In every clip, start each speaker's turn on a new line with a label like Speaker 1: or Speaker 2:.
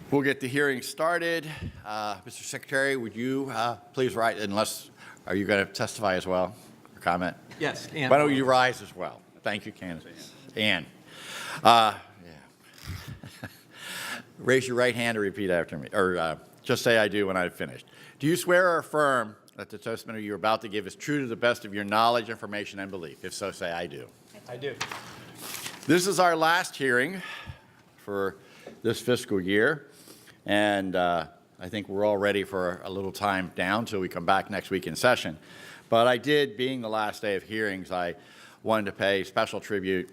Speaker 1: We'll get the hearing started. Mr. Secretary, would you please rise, are you going to testify as well, or comment?
Speaker 2: Yes. And
Speaker 1: Why don't you rise as well? Thank you, Candace. Ann. Yeah. Raise your right hand and repeat after me, or just say I do when I've finished. Do you swear or affirm that the testimony you're about to give is true to the best of your knowledge, information, and belief? If so, say I do.
Speaker 2: I do.
Speaker 1: This is our last hearing for this fiscal year, and I think we're all ready for a little time down till we come back next week in session. But I did, being the last day of hearings, I wanted to pay special tribute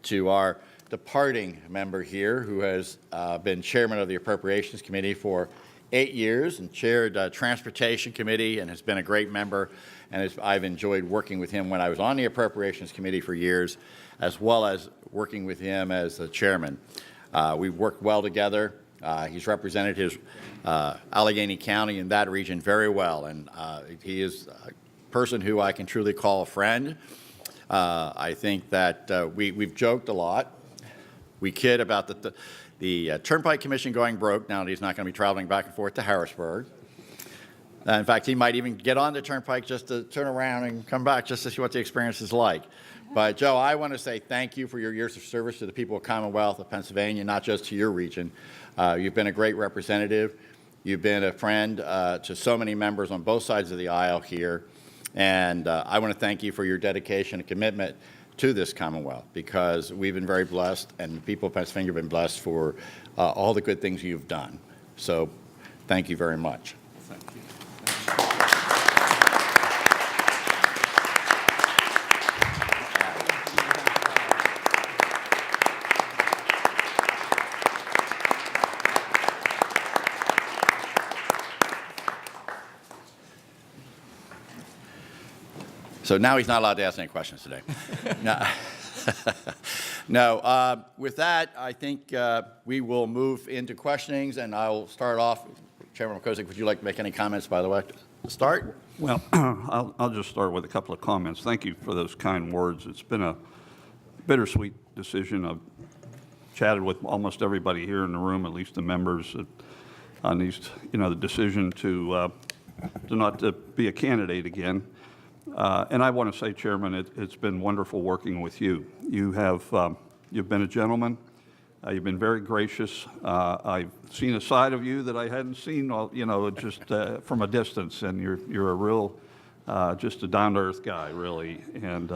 Speaker 1: to our departing member here who has been chairman of the Appropriations Committee for 8 years and chaired Transportation Committee and has been a great member. And I've enjoyed working with him when I was on the Appropriations Committee for years, as well as working with him as the chairman. We've worked well together. He's represented his Allegheny County and that region very well, and he is a person who I can truly call a friend. I think that we've joked a lot. We kid about the Turnpike Commission going broke now that he's not going to be traveling back and forth to Harrisburg. In fact, he might even get on the Turnpike just to turn around and come back just to see what the experience is like. But, Joe, I want to say thank you for your years of service to the people of Commonwealth of Pennsylvania, not just to your region. You've been a great representative. You've been a friend to so many members on both sides of the aisle here. And I want to thank you for your dedication and commitment to this Commonwealth, because we've been very blessed, and the people of Pennsylvania have been blessed for all the good things you've done. So thank you very much.
Speaker 2: Thank you.
Speaker 1: So now he's not allowed to ask any questions today. No. With that, I think we will move into questionings, and I'll start off. Chairman Kozik, would you like to make any comments, by the way, to start?
Speaker 3: Well, I'll just start with a couple of comments. Thank you for those kind words. It's been a bittersweet decision. I've chatted with almost everybody here in the room, at least the members, on these, the decision to not be a candidate again. And I want to say, Chairman, it's been wonderful working with you. You've been a gentleman. You've been very gracious. I've seen a side of you that I hadn't seen, just from a distance. And you're a real, just a down-to-earth guy, really. And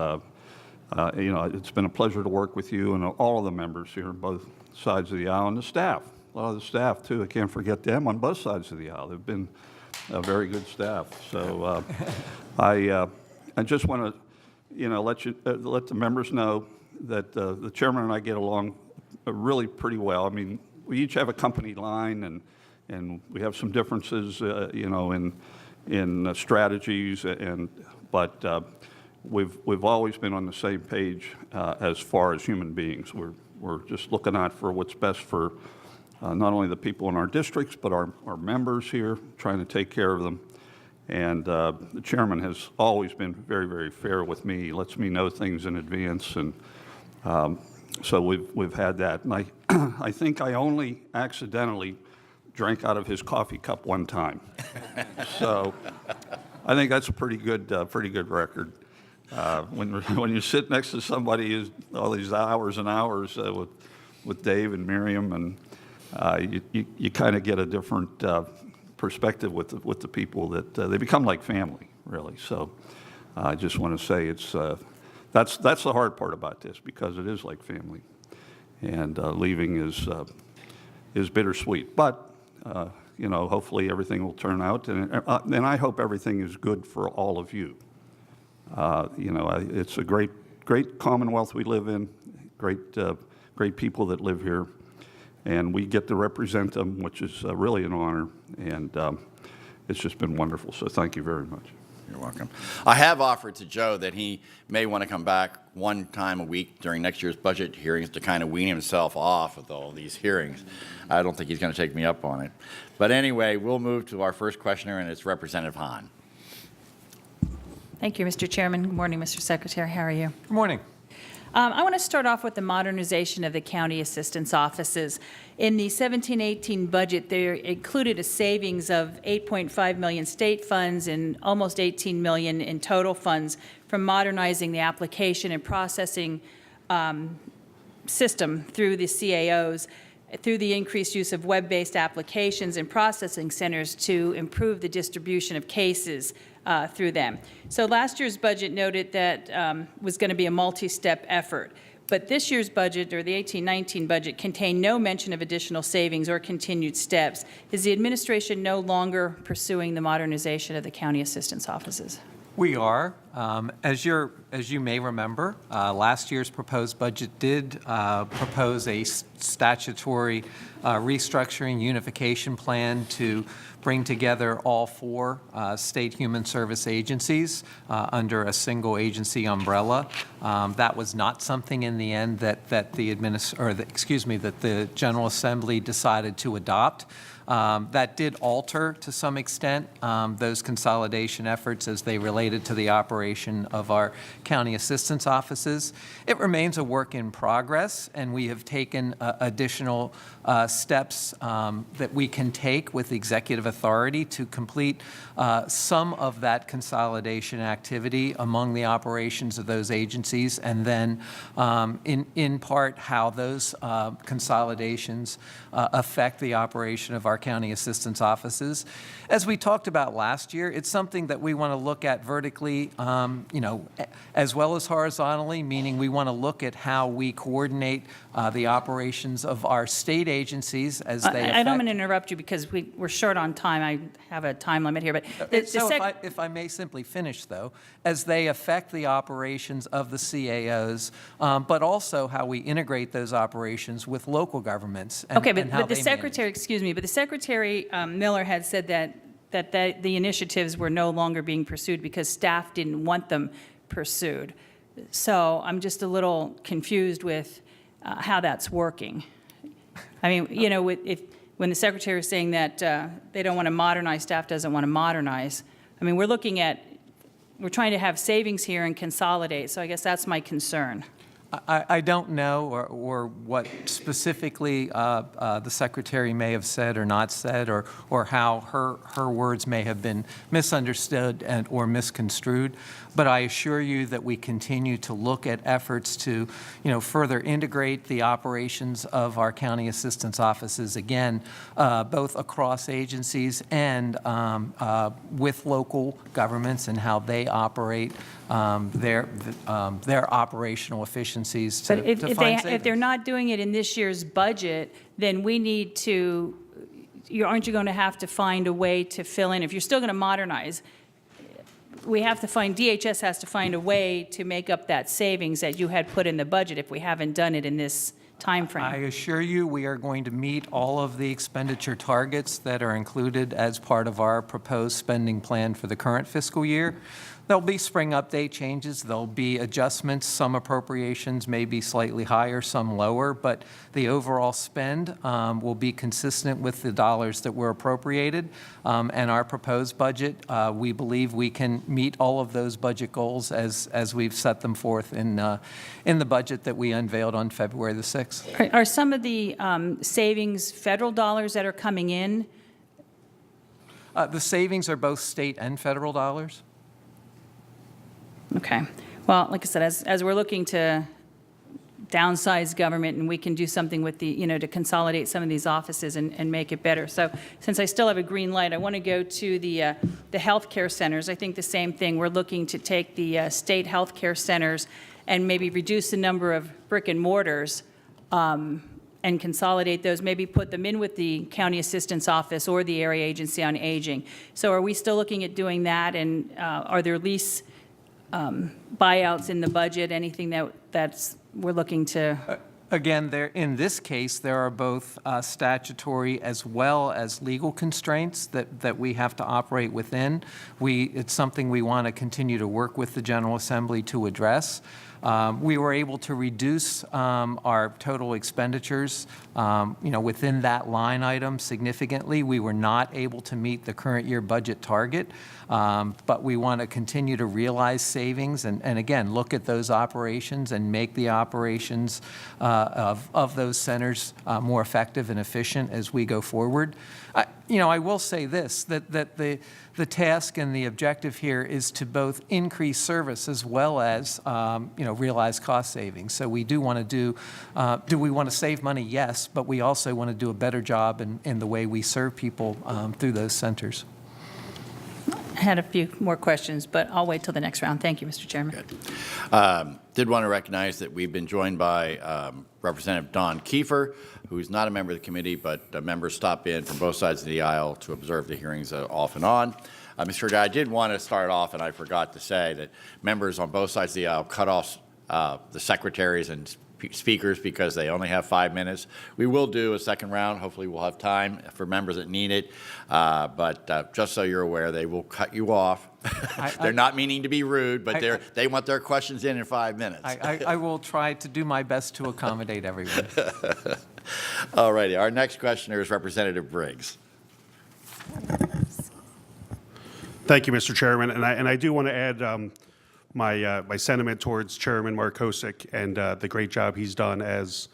Speaker 3: it's been a pleasure to work with you and all of the members here on both sides of the aisle, and the staff. A lot of the staff too. I can't forget them on both sides of the aisle. They've been a very good staff. So I just want to, let the members know that the chairman and I get along really pretty well. I mean, we each have a company line, and we have some differences, in strategies, but we've always been on the same page as far as human beings. We're just looking out for what's best for not only the people in our districts, but our members here, trying to take care of them. And the chairman has always been very, very fair with me. He lets me know things in advance, and so we've had that. And I think I only accidentally drank out of his coffee cup one time. So I think that's a pretty good record. When you sit next to somebody who's all these hours and hours with Dave and Miriam, and you kind of get a different perspective with the people that they become like family, really. So I just want to say that's the hard part about this, because it is like family, and leaving is bittersweet. But hopefully everything will turn out, and I hope everything is good for all of you. It's a great Commonwealth we live in, great people that live here. And we get to represent them, which is really an honor, and it's just been wonderful. So thank you very much.
Speaker 1: You're welcome. I have offered to Joe that he may want to come back one time a week during next year's budget hearings to kind of wean himself off of all these hearings. I don't think he's going to take me up on it. But anyway, we'll move to our first questioner, and it's Representative Hahn.
Speaker 4: Thank you, Mr. Chairman. Good morning, Mr. Secretary. How are you?
Speaker 2: Good morning. I want to start off with the modernization of the county assistance offices. In the 17-18 budget, they included a savings of $8.5 million state funds and almost $18 million in total funds from modernizing the application and processing system through the CAOs, through the increased use of web-based applications and processing centers to improve the distribution of cases through them. So last year's budget noted that was going to be a multi-step effort. But this year's budget, or the 18-19 budget, contained no mention of additional savings or continued steps. Is the administration no longer pursuing the modernization of the county assistance offices?
Speaker 4: We are. As you may remember, last year's proposed budget did propose a statutory restructuring unification plan to bring together all four state human service agencies under a single agency umbrella. That was not something in the end that the General Assembly decided to adopt. That did alter, to some extent, those consolidation efforts as they related to the operation of our county assistance offices. It remains a work in progress, and we have taken additional steps that we can take with executive authority to complete some of that consolidation activity among the operations of those agencies, and then in part how those consolidations affect the operation of our county assistance offices. As we talked about last year, it's something that we want to look at vertically, as well as horizontally, meaning we want to look at how we coordinate the operations of our state agencies as they affect.
Speaker 2: I don't want to interrupt you because we're short on time. I have a time limit here, but
Speaker 4: if I may simply finish, though, as they affect the operations of the CAOs, but also how we integrate those operations with local governments. And,
Speaker 2: okay,
Speaker 4: and how
Speaker 2: but the
Speaker 4: they
Speaker 2: secretary,
Speaker 4: manage.
Speaker 2: excuse me, but the Secretary Miller had said that the initiatives were no longer being pursued because staff didn't want them pursued. So I'm just a little confused with how that's working. I mean, you know, when the Secretary is saying that they don't want to modernize, staff doesn't want to modernize, I mean, we're trying to have savings here and consolidate, so I guess that's my concern.
Speaker 4: I don't know or what specifically the Secretary may have said or not said, or how her words may have been misunderstood or misconstrued. But I assure you that we continue to look at efforts to, further integrate the operations of our county assistance offices, again, both across agencies and with local governments and how they operate their operational efficiencies to
Speaker 2: But
Speaker 4: find savings.
Speaker 2: if they're not doing it in this year's budget, then we need to, aren't you going to have to find a way to fill in? If you're still going to modernize, DHS has to find a way to make up that savings that you had put in the budget if we haven't done it in this time frame.
Speaker 4: I assure you we are going to meet all of the expenditure targets that are included as part of our proposed spending plan for the current fiscal year. There'll be spring update changes. There'll be adjustments. Some appropriations may be slightly higher, some lower, but the overall spend will be consistent with the dollars that were appropriated. And our proposed budget, we believe we can meet all of those budget goals as we've set them forth in the budget that we unveiled on February the 6th.
Speaker 2: Are some of the savings federal dollars that are coming in?
Speaker 4: The savings are both state and federal dollars.
Speaker 2: Okay. Well, like I said, as we're looking to downsize government and we can do something with to consolidate some of these offices and make it better. So since I still have a green light, I want to go to the health care centers. I think the same thing. We're looking to take the state health care centers and maybe reduce the number of brick and mortars and consolidate those, maybe put them in with the county assistance office or the area agency on aging. So are we still looking at doing that? And are there lease buyouts in the budget, anything that's we're looking to?
Speaker 4: Again, in this case, there are both statutory as well as legal constraints that we have to operate within. It's something we want to continue to work with the General Assembly to address. We were able to reduce our total expenditures, within that line item significantly. We were not able to meet the current year budget target, but we want to continue to realize savings and again, look at those operations and make the operations of those centers more effective and efficient as we go forward. I will say this, that the task and the objective here is to both increase service as well as, realize cost savings. So we do want to do we want to save money? Yes, but we also want to do a better job in the way we serve people through those centers.
Speaker 2: I had a few more questions, but I'll wait till the next round. Thank you, Mr. Chairman.
Speaker 1: Did want to recognize that we've been joined by Representative Don Kiefer, who is not a member of the committee, but members stop in from both sides of the aisle to observe the hearings off and on. Mr. Chair, I did want to start off, and I forgot to say that members on both sides of the aisle cut off the secretaries and speakers because they only have 5 minutes. We will do a second round. Hopefully we'll have time for members that need it. But just so you're aware, they will cut you off. They're not meaning to be rude, but they want their questions in 5 minutes.
Speaker 4: I will try to do my best to accommodate everyone.
Speaker 1: All righty. Our next questioner is Representative Briggs.
Speaker 5: Thank you, Mr. Chairman. And I do want to add my sentiment towards Chairman Markosik and the great job he's done as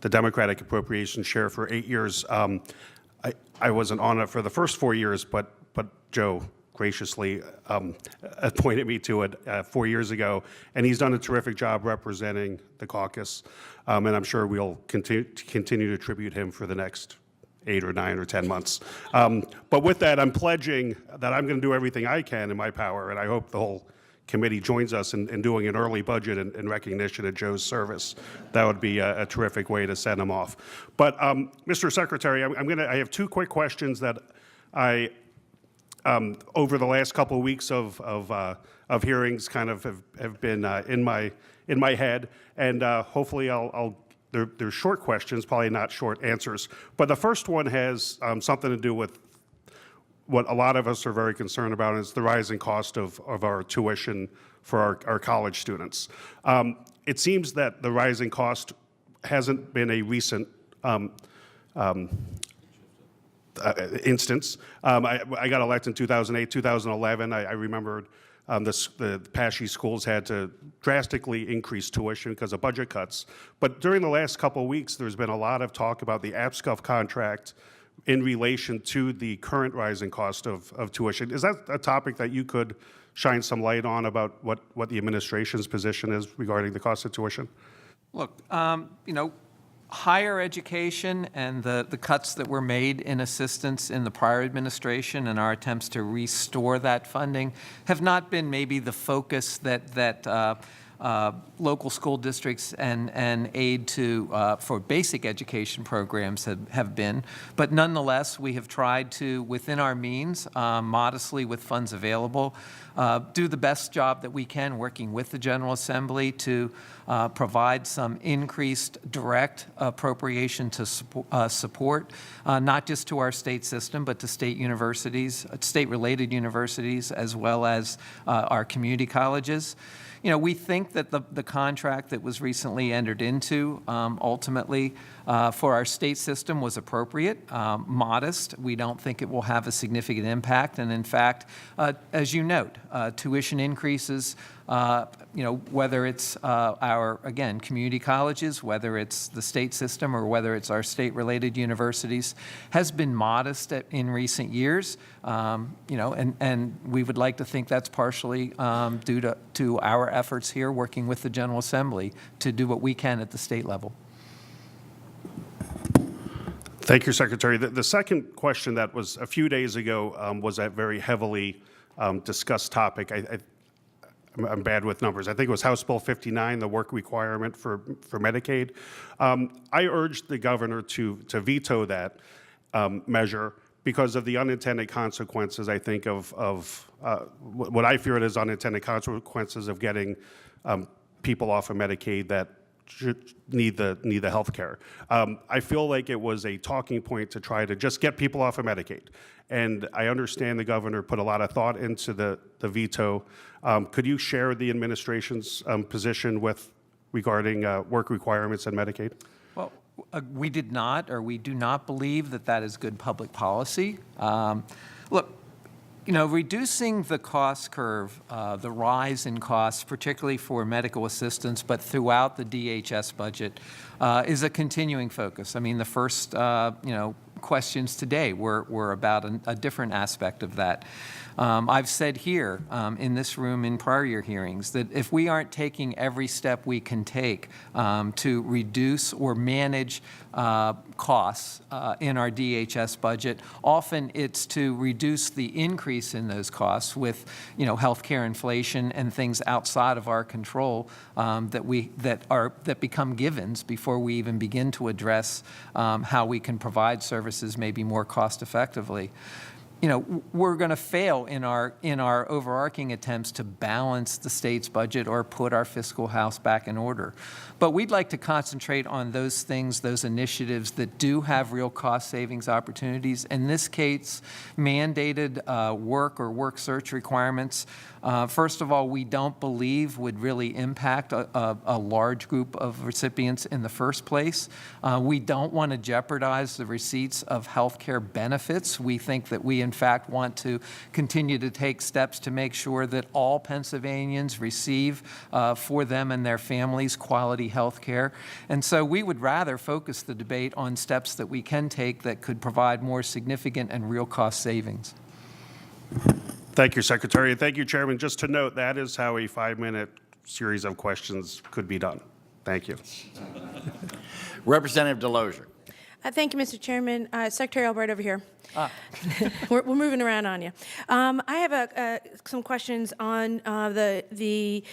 Speaker 5: the Democratic Appropriations Chair for 8 years. I wasn't on it for the first 4 years, but Joe graciously appointed me to it 4 years ago, and he's done a terrific job representing the caucus, and I'm sure we'll continue to tribute him for the next 8 or 9 or 10 months. But with that, I'm pledging that I'm going to do everything I can in my power, and I hope the whole committee joins us in doing an early budget in recognition of Joe's service. That would be a terrific way to send him off. But Mr. Secretary, I have 2 quick questions that I over the last couple of weeks of hearings kind of have been in my head, and hopefully they're short questions, probably not short answers. But the first one has something to do with what a lot of us are very concerned about, is the rising cost of our tuition for our college students. It seems that the rising cost hasn't been a recent instance. I got elected in 2008, 2011. I remember the PASHE schools had to drastically increase tuition because of budget cuts. But during the last couple of weeks, there's been a lot of talk about the APSCUF contract in relation to the current rising cost of tuition. Is that a topic that you could shine some light on about what the administration's position is regarding the cost of tuition?
Speaker 4: Look, higher education and the cuts that were made in assistance in the prior administration and our attempts to restore that funding have not been maybe the focus that local school districts and aid to for basic education programs have been. But nonetheless, we have tried to, within our means, modestly with funds available, do the best job that we can working with the General Assembly to provide some increased direct appropriation to support, not just to our state system, but to state universities, state-related universities, as well as our community colleges. We think that the contract that was recently entered into ultimately for our state system was appropriate, modest. We don't think it will have a significant impact. And in fact, as you note, tuition increases, whether it's our, again, community colleges, whether it's the state system or whether it's our state-related universities, has been modest in recent years. And we would like to think that's partially due to our efforts here working with the General Assembly to do what we can at the state level.
Speaker 5: Thank you, Secretary. The second question that was a few days ago was a very heavily discussed topic. I'm bad with numbers. I think it was House Bill 59, the work requirement for Medicaid. I urged the governor to veto that measure because of the unintended consequences, I think, of what I fear it is unintended consequences of getting people off of Medicaid that should need the health care. I feel like it was a talking point to try to just get people off of Medicaid. And I understand the governor put a lot of thought into the veto. Could you share the administration's position with regarding work requirements and Medicaid?
Speaker 4: Well, we did not, or we do not believe that that is good public policy. Look, you know, reducing the cost curve, the rise in costs, particularly for medical assistance, but throughout the DHS budget, is a continuing focus. I mean, the first, questions today were about a different aspect of that. I've said here in this room in prior year hearings that if we aren't taking every step we can take to reduce or manage costs in our DHS budget, often it's to reduce the increase in those costs with, healthcare inflation and things outside of our control that become givens before we even begin to address how we can provide services maybe more cost effectively. We're going to fail in our overarching attempts to balance the state's budget or put our fiscal house back in order. But we'd like to concentrate on those things, those initiatives that do have real cost savings opportunities. In this case, mandated work or work search requirements, first of all, we don't believe would really impact a large group of recipients in the first place. We don't want to jeopardize the receipts of health care benefits. We think that we, in fact, want to continue to take steps to make sure that all Pennsylvanians receive for them and their families quality health care. And so we would rather focus the debate on steps that we can take that could provide more significant and real cost savings.
Speaker 5: Thank you, Secretary. And thank you, Chairman. Just to note, that is how a 5-minute series of questions could be done. Thank you.
Speaker 1: Representative Delosier.
Speaker 6: Thank you, Mr. Chairman. Secretary Albright over here. We're moving around on you. I have some questions on the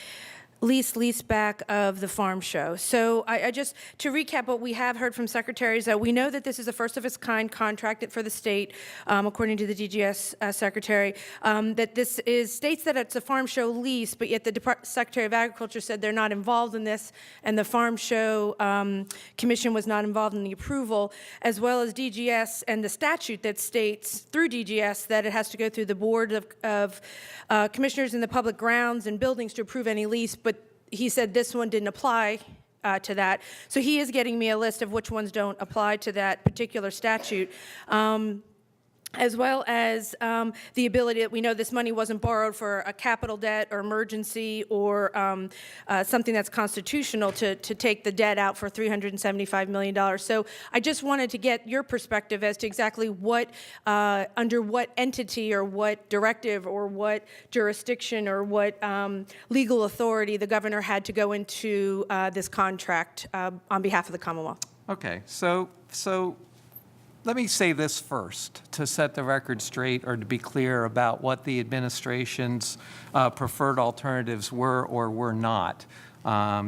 Speaker 6: lease back of the farm show. So I just, to recap what we have heard from secretaries, we know that this is a first of its kind contract for the state, according to the DGS secretary, that this states that it's a farm show lease, but yet the Secretary of Agriculture said they're not involved in this, and the farm show commission was not involved in the approval, as well as DGS and the statute that states through DGS that it has to go through the board of commissioners in the public grounds and buildings to approve any lease, but he said this one didn't apply to that. So he is getting me a list of which ones don't apply to that particular statute. As well as the ability that we know this money wasn't borrowed for a capital debt or emergency or something that's constitutional to take the debt out for $375 million. So I just wanted to get your perspective as to exactly what, under what entity or what directive or what jurisdiction or what legal authority the governor had to go into this contract on behalf of the Commonwealth.
Speaker 4: Okay, so let me say this first to set the record straight or to be clear about what the administration's preferred alternatives were or were not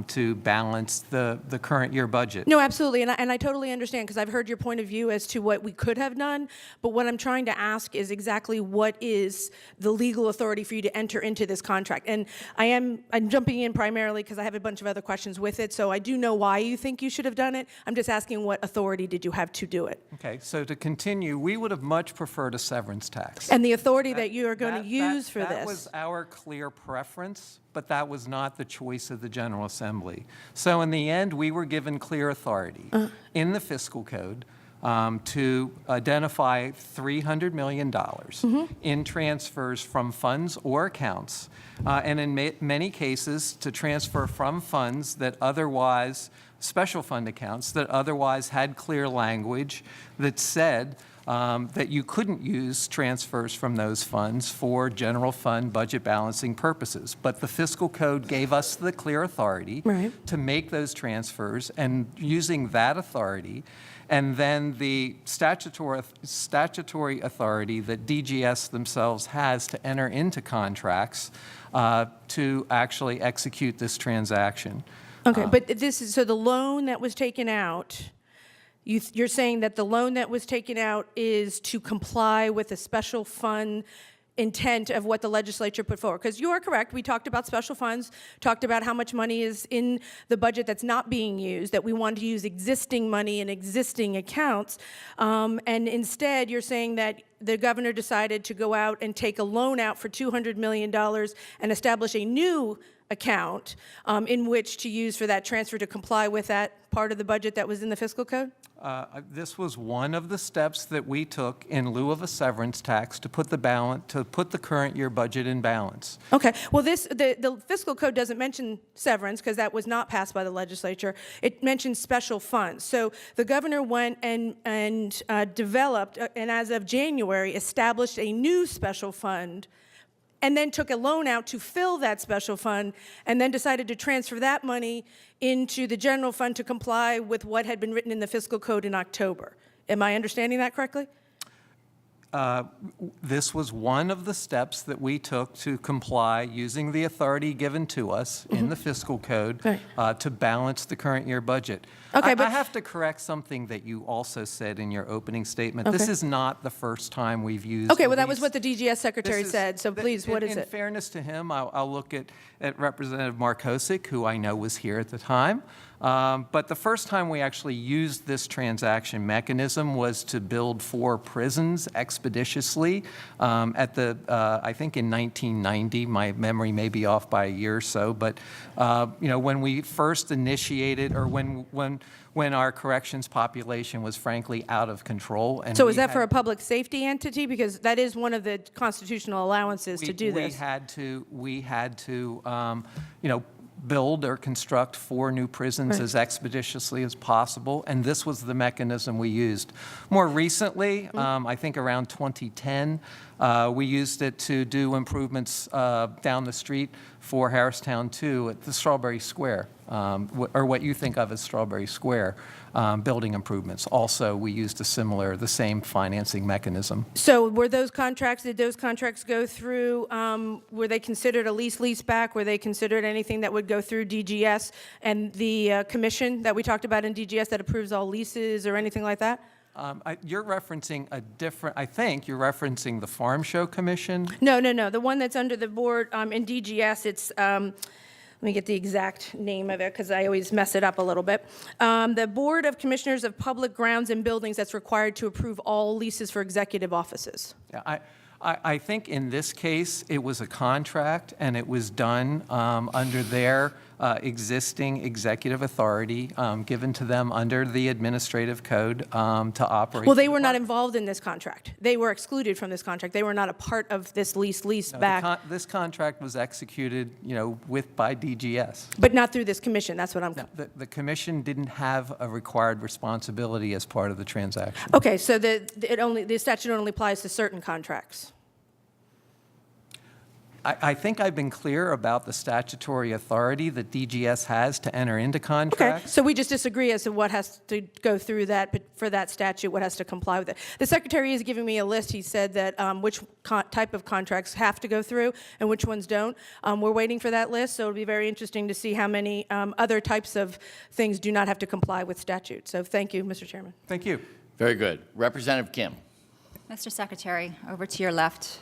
Speaker 4: to balance the current year budget.
Speaker 6: No, absolutely, and I totally understand because I've heard your point of view as to what we could have done, but what I'm trying to ask is exactly what is the legal authority for you to enter into this contract. And I'm jumping in primarily because I have a bunch of other questions with it, so I do know why you think you should have done it. I'm just asking what authority did you have to do it?
Speaker 4: Okay, so to continue, we would have much preferred a severance tax.
Speaker 6: And the authority that you are going to use for this.
Speaker 4: That was our clear preference, but that was not the choice of the General Assembly. So in the end, we were given clear authority in the fiscal code to identify $300 million in transfers from funds or accounts, and in many cases to transfer from funds that otherwise, special fund accounts that otherwise had clear language that said that you couldn't use transfers from those funds for general fund budget balancing purposes. But the fiscal code gave us the clear authority to make those transfers, and using that authority, and then the statutory authority that DGS themselves has to enter into contracts to actually execute this transaction.
Speaker 6: Okay, but this is, so the loan that was taken out, you're saying that the loan that was taken out is to comply with a special fund intent of what the legislature put forward? Because you are correct. We talked about special funds, talked about how much money is in the budget that's not being used, that we want to use existing money in existing accounts. And instead, you're saying that the governor decided to go out and take a loan out for $200 million and establish a new account in which to use for that transfer to comply with that part of the budget that was in the fiscal code?
Speaker 4: This was one of the steps that we took in lieu of a severance tax to put the current year budget in balance.
Speaker 6: Okay, well, the fiscal code doesn't mention severance because that was not passed by the legislature. It mentions special funds. So the governor went and developed, and as of January, established a new special fund, and then took a loan out to fill that special fund, and then decided to transfer that money into the general fund to comply with what had been written in the fiscal code in October. Am I understanding that correctly?
Speaker 4: This was one of the steps that we took to comply using the authority given to us in the fiscal code to balance the current year budget.
Speaker 6: Okay,
Speaker 4: I
Speaker 6: but
Speaker 4: have to correct something that you also said in your opening statement.
Speaker 6: Okay.
Speaker 4: This is not the first time we've used.
Speaker 6: Okay, well, that was
Speaker 4: lease.
Speaker 6: what the DGS secretary
Speaker 4: This is-
Speaker 6: said, so please, what is
Speaker 4: In
Speaker 6: it?
Speaker 4: fairness to him, I'll look at Representative Markosic, who I know was here at the time. But the first time we actually used this transaction mechanism was to build 4 prisons expeditiously I think in 1990. My memory may be off by a year or so, but when we first initiated, or when our corrections population was frankly out of control. And
Speaker 6: So
Speaker 4: we
Speaker 6: is that
Speaker 4: had-
Speaker 6: for a public safety entity? Because that is one of the constitutional allowances to do this.
Speaker 4: We had to build or construct 4 new prisons
Speaker 6: Right.
Speaker 4: as expeditiously as possible, and this was the mechanism we used. More recently, I think around 2010, we used it to do improvements down the street for Harristown 2 at the Strawberry Square, or what you think of as Strawberry Square, building improvements. Also, we used the same financing mechanism.
Speaker 6: So did those contracts go through, were they considered a lease back? Were they considered anything that would go through DGS and the commission that we talked about in DGS that approves all leases or anything like that?
Speaker 4: You're referencing I think you're referencing the Farm Show Commission.
Speaker 6: No. The one that's under the board in DGS, it's, let me get the exact name of it because I always mess it up a little bit. The Board of Commissioners of Public Grounds and Buildings that's required to approve all leases for executive offices.
Speaker 4: Yeah, I think in this case, it was a contract, and it was done under their existing executive authority given to them under the administrative code to operate.
Speaker 6: Well, they were not involved in this contract. They were excluded from this contract. They were not a part of this lease
Speaker 4: No,
Speaker 6: back,
Speaker 4: This contract was executed, by DGS.
Speaker 6: but not through this commission. That's what I'm.
Speaker 4: The commission didn't have a required responsibility as part of the transaction.
Speaker 6: Okay, so the statute only applies to certain contracts.
Speaker 4: I think I've been clear about the statutory authority that DGS has to enter into
Speaker 6: Okay,
Speaker 4: contracts.
Speaker 6: so we just disagree as to what has to go through that, but for that statute, what has to comply with it. The secretary is giving me a list. He said that which type of contracts have to go through and which ones don't. We're waiting for that list, so it'll be very interesting to see how many other types of things do not have to comply with statute. So thank you, Mr. Chairman.
Speaker 4: Thank you.
Speaker 1: Very good. Representative Kim.
Speaker 7: Mr. Secretary, over to your left.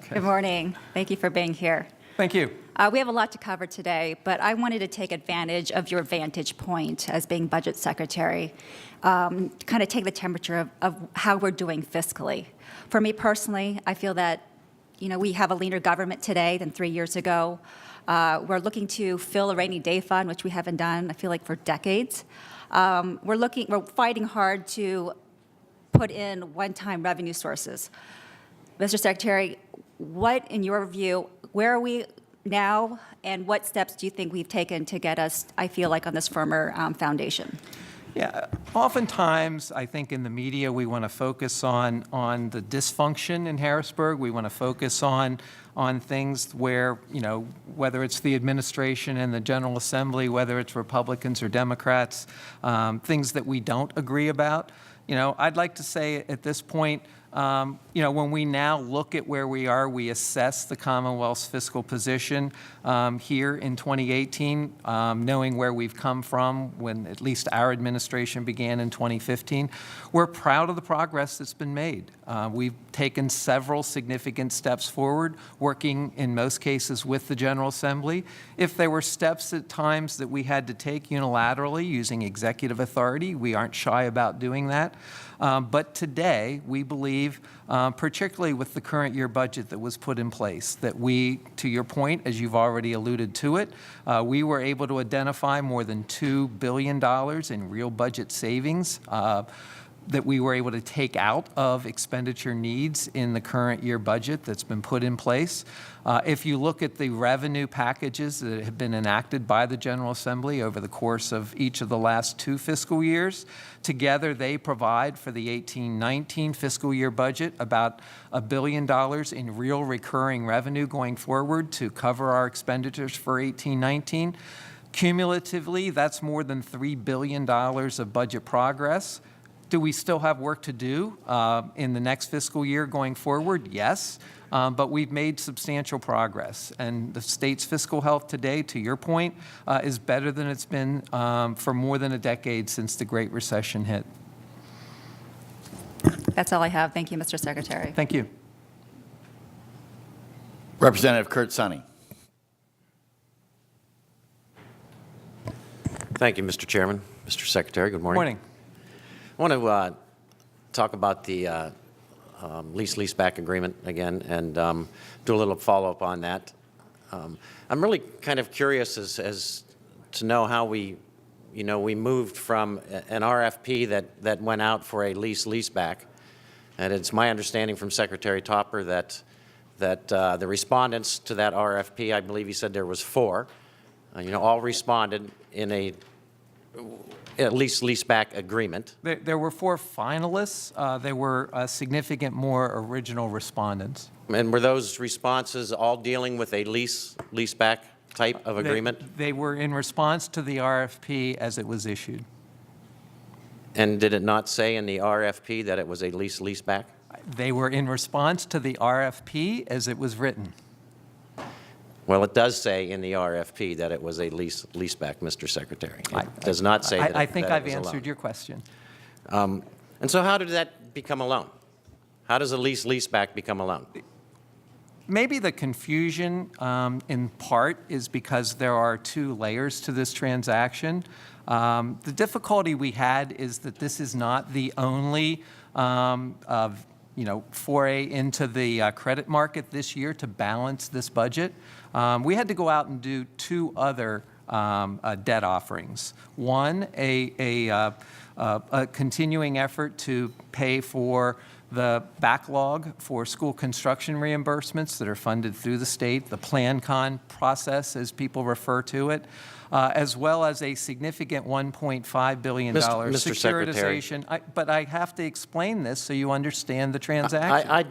Speaker 7: Good morning. Thank you for being here.
Speaker 4: Thank you.
Speaker 7: We have a lot to cover today, but I wanted to take advantage of your vantage point as being Budget Secretary, to kind of take the temperature of how we're doing fiscally. For me personally, I feel that we have a leaner government today than 3 years ago. We're looking to fill a rainy day fund, which we haven't done, I feel like, for decades. We're fighting hard to put in one-time revenue sources. Mr. Secretary, what, in your view, where are we now, and what steps do you think we've taken to get us, I feel like, on this firmer foundation?
Speaker 4: Yeah, oftentimes, I think in the media, we want to focus on the dysfunction in Harrisburg. We want to focus on things where, whether it's the administration and the General Assembly, whether it's Republicans or Democrats, things that we don't agree about. I'd like to say at this point, when we now look at where we are, we assess the Commonwealth's fiscal position here in 2018, knowing where we've come from when at least our administration began in 2015. We're proud of the progress that's been made. We've taken several significant steps forward, working in most cases with the General Assembly. If there were steps at times that we had to take unilaterally using executive authority, we aren't shy about doing that. But today, we believe believe, particularly with the current year budget that was put in place, that we, to your point, as you've already alluded to it, we were able to identify more than $2 billion in real budget savings that we were able to take out of expenditure needs in the current year budget that's been put in place. If you look at the revenue packages that have been enacted by the General Assembly over the course of each of the last 2 fiscal years, together they provide for the 18-19 fiscal year budget about $1 billion in real recurring revenue going forward to cover our expenditures for 18-19. Cumulatively, that's more than $3 billion of budget progress. Do we still have work to do in the next fiscal year going forward? Yes, but we've made substantial progress. And the state's fiscal health today, to your point, is better than it's been for more than a decade since the Great Recession hit.
Speaker 7: That's all I have. Thank you, Mr. Secretary.
Speaker 4: Thank you.
Speaker 1: Representative Kurt Sonny.
Speaker 8: Thank you, Mr. Chairman. Mr. Secretary, good morning.
Speaker 4: Morning.
Speaker 8: I want to talk about the lease-leaseback agreement again and do a little follow-up on that. I'm really kind of curious as to know how we moved from an RFP that went out for a lease-leaseback, and it's my understanding from Secretary Topper that the respondents to that RFP, I believe he said there was 4, all responded in a lease-leaseback agreement.
Speaker 4: There were 4 finalists. There were significant more original respondents.
Speaker 8: And were those responses all dealing with a leaseback type of agreement?
Speaker 4: They were in response to the RFP as it was issued.
Speaker 8: And did it not say in the RFP that it was a leaseback?
Speaker 4: They were in response to the RFP as it was written.
Speaker 8: Well, it does say in the RFP that it was a leaseback, Mr. Secretary. It does not say that.
Speaker 4: I think
Speaker 8: that
Speaker 4: I've
Speaker 8: it was a
Speaker 4: answered
Speaker 8: loan.
Speaker 4: your question.
Speaker 8: And so how did that become a loan? How does a leaseback become a loan?
Speaker 4: Maybe the confusion in part is because there are 2 layers to this transaction. The difficulty we had is that this is not the only foray into the credit market this year to balance this budget. We had to go out and do 2 other debt offerings. One, a continuing effort to pay for the backlog for school construction reimbursements that are funded through the state, the Plan-Con process, as people refer to it, as well as a significant $1.5 billion
Speaker 8: Mr. Secretary.
Speaker 4: securitization. But I have to explain this so you understand the transaction.
Speaker 8: I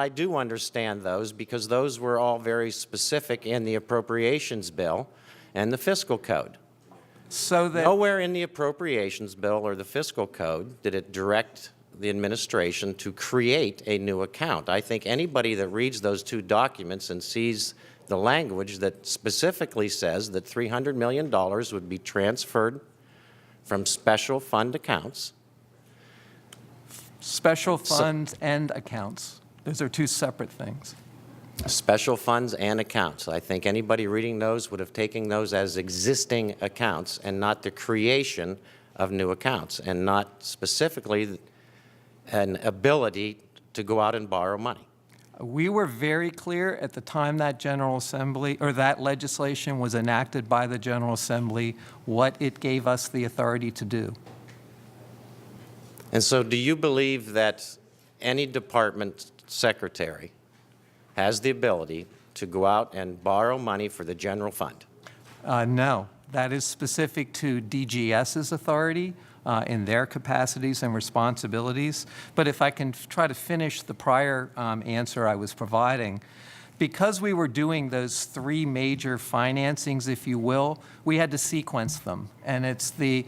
Speaker 8: do understand those because those were all very specific in the appropriations bill and the fiscal code.
Speaker 4: So that
Speaker 8: Nowhere in the appropriations bill or the fiscal code did it direct the administration to create a new account. I think anybody that reads those 2 documents and sees the language that specifically says that $300 million would be transferred from special fund accounts.
Speaker 4: special funds and accounts, those are 2 separate things.
Speaker 8: Special funds and accounts. I think anybody reading those would have taken those as existing accounts and not the creation of new accounts, and not specifically an ability to go out and borrow money.
Speaker 4: We were very clear at the time that General Assembly, or that legislation was enacted by the General Assembly, what it gave us the authority to do.
Speaker 8: And so do you believe that any department secretary has the ability to go out and borrow money for the general fund?
Speaker 4: No, that is specific to DGS's authority in their capacities and responsibilities. But if I can try to finish the prior answer I was providing, because we were doing those 3 major financings, if you will, we had to sequence them. And it's the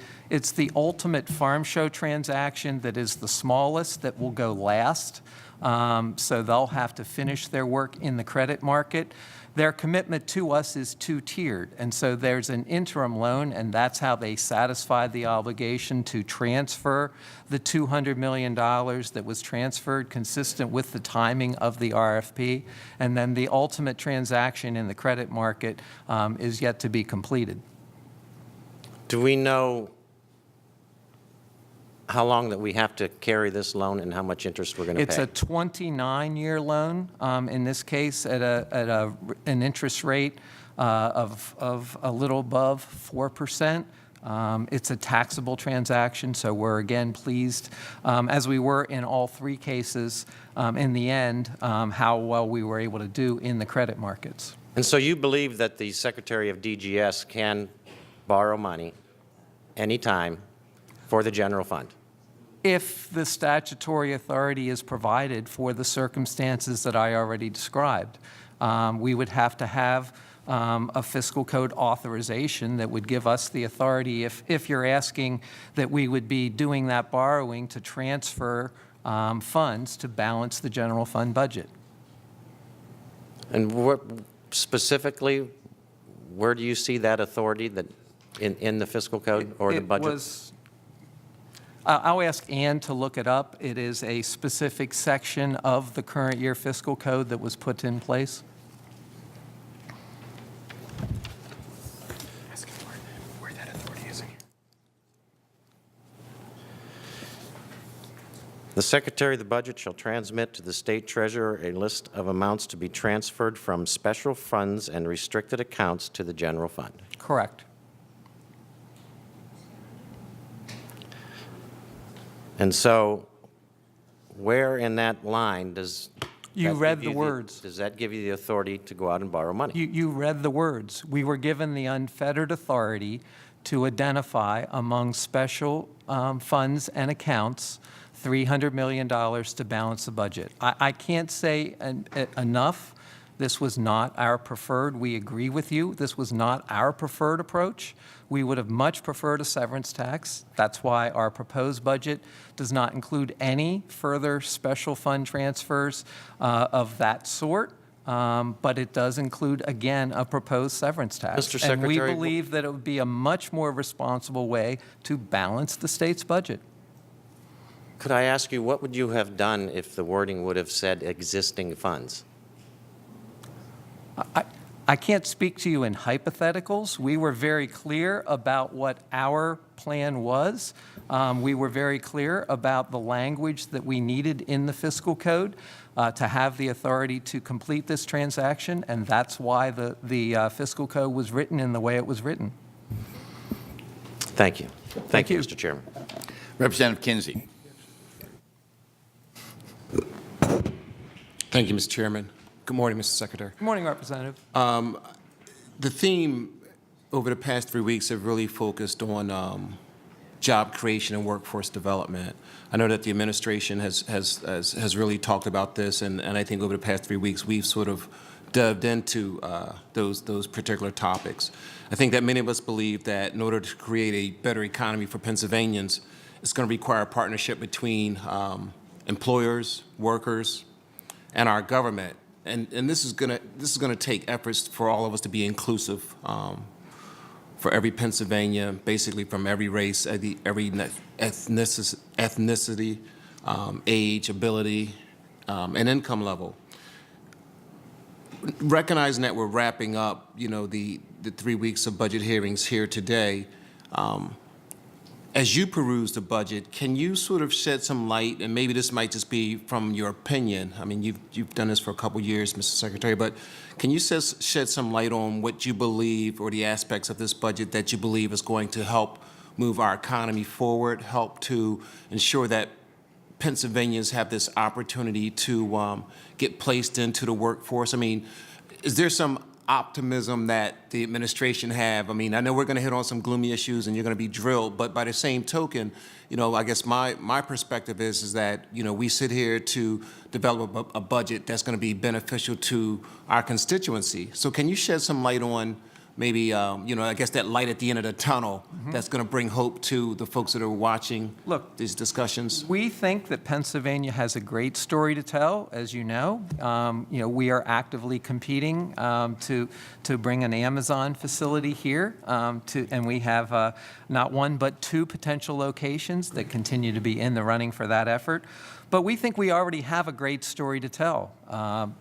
Speaker 4: ultimate farm show transaction that is the smallest that will go last. So they'll have to finish their work in the credit market. Their commitment to us is 2-tiered, and so there's an interim loan, and that's how they satisfied the obligation to transfer the $200 million that was transferred consistent with the timing of the RFP, and then the ultimate transaction in the credit market is yet to be completed.
Speaker 8: Do we know how long that we have to carry this loan and how much interest we're going to pay?
Speaker 4: It's a 29-year loan, in this case, at an interest rate of a little above 4%. It's a taxable transaction, so we're again pleased, as we were in all three cases, in the end, how well we were able to do in the credit markets.
Speaker 8: And so you believe that the Secretary of DGS can borrow money anytime for the general fund?
Speaker 4: If the statutory authority is provided for the circumstances that I already described, we would have to have a fiscal code authorization that would give us the authority, if you're asking that we would be doing that borrowing to transfer funds to balance the general fund budget.
Speaker 8: And what specifically, where do you see that authority that in the fiscal code or the budget?
Speaker 4: I'll ask Ann to look it up. It is a specific section of the current year fiscal code that was put in place.
Speaker 9: Where that authority is in here.
Speaker 8: The Secretary of the Budget shall transmit to the State Treasurer a list of amounts to be transferred from special funds and restricted accounts to the general fund.
Speaker 4: Correct.
Speaker 8: And so where in that line does
Speaker 4: You
Speaker 8: that
Speaker 4: read
Speaker 8: give
Speaker 4: the words.
Speaker 8: Does that give you the authority to go out and borrow money?
Speaker 4: You read the words. We were given the unfettered authority to identify among special funds and accounts $300 million to balance the budget. I can't say enough. This was not our preferred. We agree with you. This was not our preferred approach. We would have much preferred a severance tax. That's why our proposed budget does not include any further special fund transfers of that sort. But it does include, again, a proposed severance tax.
Speaker 8: Mr. Secretary,
Speaker 4: and we believe that it would be a much more responsible way to balance the state's budget.
Speaker 8: Could I ask you, what would you have done if the wording would have said existing funds?
Speaker 4: I can't speak to you in hypotheticals. We were very clear about what our plan was. We were very clear about the language that we needed in the fiscal code to have the authority to complete this transaction, and that's why the fiscal code was written in the way it was written.
Speaker 8: Thank you. Thank you,
Speaker 4: you.
Speaker 8: Mr. Chairman.
Speaker 1: Representative Kinsey.
Speaker 9: Thank you, Mr. Chairman. Good morning, Mr. Secretary.
Speaker 4: Good morning, Representative.
Speaker 9: The theme over the past 3 weeks have really focused on job creation and workforce development. I know that the administration has really talked about this, and I think over the past 3 weeks we've sort of delved into those particular topics. I think that many of us believe that in order to create a better economy for Pennsylvanians, it's going to require a partnership between employers, workers, and our government. And this is going to take efforts for all of us to be inclusive for every Pennsylvania, basically from every race, every ethnicity, age, ability, and income level. Recognizing that we're wrapping up, the 3 weeks of budget hearings here today, as you peruse the budget, can you sort of shed some light, and maybe this might just be from your opinion, I mean, you've done this for a couple years, Mr. Secretary, but can you shed some light on what you believe, or the aspects of this budget that you believe is going to help move our economy forward, help to ensure that Pennsylvanians have this opportunity to get placed into the workforce? I mean, is there some optimism that the administration have? I mean, I know we're going to hit on some gloomy issues and you're going to be drilled, but by the same token, I guess my perspective is that, we sit here to develop a budget that's going to be beneficial to our constituency. So can you shed some light on maybe, I guess that light at the end of the tunnel that's going to bring hope to the folks that are watching these discussions?
Speaker 4: We think that Pennsylvania has a great story to tell, as you know. We are actively competing to bring an Amazon facility here, and we have not one but 2 potential locations that continue to be in the running for that effort. But we think we already have a great story to tell.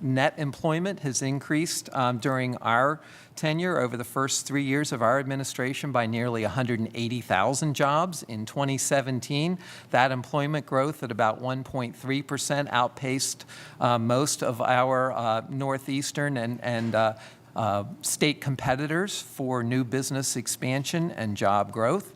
Speaker 4: Net employment has increased during our tenure over the first 3 years of our administration by nearly 180,000 jobs. In 2017, that employment growth at about 1.3% outpaced most of our northeastern and state competitors for new business expansion and job growth.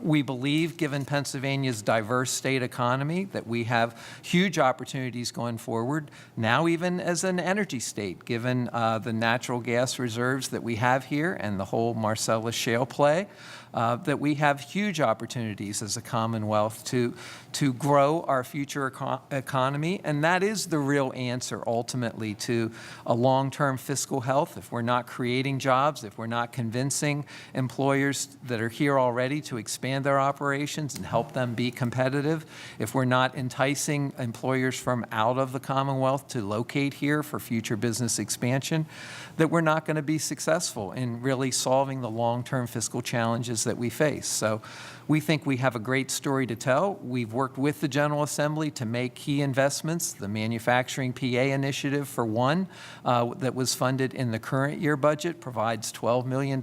Speaker 4: We believe, given Pennsylvania's diverse state economy, that we have huge opportunities going forward, now even as an energy state, given the natural gas reserves that we have here and the whole Marcellus shale play, that we have huge opportunities as a Commonwealth to grow our future economy. And that is the real answer, ultimately, to a long-term fiscal health. If we're not creating jobs, if we're not convincing employers that are here already to expand their operations and help them be competitive, if we're not enticing employers from out of the Commonwealth to locate here for future business expansion, that we're not going to be successful in really solving the long-term fiscal challenges that we face. So we think we have a great story to tell. We've worked with the General Assembly to make key investments. The Manufacturing PA initiative, for one, that was funded in the current year budget, provides $12 million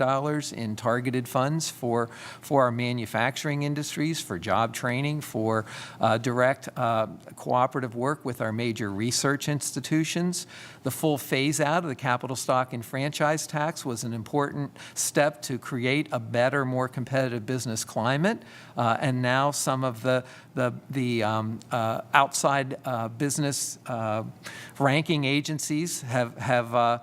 Speaker 4: in targeted funds for our manufacturing industries, for job training, for direct cooperative work with our major research institutions. The full phase out of the capital stock and franchise tax was an important step to create a better, more competitive business climate. And now some of the outside business ranking agencies have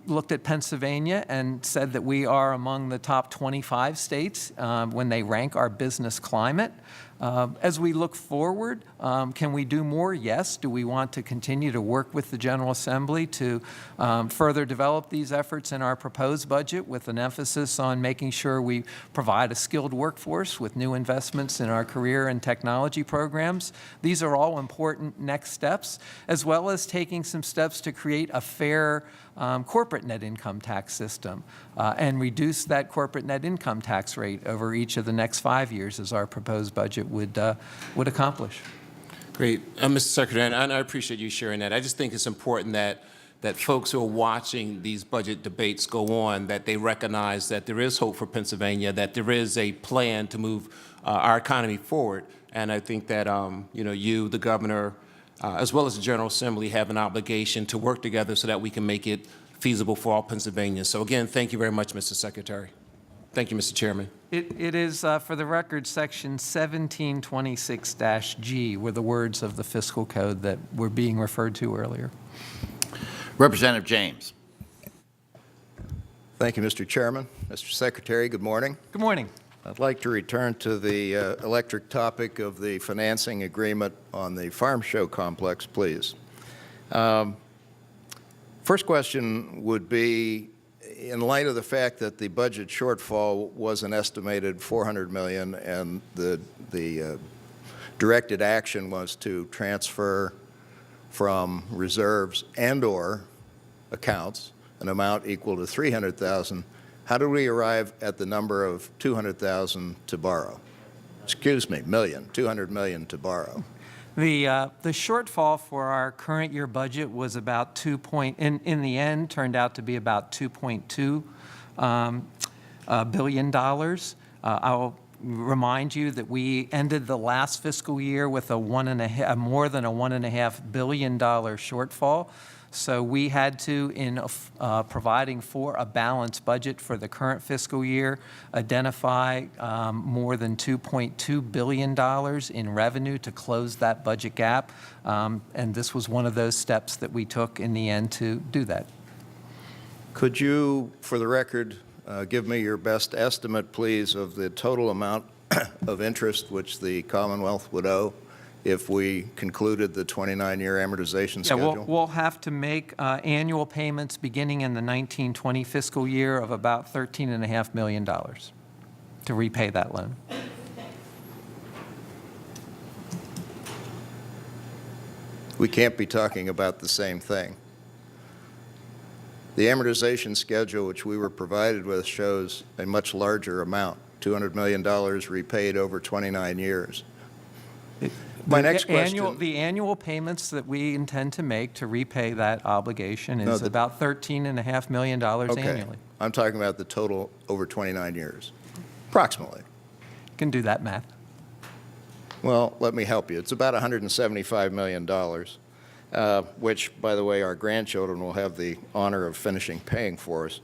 Speaker 4: looked at Pennsylvania and said that we are among the top 25 states when they rank our business climate. As we look forward, can we do more? Yes. Do we want to continue to work with the General Assembly to further develop these efforts in our proposed budget with an emphasis on making sure we provide a skilled workforce with new investments in our career and technology programs? These are all important next steps, as well as taking some steps to create a fair corporate net income tax system and reduce that corporate net income tax rate over each of the next 5 years, as our proposed budget would accomplish.
Speaker 9: Great. Mr. Secretary, and I appreciate you sharing that. I just think it's important that folks who are watching these budget debates go on, that they recognize that there is hope for Pennsylvania, that there is a plan to move our economy forward. And I think that you, the governor, as well as the General Assembly, have an obligation to work together so that we can make it feasible for all Pennsylvanians. So again, thank you very much, Mr. Secretary. Thank you, Mr. Chairman.
Speaker 4: It is, for the record, Section 1726-G were the words of the fiscal code that were being referred to earlier.
Speaker 1: Representative James.
Speaker 10: Thank you, Mr. Chairman. Mr. Secretary, good morning.
Speaker 4: Good morning.
Speaker 10: I'd like to return to the electric topic of the financing agreement on the farm show complex, please. First question would be, in light of the fact that the budget shortfall was an estimated $400 million and the directed action was to transfer from reserves and/or accounts an amount equal to $300,000, how do we arrive at the number of $200,000 to borrow? Excuse me, $200 million to borrow.
Speaker 4: The shortfall for our current year budget was about in the end, turned out to be about $2.2 billion. I'll remind you that we ended the last fiscal year with more than a $1.5 billion shortfall. So we had to, in providing for a balanced budget for the current fiscal year, identify more than $2.2 billion in revenue to close that budget gap. And this was one of those steps that we took in the end to do that.
Speaker 10: Could you, for the record, give me your best estimate, please, of the total amount of interest which the Commonwealth would owe if we concluded the 29-year amortization schedule?
Speaker 4: Yeah, we'll have to make annual payments beginning in the 1920 fiscal year of about $13.5 million to repay that loan.
Speaker 10: We can't be talking about the same thing. The amortization schedule which we were provided with shows a much larger amount, $200 million repaid over 29 years. My next question.
Speaker 4: The annual payments that we intend to make to repay that obligation
Speaker 10: No,
Speaker 4: is about $13.5 million
Speaker 10: Okay.
Speaker 4: annually.
Speaker 10: I'm talking about the total over 29 years, approximately.
Speaker 4: Can do that math.
Speaker 10: Well, let me help you. It's about $175 million, which, by the way, our grandchildren will have the honor of finishing paying for us.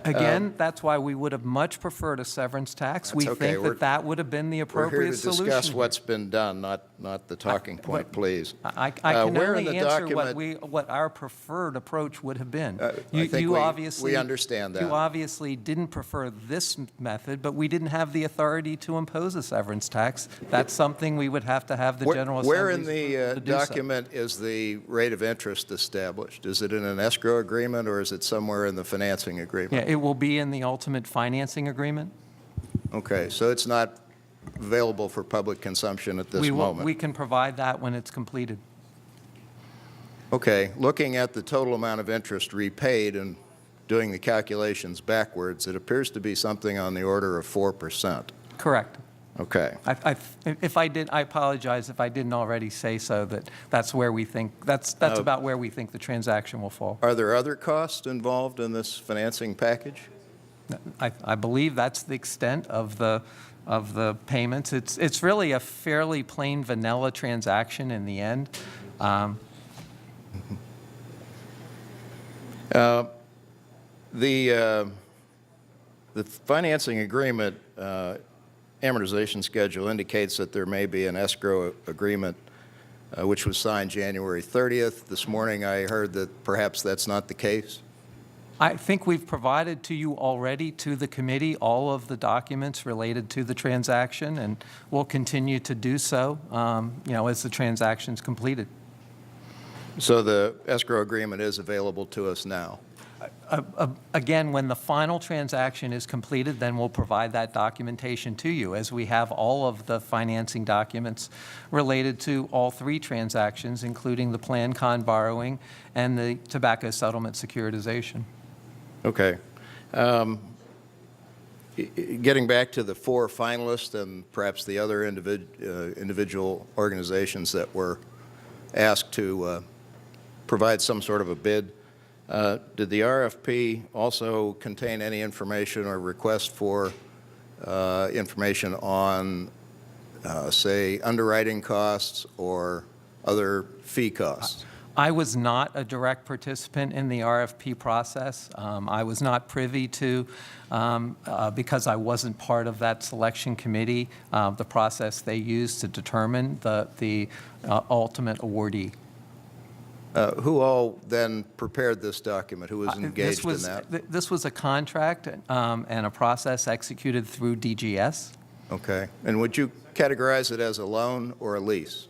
Speaker 4: Again, that's why we would have much preferred a severance tax. We
Speaker 10: That's okay.
Speaker 4: think that that would have been the
Speaker 10: We're here
Speaker 4: appropriate
Speaker 10: to
Speaker 4: solution.
Speaker 10: discuss what's been done, not the talking point, please.
Speaker 4: I can
Speaker 10: Where in
Speaker 4: only
Speaker 10: the
Speaker 4: answer
Speaker 10: document-
Speaker 4: what our preferred approach would have been.
Speaker 10: I think we understand that.
Speaker 4: You obviously didn't prefer this method, but we didn't have the authority to impose a severance tax. That's something we would have to have the General Assembly
Speaker 10: Where in the
Speaker 4: to do so.
Speaker 10: document is the rate of interest established? Is it in an escrow agreement, or is it somewhere in the financing agreement?
Speaker 4: Yeah, it will be in the ultimate financing agreement.
Speaker 10: Okay, so it's not available for public consumption at this
Speaker 4: We
Speaker 10: moment?
Speaker 4: can provide that when it's completed.
Speaker 10: Okay, looking at the total amount of interest repaid and doing the calculations backwards, it appears to be something on the order of 4%.
Speaker 4: Correct.
Speaker 10: Okay.
Speaker 4: If I did, I apologize if I didn't already say so, that's where we think, that's about where we think the transaction will fall.
Speaker 10: Are there other costs involved in this financing package?
Speaker 4: I believe that's the extent of the payments. It's really a fairly plain vanilla transaction in the end.
Speaker 10: The financing agreement amortization schedule indicates that there may be an escrow agreement which was signed January 30th. This morning I heard that perhaps that's not the case.
Speaker 4: I think we've provided to you already, to the committee, all of the documents related to the transaction, and we'll continue to do so, as the transaction's completed.
Speaker 10: So the escrow agreement is available to us now.
Speaker 4: Again, when the final transaction is completed, then we'll provide that documentation to you, as we have all of the financing documents related to all three transactions, including the planned con borrowing and the tobacco settlement securitization.
Speaker 10: Okay. Getting back to the four finalists and perhaps the other individual organizations that were asked to provide some sort of a bid, did the RFP also contain any information or request for information on, say, underwriting costs or other fee costs?
Speaker 4: I was not a direct participant in the RFP process. I was not privy to, because I wasn't part of that selection committee, the process they used to determine the ultimate awardee.
Speaker 10: Who all then prepared this document? Who was engaged in that?
Speaker 4: This was a contract and a process executed through DGS.
Speaker 10: Okay. And would you categorize it as a loan or a lease?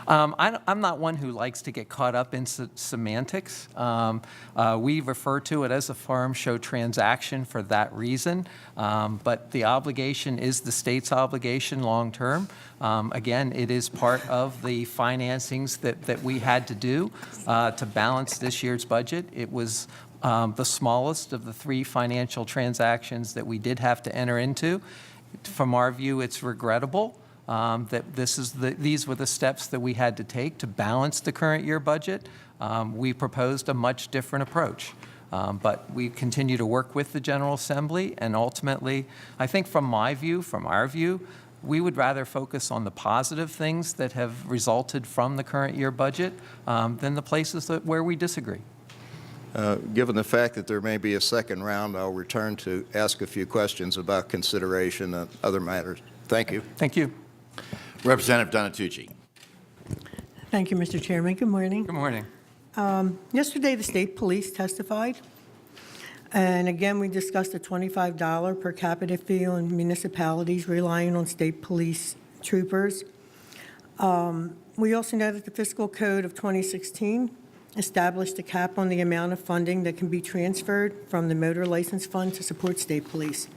Speaker 4: I'm not one who likes to get caught up in semantics. We refer to it as a farm show transaction for that reason, but the obligation is the state's obligation long term. Again, it is part of the financings that we had to do to balance this year's budget. It was the smallest of the three financial transactions that we did have to enter into. From our view, it's regrettable that these were the steps that we had to take to balance the current year budget. We proposed a much different approach. But we continue to work with the General Assembly, and ultimately, I think from our view, we would rather focus on the positive things that have resulted from the current year budget than the places where we disagree.
Speaker 10: Given the fact that there may be a second round, I'll return to ask a few questions about consideration and other matters. Thank you.
Speaker 4: Thank you.
Speaker 1: Representative Donatucci.
Speaker 11: Thank you, Mr. Chairman. Good morning.
Speaker 4: Good morning.
Speaker 11: Yesterday, the state police testified, and again, we discussed a $25 per capita fee on municipalities relying on state police troopers. We also know that the fiscal code of 2016 established a cap on the amount of funding that can be transferred from the motor license fund to support state police.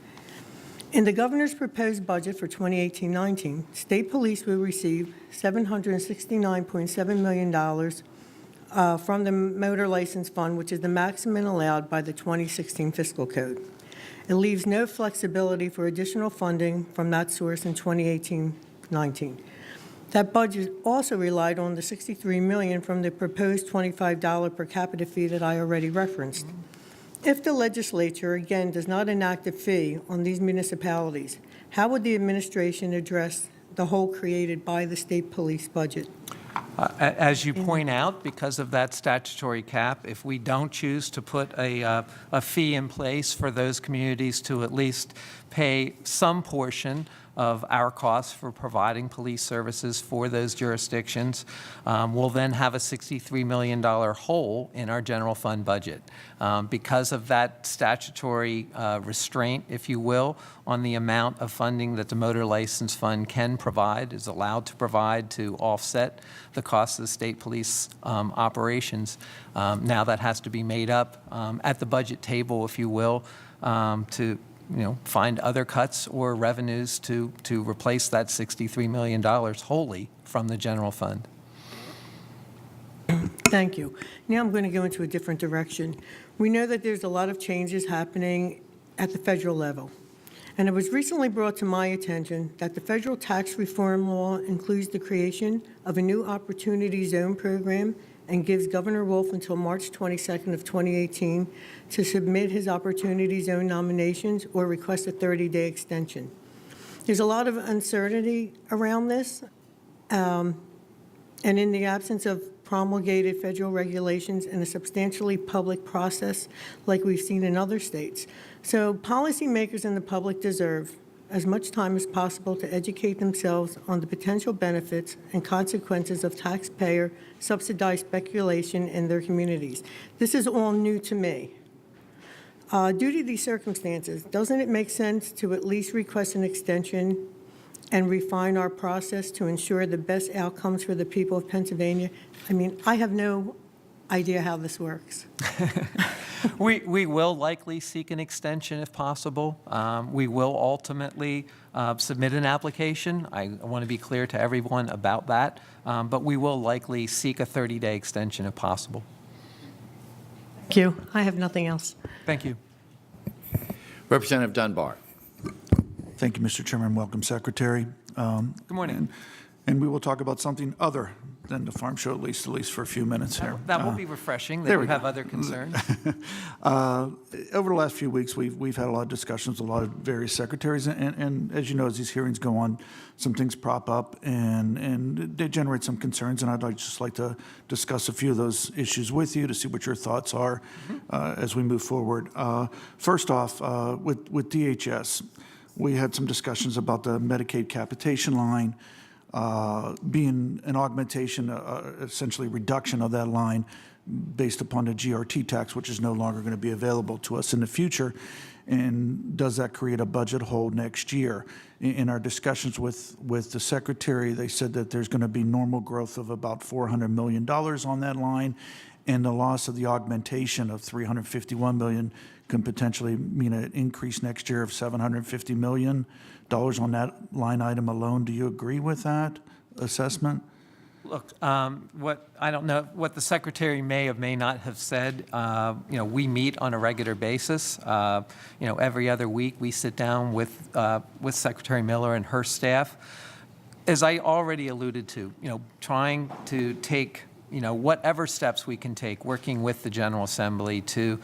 Speaker 11: In the governor's proposed budget for 2018-19, state police will receive $769.7 million from the motor license fund, which is the maximum allowed by the 2016 fiscal code. It leaves no flexibility for additional funding from that source in 2018-19. That budget also relied on the $63 million from the proposed $25 per capita fee that I already referenced. If the legislature, again, does not enact a fee on these municipalities, how would the administration address the hole created by the state police budget?
Speaker 4: As you point out, because of that statutory cap, if we don't choose to put a fee in place for those communities to at least pay some portion of our costs for providing police services for those jurisdictions, we'll then have a $63 million hole in our general fund budget. Because of that statutory restraint, if you will, on the amount of funding that the motor license fund can provide, is allowed to provide to offset the cost of the state police operations. Now that has to be made up at the budget table, if you will, to find other cuts or revenues to replace that $63 million wholly from the general fund.
Speaker 11: Thank you. Now I'm going to go into a different direction. We know that there's a lot of changes happening at the federal level. And it was recently brought to my attention that the federal tax reform law includes the creation of a new Opportunity Zone program and gives Governor Wolf until March 22nd of 2018 to submit his Opportunity Zone nominations or request a 30-day extension. There's a lot of uncertainty around this, and in the absence of promulgated federal regulations and a substantially public process like we've seen in other states. So policymakers and the public deserve as much time as possible to educate themselves on the potential benefits and consequences of taxpayer subsidized speculation in their communities. This is all new to me. Due to these circumstances, doesn't it make sense to at least request an extension and refine our process to ensure the best outcomes for the people of Pennsylvania? I mean, I have no idea how this works.
Speaker 4: We will likely seek an extension if possible. We will ultimately submit an application. I want to be clear to everyone about that, but we will likely seek a 30-day extension if possible.
Speaker 11: Thank you. I have nothing else.
Speaker 4: Thank you.
Speaker 1: Representative Dunbar.
Speaker 12: Thank you, Mr. Chairman. Welcome, Secretary.
Speaker 4: Good morning.
Speaker 12: And we will talk about something other than the farm show, at least for a few minutes here.
Speaker 4: That will be refreshing. That
Speaker 12: there
Speaker 4: you
Speaker 12: we go.
Speaker 4: have other concerns.
Speaker 12: Over the last few weeks, we've had a lot of discussions with a lot of various secretaries, and as you know, as these hearings go on, some things prop up and they generate some concerns, and I'd just like to discuss a few of those issues with you to see what your thoughts are as we move forward. First off, with DHS, we had some discussions about the Medicaid capitation line being an augmentation, essentially reduction of that line based upon the GRT tax, which is no longer going to be available to us in the future. And does that create a budget hole next year? In our discussions with the Secretary, they said that there's going to be normal growth of about $400 million on that line, and the loss of the augmentation of $351 million can potentially mean an increase next year of $750 million on that line item alone. Do you agree with that assessment?
Speaker 4: Look, what I don't know what the Secretary may or may not have said. We meet on a regular basis. Every other week we sit down with Secretary Miller and her staff. As I already alluded to, trying to take whatever steps we can take, working with the General Assembly to,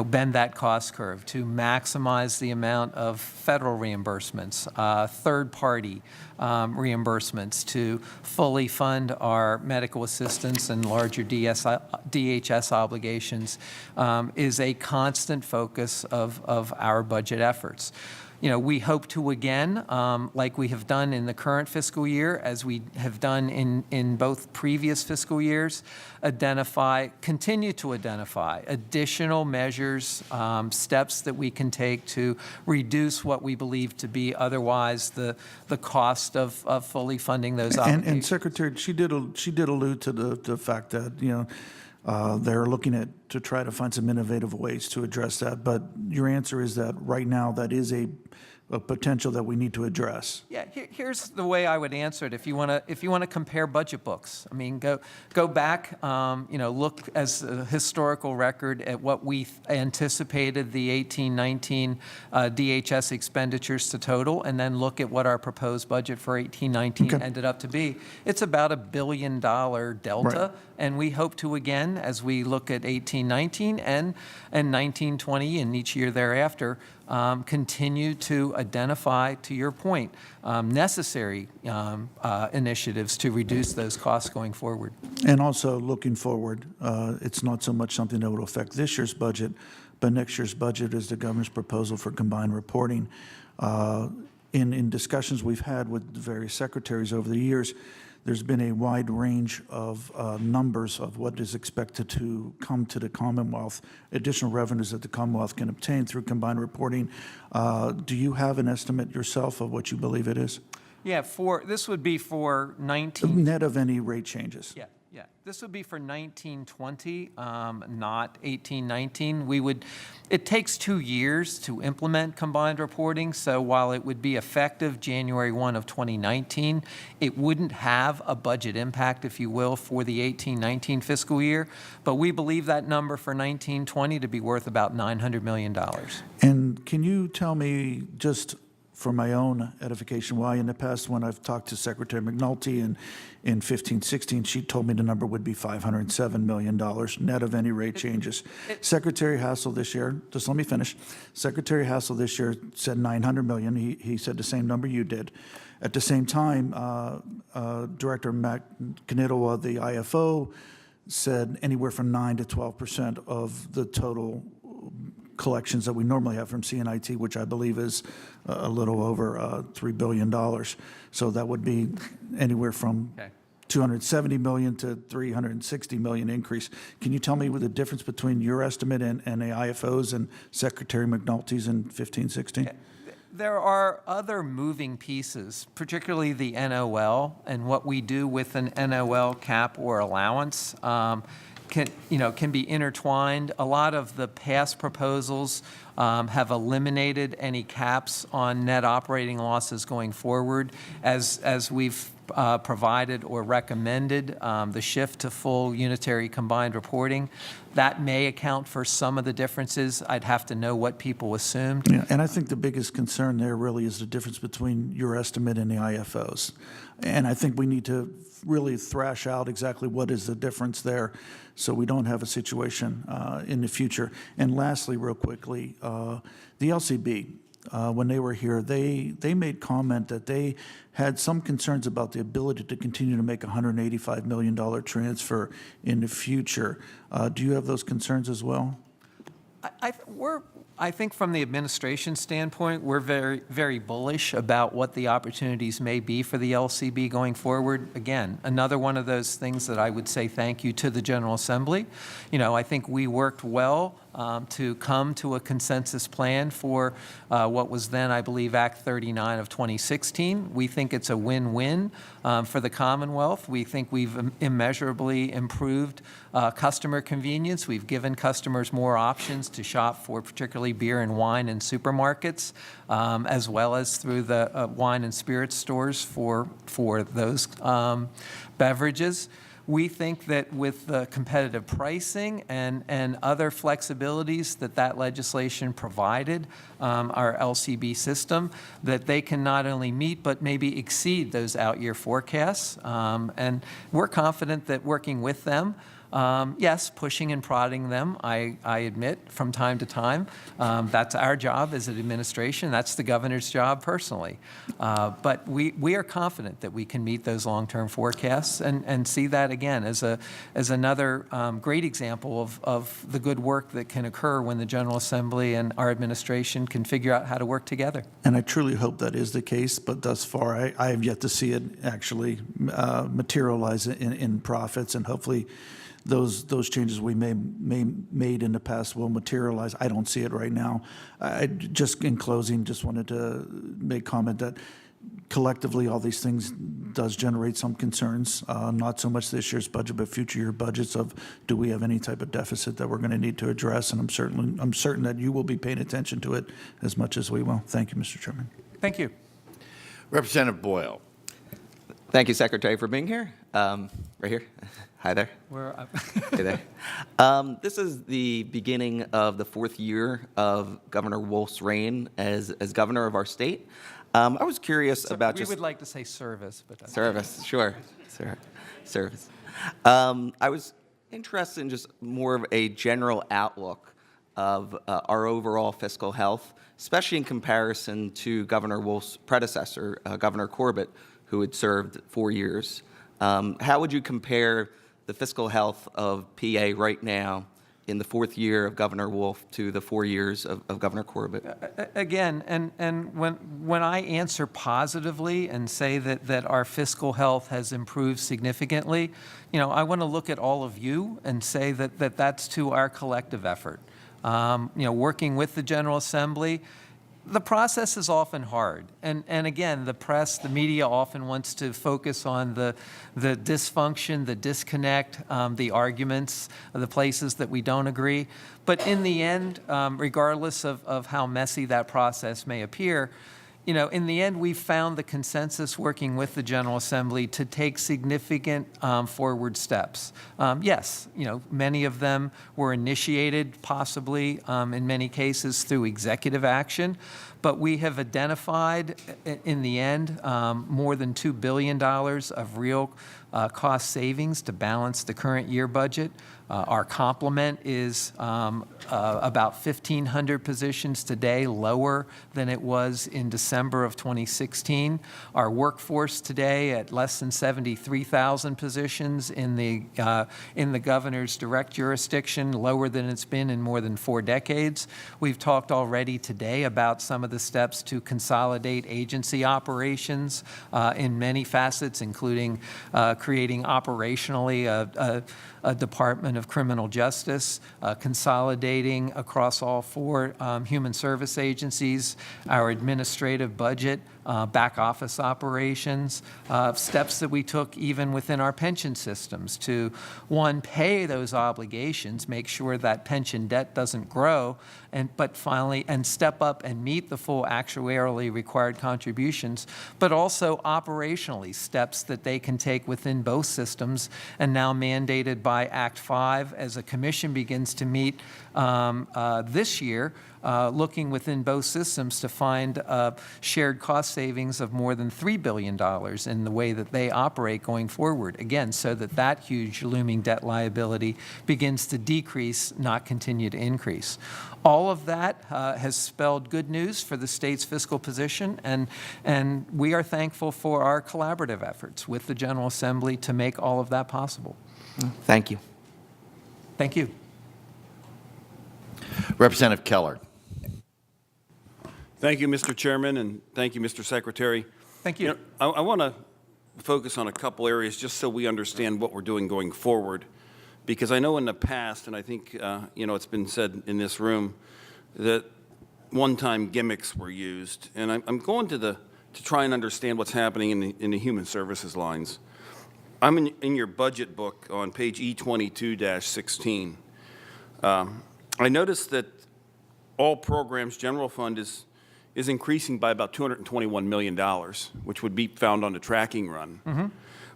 Speaker 4: bend that cost curve, to maximize the amount of federal reimbursements, third-party reimbursements, to fully fund our medical assistance and larger DHS obligations, is a constant focus of our budget efforts. We hope to again, like we have done in the current fiscal year, as we have done in both previous fiscal years, continue to identify additional measures, steps that we can take to reduce what we believe to be otherwise the cost of fully funding those obligations.
Speaker 12: And Secretary, she did allude to the fact that, they're looking to try to find some innovative ways to address that. But your answer is that right now that is a of potential that we need to address.
Speaker 4: Yeah, here's the way I would answer it. If you want to compare budget books, I mean, go back, look as a historical record at what we anticipated the 18-19 DHS expenditures to total, and then look at what our proposed budget for 18-19 ended up to be. It's about $1 billion delta,
Speaker 12: Right.
Speaker 4: and we hope to again, as we look at 18-19 and 19-20 and each year thereafter, continue to identify, to your point, necessary initiatives to reduce those costs going forward.
Speaker 12: And also, looking forward, it's not so much something that will affect this year's budget, but next year's budget is the governor's proposal for combined reporting. In discussions we've had with the various secretaries over the years, there's been a wide range of numbers of what is expected to come to the Commonwealth, additional revenues that the Commonwealth can obtain through combined reporting. Do you have an estimate yourself of what you believe it is?
Speaker 4: Yeah, this would be for 19.
Speaker 12: Net of any rate changes?
Speaker 4: Yeah. This would be for 19-20, not 18-19. It takes 2 years to implement combined reporting, so while it would be effective January 1 of 2019, it wouldn't have a budget impact, if you will, for the 18-19 fiscal year. But we believe that number for 19-20 to be worth about $900 million.
Speaker 12: And can you tell me, just for my own edification, why in the past when I've talked to Secretary McNulty in 15-16, she told me the number would be $507 million net of any rate changes. Secretary Hassel this year, just let me finish. Secretary Hassel this year said $900 million. He said the same number you did. At the same time, Director McNittowah, the IFO, said anywhere from 9 to 12% of the total collections that we normally have from CNIT, which I believe is a little over $3 billion. So that would be anywhere from $270 million to $360 million increase. Can you tell me what the difference between your estimate and the IFO's and Secretary McNulty's in 15-16?
Speaker 4: There are other moving pieces, particularly the NOL, and what we do with an NOL cap or allowance. Can be intertwined. A lot of the past proposals have eliminated any caps on net operating losses going forward. As we've provided or recommended the shift to full unitary combined reporting, that may account for some of the differences. I'd have to know what people assumed.
Speaker 12: Yeah, and I think the biggest concern there really is the difference between your estimate and the IFO's. And I think we need to really thrash out exactly what is the difference there so we don't have a situation in the future. And lastly, real quickly, the LCB, when they were here, they made comment that they had some concerns about the ability to continue to make a $185 million transfer in the future. Do you have those concerns as well?
Speaker 4: I think from the administration standpoint, we're very, very bullish about what the opportunities may be for the LCB going forward. Again, another one of those things that I would say thank you to the General Assembly. I think we worked well to come to a consensus plan for what was then, I believe, Act 39 of 2016. We think it's a win-win for the Commonwealth. We think we've immeasurably improved customer convenience. We've given customers more options to shop for particularly beer and wine in supermarkets, as well as through the wine and spirits stores for those beverages. We think that with the competitive pricing and other flexibilities that legislation provided, our LCB system, that they can not only meet but maybe exceed those out-year forecasts. And we're confident that working with them, yes, pushing and prodding them, I admit, from time to time. That's our job as an administration. That's the governor's job personally. But we are confident that we can meet those long-term forecasts and see that, again, as another great example of the good work that can occur when the General Assembly and our administration can figure out how to work together.
Speaker 12: And I truly hope that is the case, but thus far I have yet to see it actually materialize in profits, and hopefully those changes we made in the past will materialize. I don't see it right now. Just in closing, just wanted to make comment that collectively, all these things does generate some concerns, not so much this year's budget, but future year budgets of, do we have any type of deficit that we're going to need to address? And I'm certain that you will be paying attention to it as much as we will. Thank you, Mr. Chairman.
Speaker 4: Thank you.
Speaker 1: Representative Boyle.
Speaker 13: Thank you, Secretary, for being here. Right here. Hi there. Hey there. This is the beginning of the 4th year of Governor Wolf's reign as governor of our state. I was curious about
Speaker 4: We would like to say service, but that's
Speaker 13: service, sure, service. I was interested in just more of a general outlook of our overall fiscal health, especially in comparison to Governor Wolf's predecessor, Governor Corbett, who had served 4 years. How would you compare the fiscal health of PA right now in the 4th year of Governor Wolf to the 4 years of Governor Corbett?
Speaker 4: Again, and when I answer positively and say that our fiscal health has improved significantly, I want to look at all of you and say that that's to our collective effort. Working with the General Assembly, the process is often hard. And again, the press, the media often wants to focus on the dysfunction, the disconnect, the arguments, the places that we don't agree. But in the end, regardless of how messy that process may appear, in the end, we've found the consensus working with the General Assembly to take significant forward steps. Yes, many of them were initiated possibly in many cases through executive action, but we have identified in the end more than $2 billion of real cost savings to balance the current year budget. Our complement is about 1,500 positions today, lower than it was in December of 2016. Our workforce today at less than 73,000 positions in the governor's direct jurisdiction, lower than it's been in more than 4 decades. We've talked already today about some of the steps to consolidate agency operations in many facets, including creating operationally a Department of Criminal Justice, consolidating across all 4 human service agencies, our administrative budget, back office operations, steps that we took even within our pension systems to, one, pay those obligations, make sure that pension debt doesn't grow, but finally, and step up and meet the full actuarially required contributions, but also operationally steps that they can take within both systems, and now mandated by Act 5 as a commission begins to meet this year, looking within both systems to find shared cost savings of more than $3 billion in the way that they operate going forward. Again, so that huge looming debt liability begins to decrease, not continue to increase. All of that has spelled good news for the state's fiscal position, and we are thankful for our collaborative efforts with the General Assembly to make all of that possible.
Speaker 13: Thank you.
Speaker 4: Thank you.
Speaker 1: Representative Keller.
Speaker 14: Thank you, Mr. Chairman, and thank you, Mr. Secretary.
Speaker 4: Thank you.
Speaker 14: I want to focus on a couple areas just so we understand what we're doing going forward, because I know in the past, and I think it's been said in this room, that one-time gimmicks were used, and I'm going to try and understand what's happening in the human services lines. I'm in your budget book on page E22-16. I noticed that all programs general fund is increasing by about $221 million, which would be found on the tracking run. Mm-hmm.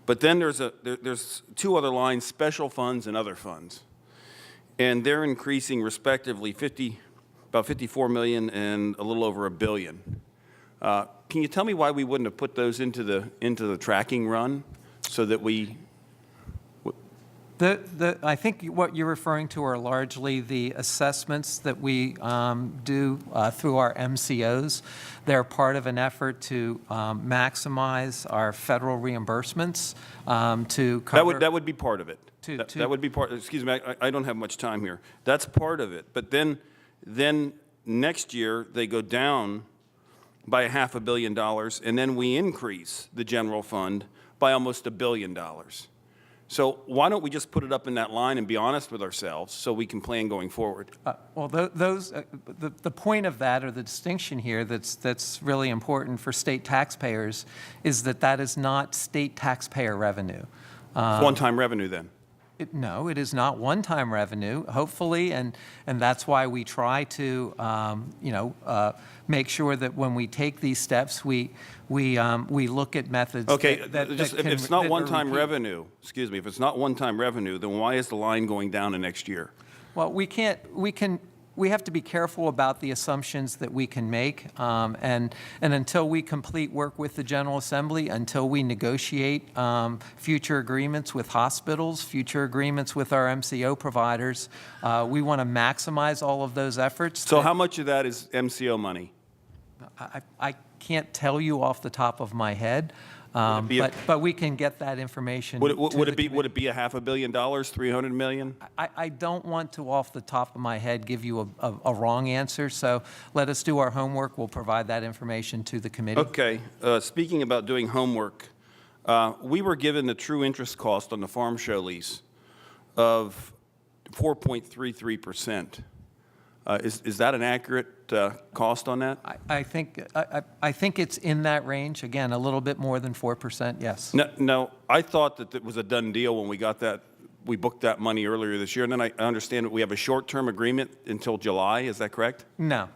Speaker 14: But then there's 2 other lines, special funds and other funds, and they're increasing respectively about $54 million and a little over $1 billion. Can you tell me why we wouldn't have put those into the tracking run so that we?
Speaker 4: I think what you're referring to are largely the assessments that we do through our MCOs. They're part of an effort to maximize our federal reimbursements to cover.
Speaker 14: That would be part of it. That would be part. Excuse me, I don't have much time here. That's part of it. But then next year they go down by $500 million, and then we increase the general fund by almost $1 billion. So why don't we just put it up in that line and be honest with ourselves so we can plan going forward?
Speaker 4: Well, the point of that, or the distinction here that's really important for state taxpayers, is that is not state taxpayer revenue.
Speaker 14: One-time revenue then?
Speaker 4: No, it is not one-time revenue, hopefully, and that's why we try to, make sure that when we take these steps, we look at methods.
Speaker 14: Okay,
Speaker 4: that
Speaker 14: if
Speaker 4: can-
Speaker 14: it's not
Speaker 4: that are
Speaker 14: one-time
Speaker 4: repeat-
Speaker 14: revenue, excuse me, if it's not one-time revenue, then why is the line going down the next year?
Speaker 4: Well, we have to be careful about the assumptions that we can make, and until we complete work with the General Assembly, until we negotiate future agreements with hospitals, future agreements with our MCO providers, we want to maximize all of those efforts.
Speaker 14: So how much of that is MCO money?
Speaker 4: I can't tell you off the top of my head, but we can get that information.
Speaker 14: Would
Speaker 4: to the
Speaker 14: it be
Speaker 4: committee.
Speaker 14: $500 million, $300 million?
Speaker 4: I don't want to, off the top of my head, give you a wrong answer, so let us do our homework. We'll provide that information to the committee.
Speaker 14: Okay, speaking about doing homework, we were given the true interest cost on the farm show lease of 4.33%. Is that an accurate cost on that?
Speaker 4: I think it's in that range. Again, a little bit more than 4%, yes.
Speaker 14: No, I thought that it was a done deal when we got that, we booked that money earlier this year, and then I understand that we have a short-term agreement until July, is that correct?
Speaker 4: No.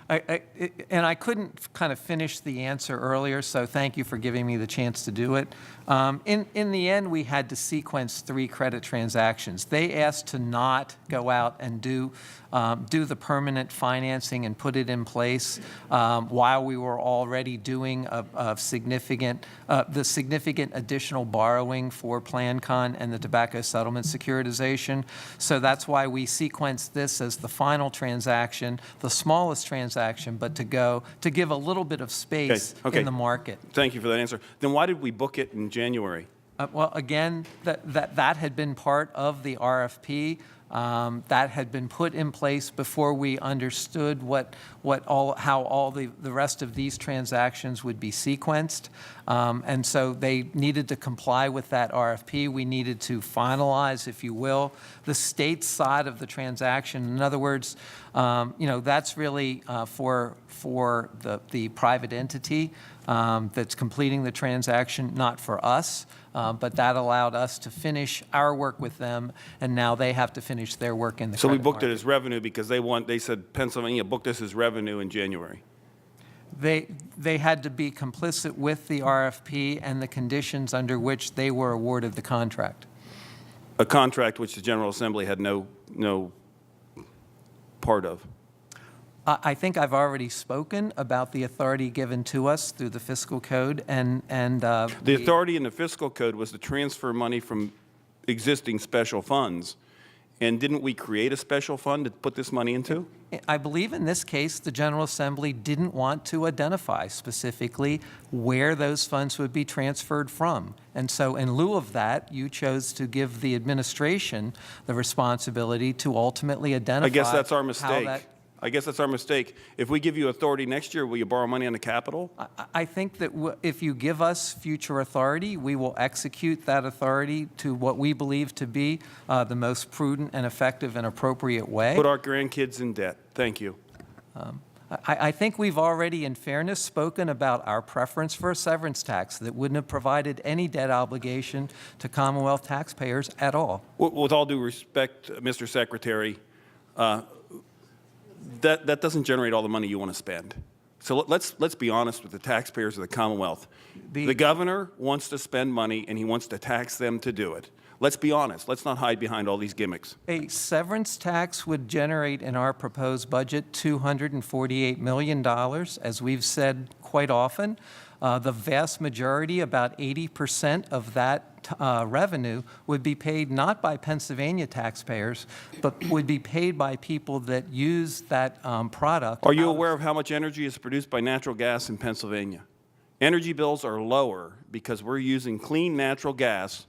Speaker 4: And I couldn't kind of finish the answer earlier, so thank you for giving me the chance to do it. In the end, we had to sequence 3 credit transactions. They asked to not go out and do the permanent financing and put it in place while we were already doing the significant additional borrowing for PlanCon and the tobacco settlement securitization. So that's why we sequenced this as the final transaction, the smallest transaction, but to give a little bit of space in the market.
Speaker 14: Thank you for that answer. Then why did we book it in January?
Speaker 4: Well, again, that had been part of the RFP. That had been put in place before we understood how all the rest of these transactions would be sequenced. And so they needed to comply with that RFP. We needed to finalize, if you will, the state side of the transaction. In other words, that's really for the private entity that's completing the transaction, not for us. But that allowed us to finish our work with them, and now they have to finish their work in the
Speaker 14: So we
Speaker 4: credit
Speaker 14: booked it
Speaker 4: market.
Speaker 14: as revenue because they said Pennsylvania booked us as revenue in January.
Speaker 4: They had to be complicit with the RFP and the conditions under which they were awarded the contract.
Speaker 14: A contract which the General Assembly had no part of.
Speaker 4: I think I've already spoken about the authority given to us through the fiscal code and
Speaker 14: The authority in the fiscal code was to transfer money from existing special funds. And didn't we create a special fund to put this money into?
Speaker 4: I believe in this case, the General Assembly didn't want to identify specifically where those funds would be transferred from. And so in lieu of that, you chose to give the administration the responsibility to ultimately identify
Speaker 14: I guess that's our
Speaker 4: how
Speaker 14: mistake.
Speaker 4: that-
Speaker 14: I guess that's our mistake. If we give you authority next year, will you borrow money on the Capitol?
Speaker 4: I think that if you give us future authority, we will execute that authority to what we believe to be the most prudent and effective and appropriate way.
Speaker 14: Put our grandkids in debt. Thank you.
Speaker 4: I think we've already, in fairness, spoken about our preference for a severance tax that wouldn't have provided any debt obligation to Commonwealth taxpayers at all.
Speaker 14: With all due respect, Mr. Secretary, that doesn't generate all the money you want to spend. So let's be honest with the taxpayers of the Commonwealth. The governor wants to spend money, and he wants to tax them to do it. Let's be honest. Let's not hide behind all these gimmicks.
Speaker 4: A severance tax would generate in our proposed budget $248 million, as we've said quite often. The vast majority, about 80% of that revenue, would be paid not by Pennsylvania taxpayers, but would be paid by people that use that product.
Speaker 14: Are you aware of how much energy is produced by natural gas in Pennsylvania? Energy bills are lower because we're using clean natural gas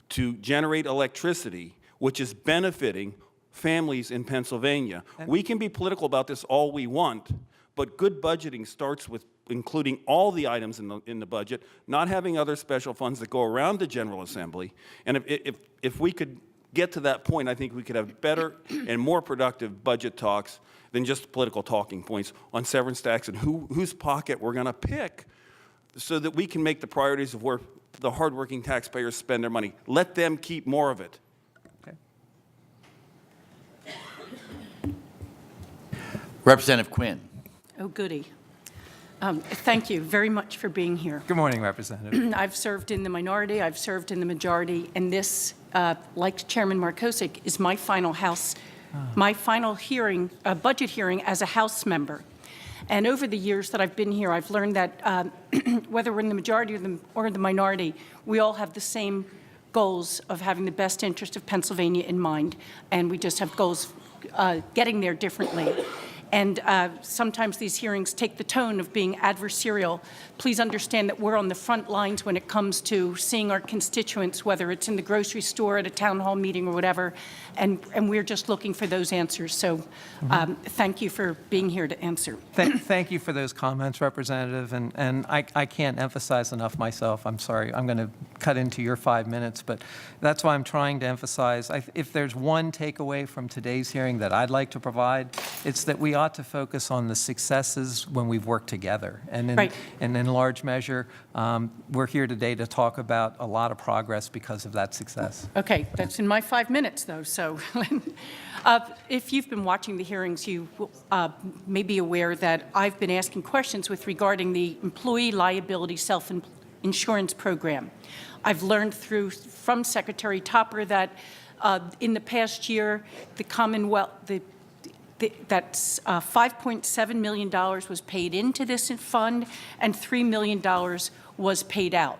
Speaker 14: to generate electricity, which is benefiting families in Pennsylvania. We can be political about this all we want, but good budgeting starts with including all the items in the budget, not having other special funds that go around the General Assembly. And if we could get to that point, I think we could have better and more productive budget talks than just political talking points on severance tax and whose pocket we're going to pick, so that we can make the priorities of where the hardworking taxpayers spend their money. Let them keep more of it.
Speaker 1: Representative Quinn.
Speaker 15: Oh, goody. Thank you very much for being here.
Speaker 4: Good morning, Representative.
Speaker 15: I've served in the minority, I've served in the majority, and this, like Chairman Markosik, is my final my final hearing, budget hearing as a House member. And over the years that I've been here, I've learned that whether we're in the majority or the minority, we all have the same goals of having the best interest of Pennsylvania in mind, and we just have goals getting there differently. And sometimes these hearings take the tone of being adversarial. Please understand that we're on the front lines when it comes to seeing our constituents, whether it's in the grocery store, at a town hall meeting, or whatever, and we're just looking for those answers. So thank you for being here to answer.
Speaker 4: Thank you for those comments, Representative, and I can't emphasize enough myself. I'm sorry, I'm going to cut into your 5 minutes, but that's why I'm trying to emphasize. If there's one takeaway from today's hearing that I'd like to provide, it's that we ought to focus on the successes when we've worked together. And in large measure, we're here today to talk about a lot of progress because of that success.
Speaker 15: Okay, that's in my 5 minutes, though. So if you've been watching the hearings, you may be aware that I've been asking questions regarding the employee liability self-insurance program. I've learned from Secretary Topper that in the past year, the Commonwealth, that's $5.7 million was paid into this fund and $3 million was paid out.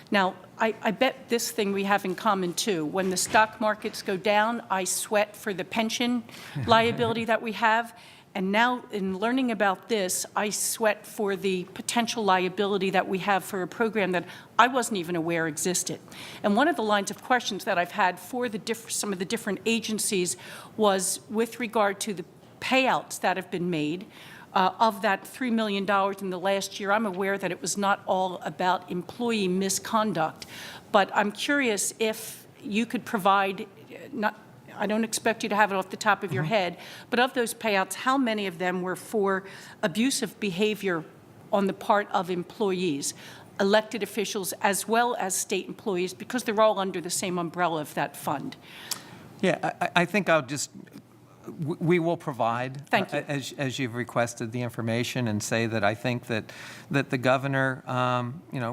Speaker 15: Now, I bet this thing we have in common, too. When the stock markets go down, I sweat for the pension liability that we have. And now, in learning about this, I sweat for the potential liability that we have for a program that I wasn't even aware existed. And one of the lines of questions that I've had for some of the different agencies was with regard to the payouts that have been made. Of that $3 million in the last year, I'm aware that it was not all about employee misconduct, but I'm curious if you could provide, I don't expect you to have it off the top of your head, but of those payouts, how many of them were for abusive behavior on the part of employees, elected officials, as well as state employees, because they're all under the same umbrella of that fund?
Speaker 4: Yeah, I think we will provide,
Speaker 15: Thank you.
Speaker 4: As you've requested, the information, and say that I think that the governor,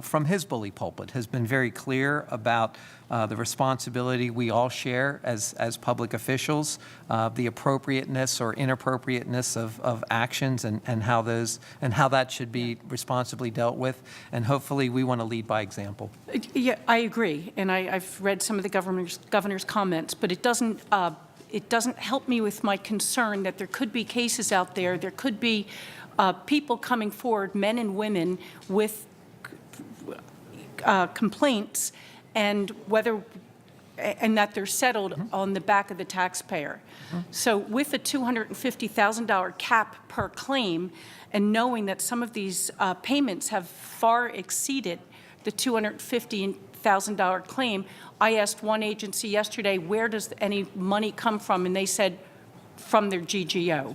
Speaker 4: from his bully pulpit, has been very clear about the responsibility we all share as public officials, the appropriateness or inappropriateness of actions, and how that should be responsibly dealt with. And hopefully, we want to lead by example.
Speaker 15: Yeah, I agree, and I've read some of the governor's comments, but it doesn't help me with my concern that there could be cases out there, there could be people coming forward, men and women, with complaints, and that they're settled on the back of the taxpayer. So with a $250,000 cap per claim, and knowing that some of these payments have far exceeded the $250,000 claim, I asked one agency yesterday, where does any money come from? And they said, from their GGO.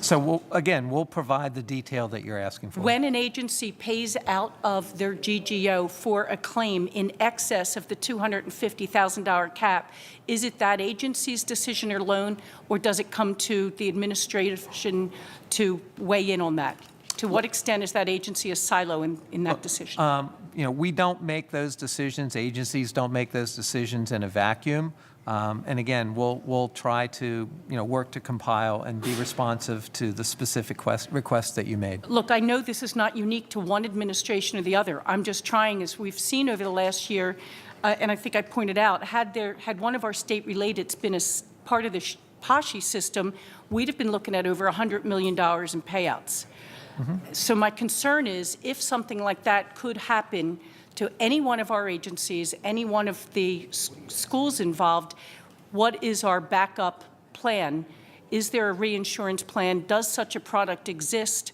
Speaker 4: So we'll provide the detail that you're asking for.
Speaker 15: When an agency pays out of their GGO for a claim in excess of the $250,000 cap, is it that agency's decision or loan, or does it come to the administration to weigh in on that? To what extent is that agency a silo in that decision?
Speaker 4: We don't make those decisions. Agencies don't make those decisions in a vacuum. And again, we'll try to work to compile and be responsive to the specific requests that you made.
Speaker 15: Look, I know this is not unique to one administration or the other. I'm just trying, as we've seen over the last year, and I think I pointed out, had one of our state relateds been a part of the PASHI system, we'd have been looking at over $100 million in payouts. So my concern is if something like that could happen to any one of our agencies, any one of the schools involved, what is our backup plan? Is there a reinsurance plan? Does such a product exist?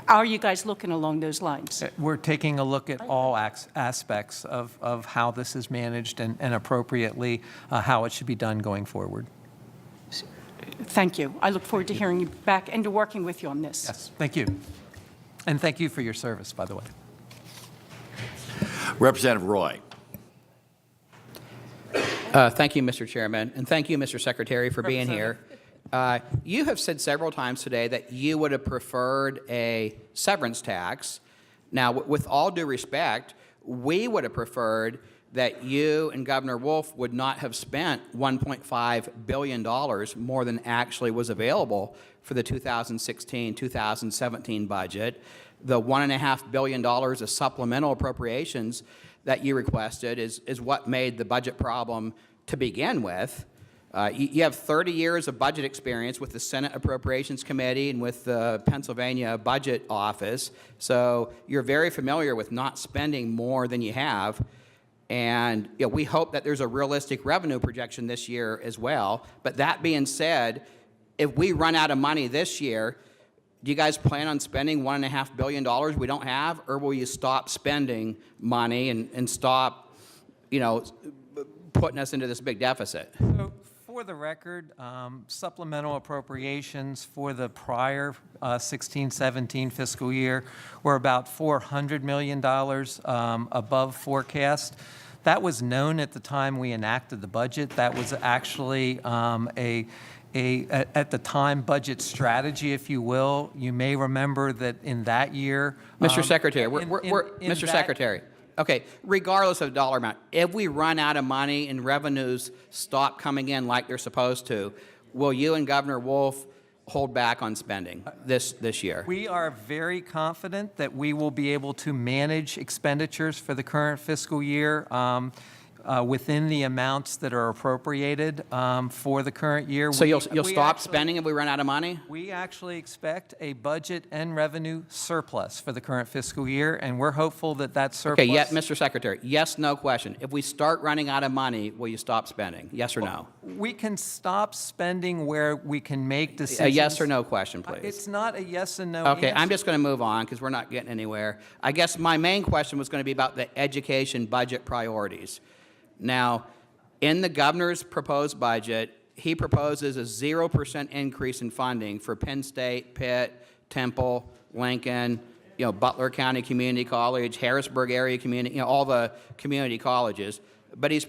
Speaker 15: How are you guys looking along those lines?
Speaker 4: We're taking a look at all aspects of how this is managed and appropriately how it should be done going forward.
Speaker 15: Thank you. I look forward to hearing you back and to working with you on this.
Speaker 4: Yes, thank you. And thank you for your service, by the way.
Speaker 1: Representative Roy.
Speaker 16: Thank you, Mr. Chairman, and thank you, Mr. Secretary, for being here. You have said several times today that you would have preferred a severance tax. Now, with all due respect, we would have preferred that you and Governor Wolf would not have spent $1.5 billion more than actually was available for the 2016-2017 budget. The $1.5 billion of supplemental appropriations that you requested is what made the budget problem to begin with. You have 30 years of budget experience with the Senate Appropriations Committee and with the Pennsylvania Budget Office, so you're very familiar with not spending more than you have. And we hope that there's a realistic revenue projection this year as well. But that being said, if we run out of money this year, do you guys plan on spending $1.5 billion we don't have, or will you stop spending money and stop, putting us into this big deficit?
Speaker 4: So for the record, supplemental appropriations for the prior 16-17 fiscal year were about $400 million above forecast. That was known at the time we enacted the budget. That was actually at the time, budget strategy, if you will. You may remember that in that year,
Speaker 16: Mr. Secretary, Mr. Secretary, okay, regardless of dollar amount, if we run out of money and revenues stop coming in like they're supposed to, will you and Governor Wolf hold back on spending this year?
Speaker 4: We are very confident that we will be able to manage expenditures for the current fiscal year within the amounts that are appropriated for the current year.
Speaker 16: So you'll stop spending if we run out of money?
Speaker 4: We actually expect a budget and revenue surplus for the current fiscal year, and we're hopeful that that surplus...
Speaker 16: Okay, Mr. Secretary, yes, no question. If we start running out of money, will you stop spending? Yes or no?
Speaker 4: We can stop spending where we can make decisions.
Speaker 16: A yes or no question, please.
Speaker 4: It's not a yes and no
Speaker 16: Okay,
Speaker 4: answer.
Speaker 16: I'm just going to move on because we're not getting anywhere. I guess my main question was going to be about the education budget priorities. Now, in the governor's proposed budget, he proposes a 0% increase in funding for Penn State, Pitt, Temple, Lincoln, Butler County Community College, Harrisburg Area Community, all the community colleges. But he's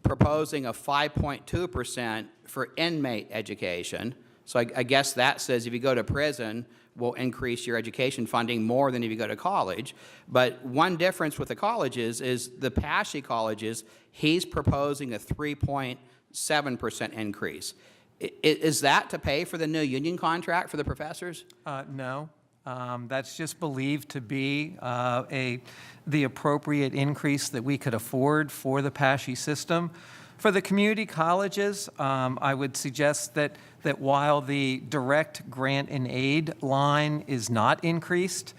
Speaker 16: proposing a 5.2% for inmate education. So I guess that says if you go to prison, will increase your education funding more than if you go to college. But one difference with the colleges is the PASHE colleges, he's proposing a 3.7% increase. Is that to pay for the new union contract for the professors?
Speaker 4: No. That's just believed to be the appropriate increase that we could afford for the PASHE system. For the community colleges, I would suggest that while the direct grant and aid line is not increased,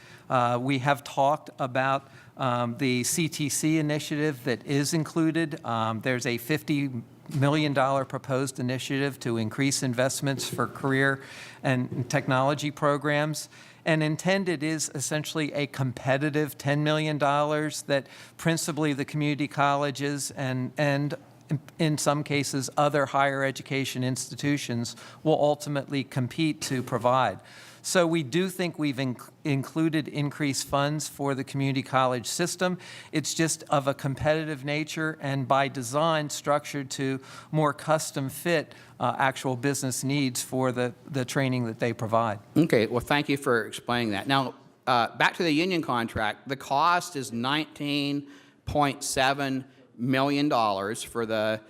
Speaker 4: we have talked about the CTC initiative that is included. There's a $50 million proposed initiative to increase investments for career and technology programs. And intended is essentially a competitive $10 million that principally the community colleges and in some cases, other higher education institutions will ultimately compete to provide. So we do think we've included increased funds for the community college system. It's just of a competitive nature and by design structured to more custom fit actual business needs for the training that they provide.
Speaker 16: Okay, well, thank you for explaining that. Now, back to the union contract, the cost is $19.7 million for the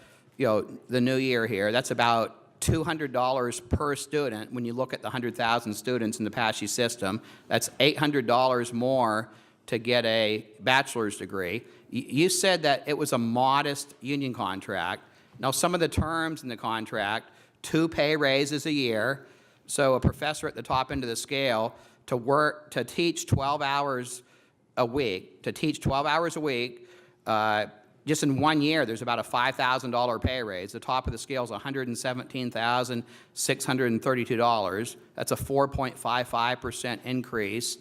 Speaker 16: new year here. That's about $200 per student when you look at the 100,000 students in the PASHE system. That's $800 more to get a bachelor's degree. You said that it was a modest union contract. Now, some of the terms in the contract, 2 pay raises a year, so a professor at the top end of the scale to teach 12 hours a week, just in 1 year, there's about a $5,000 pay raise. The top of the scale is $117,632. That's a 4.55% increase.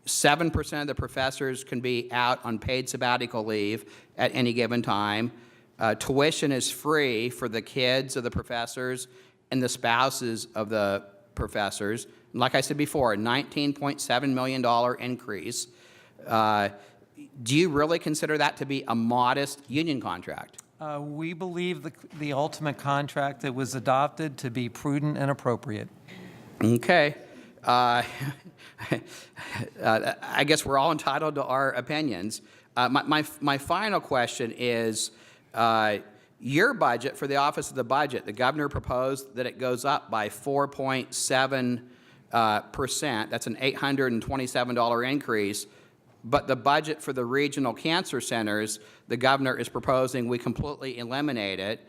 Speaker 16: 7% of the professors can be out on paid sabbatical leave at any given time. Tuition is free for the kids of the professors and the spouses of the professors. And like I said before, a $19.7 million increase. Do you really consider that to be a modest union contract?
Speaker 4: We believe the ultimate contract that was adopted to be prudent and appropriate.
Speaker 16: Okay. I guess we're all entitled to our opinions. My final question is, your budget for the Office of the Budget, the governor proposed that it goes up by 4.7%. That's an $827 increase. But the budget for the regional cancer centers, the governor is proposing we completely eliminate it,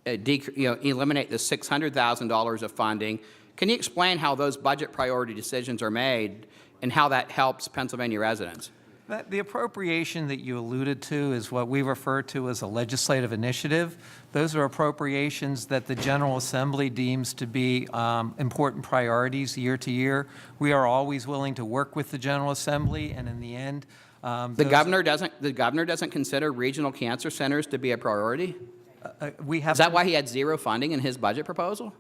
Speaker 16: eliminate the $600,000 of funding. Can you explain how those budget priority decisions are made and how that helps Pennsylvania residents?
Speaker 4: The appropriation that you alluded to is what we refer to as a legislative initiative. Those are appropriations that the General Assembly deems to be important priorities year to year. We are always willing to work with the General Assembly, and in the end,
Speaker 16: the governor doesn't consider regional cancer centers to be a priority? Is that why he had zero funding in his budget proposal?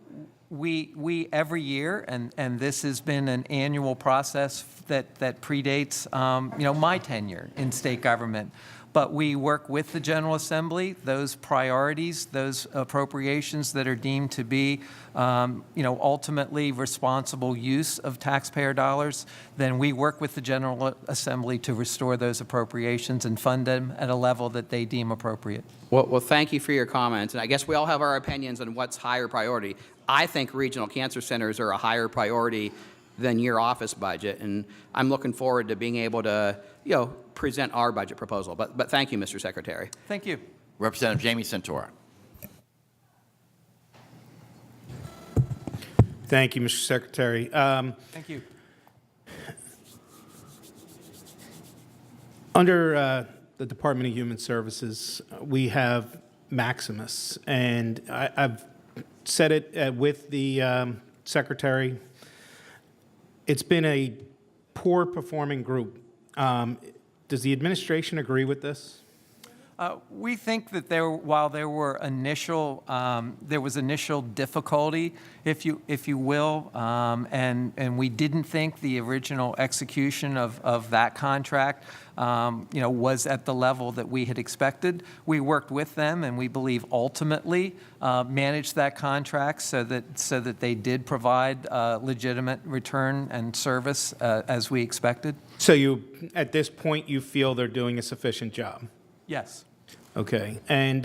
Speaker 4: We every year, and this has been an annual process that predates my tenure in state government. But we work with the General Assembly, those priorities, those appropriations that are deemed to be, ultimately responsible use of taxpayer dollars, then we work with the General Assembly to restore those appropriations and fund them at a level that they deem appropriate.
Speaker 16: Well, thank you for your comments. And I guess we all have our opinions on what's higher priority. I think regional cancer centers are a higher priority than your office budget, and I'm looking forward to being able to, present our budget proposal. But thank you, Mr. Secretary.
Speaker 4: Thank you.
Speaker 1: Representative Jamie Santora.
Speaker 17: Thank you, Mr. Secretary.
Speaker 4: Thank you.
Speaker 17: Under the Department of Human Services, we have Maximus, and I've said it with the Secretary. It's been a poor performing group. Does the administration agree with this?
Speaker 4: We think that while there was initial difficulty, if you will, and we didn't think the original execution of that contract, was at the level that we had expected. We worked with them, and we believe ultimately managed that contract so that they did provide legitimate return and service as we expected.
Speaker 17: So at this point, you feel they're doing a sufficient job?
Speaker 4: Yes.
Speaker 17: Okay. And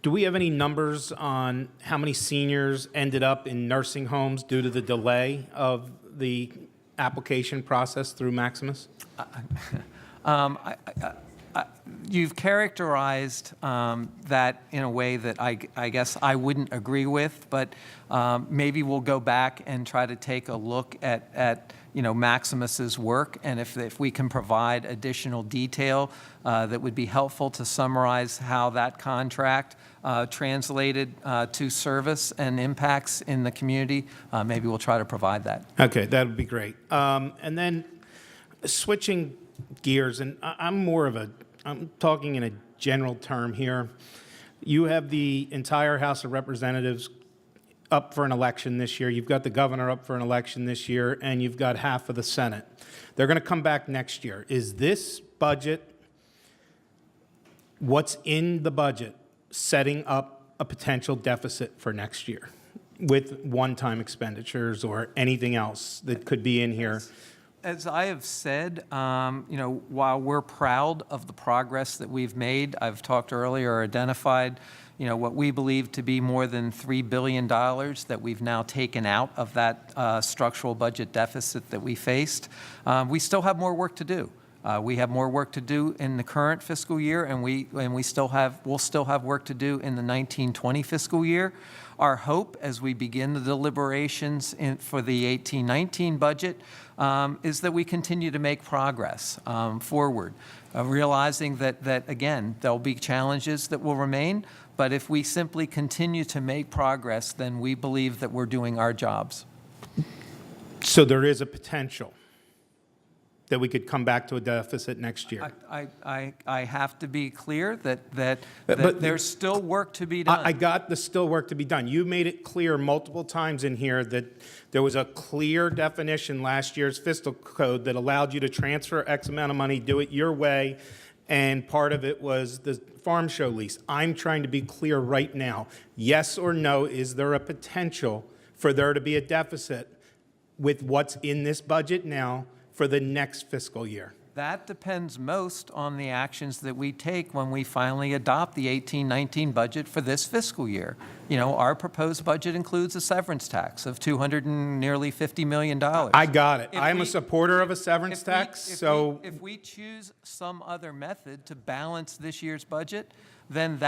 Speaker 17: do we have any numbers on how many seniors ended up in nursing homes due to the delay of the application process through Maximus?
Speaker 4: You've characterized that in a way that I guess I wouldn't agree with, but maybe we'll go back and try to take a look at Maximus's work, and if we can provide additional detail that would be helpful to summarize how that contract translated to service and impacts in the community, maybe we'll try to provide that.
Speaker 17: Okay, that would be great. And then switching gears, and I'm talking in a general term here. You have the entire House of Representatives up for an election this year. You've got the governor up for an election this year, and you've got half of the Senate. They're going to come back next year. Is this budget, what's in the budget, setting up a potential deficit for next year with one-time expenditures or anything else that could be in here?
Speaker 4: As I have said, while we're proud of the progress that we've made, I've talked earlier, or identified, what we believe to be more than $3 billion that we've now taken out of that structural budget deficit that we faced. We still have more work to do. We have more work to do in the current fiscal year, and we'll still have work to do in the 1920 fiscal year. Our hope as we begin the deliberations for the 18-19 budget is that we continue to make progress forward, realizing that, again, there'll be challenges that will remain, but if we simply continue to make progress, then we believe that we're doing our jobs.
Speaker 17: So there is a potential that we could come back to a deficit next year.
Speaker 4: I have to be clear that
Speaker 17: But
Speaker 4: there's still work to be done.
Speaker 17: I got the still work to be done. You made it clear multiple times in here that there was a clear definition last year's fiscal code that allowed you to transfer X amount of money, do it your way, and part of it was the farm show lease. I'm trying to be clear right now. Yes or no, is there a potential for there to be a deficit with what's in this budget now for the next fiscal year?
Speaker 4: That depends most on the actions that we take when we finally adopt the 18-19 budget for this fiscal year. You know, our proposed budget includes a severance tax of nearly $50 million.
Speaker 17: I got it. I'm a supporter of a severance tax,
Speaker 4: If we choose some other method to balance this year's budget, then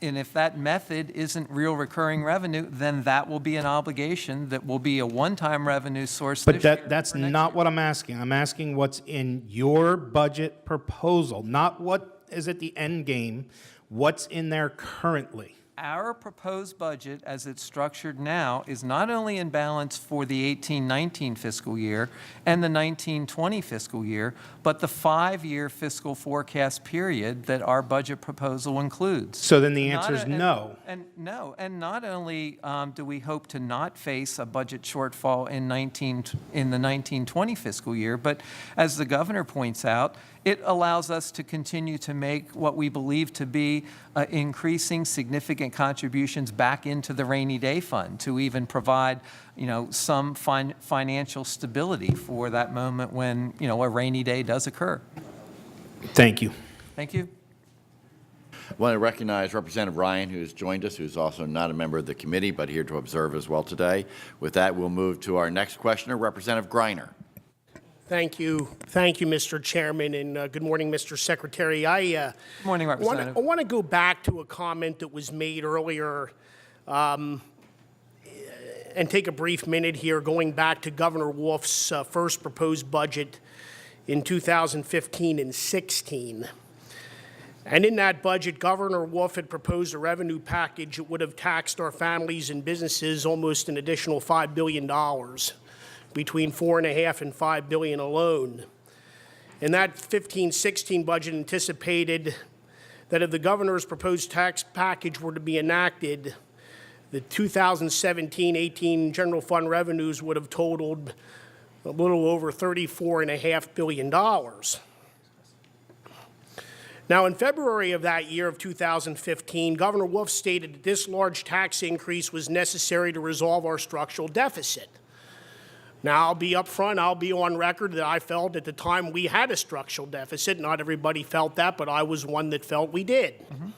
Speaker 4: if that method isn't real recurring revenue, then that will be an obligation that will be a one-time revenue source this year.
Speaker 17: But that's not what I'm asking. I'm asking what's in your budget proposal, not what is at the end game, what's in there currently.
Speaker 4: Our proposed budget, as it's structured now, is not only in balance for the 18-19 fiscal year and the 19-20 fiscal year, but the 5-year fiscal forecast period that our budget proposal includes.
Speaker 17: So then the answer is no.
Speaker 4: And not only do we hope to not face a budget shortfall in the 19-20 fiscal year, but as the governor points out, it allows us to continue to make what we believe to be increasing significant contributions back into the rainy day fund to even provide, some financial stability for that moment when, a rainy day does occur.
Speaker 17: Thank you.
Speaker 4: Thank you.
Speaker 1: I want to recognize Representative Ryan, who has joined us, who's also not a member of the committee, but here to observe as well today. With that, we'll move to our next questioner, Representative Greiner.
Speaker 18: Thank you. Thank you, Mr. Chairman, and good morning, Mr. Secretary.
Speaker 4: Good morning, Representative.
Speaker 18: I want to go back to a comment that was made earlier and take a brief minute here, going back to Governor Wolf's first proposed budget in 2015 and 16. And in that budget, Governor Wolf had proposed a revenue package that would have taxed our families and businesses almost an additional $5 billion. Between $4.5 and $5 billion alone. And that 15-16 budget anticipated that if the governor's proposed tax package were to be enacted, the 2017-18 general fund revenues would have totaled a little over $34.5 billion. Now, in February of that year of 2015, Governor Wolf stated that this large tax increase was necessary to resolve our structural deficit. Now, I'll be upfront, I'll be on record that I felt at the time we had a structural deficit. Not everybody felt that, but I was one that felt we did. Mm-hmm.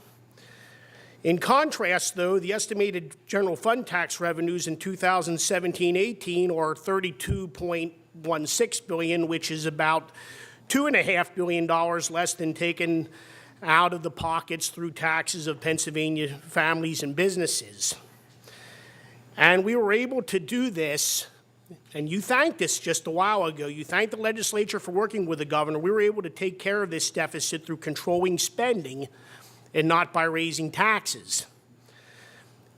Speaker 18: In contrast, though, the estimated general fund tax revenues in 2017-18 are $32.16 billion, which is about $2.5 billion less than taken out of the pockets through taxes of Pennsylvania families and businesses. And we were able to do this. And you thanked us just a while ago. You thanked the legislature for working with the governor. We were able to take care of this deficit through controlling spending and not by raising taxes.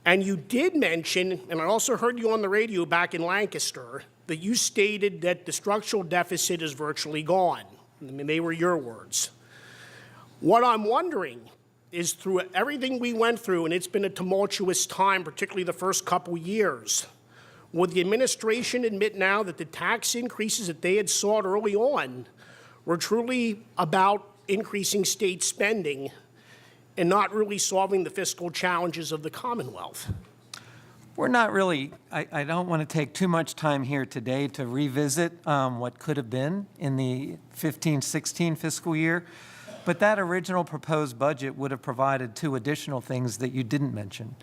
Speaker 18: And you did mention, and I also heard you on the radio back in Lancaster, that you stated that the structural deficit is virtually gone. I mean, they were your words. What I'm wondering is through everything we went through, and it's been a tumultuous time, particularly the first couple years, would the administration admit now that the tax increases that they had sought early on were truly about increasing state spending and not really solving the fiscal challenges of the Commonwealth?
Speaker 4: We're not really, I don't want to take too much time here today to revisit what could have been in the 15-16 fiscal year, but that original proposed budget would have provided two additional things that you didn't mention.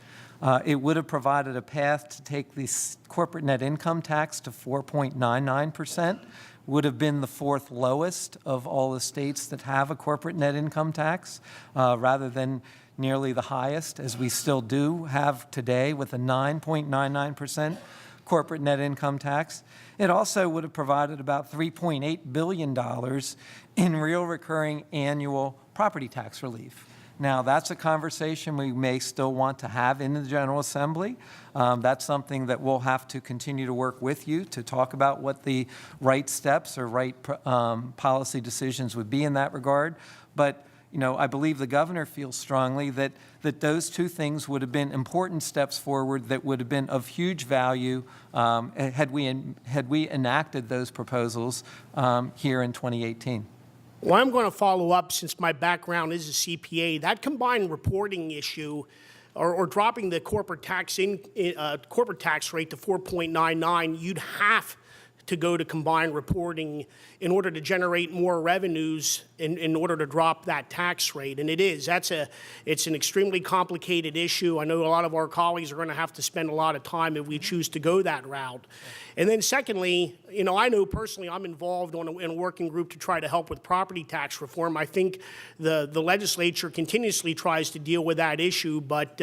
Speaker 4: It would have provided a path to take the corporate net income tax to 4.99%, would have been the fourth lowest of all the states that have a corporate net income tax, rather than nearly the highest, as we still do have today with a 9.99% corporate net income tax. It also would have provided about $3.8 billion in real recurring annual property tax relief. Now, that's a conversation we may still want to have in the General Assembly. That's something that we'll have to continue to work with you to talk about what the right steps or right policy decisions would be in that regard. But I believe the governor feels strongly that those two things would have been important steps forward that would have been of huge value had we enacted those proposals here in 2018.
Speaker 18: Well, I'm going to follow up, since my background is a CPA. That combined reporting issue, or dropping the corporate tax rate to 4.99, you'd have to go to combined reporting in order to generate more revenues in order to drop that tax rate. And it's an extremely complicated issue. I know a lot of our colleagues are going to have to spend a lot of time if we choose to go that route. And then secondly, I know personally I'm involved in a working group to try to help with property tax reform. I think the legislature continuously tries to deal with that issue, but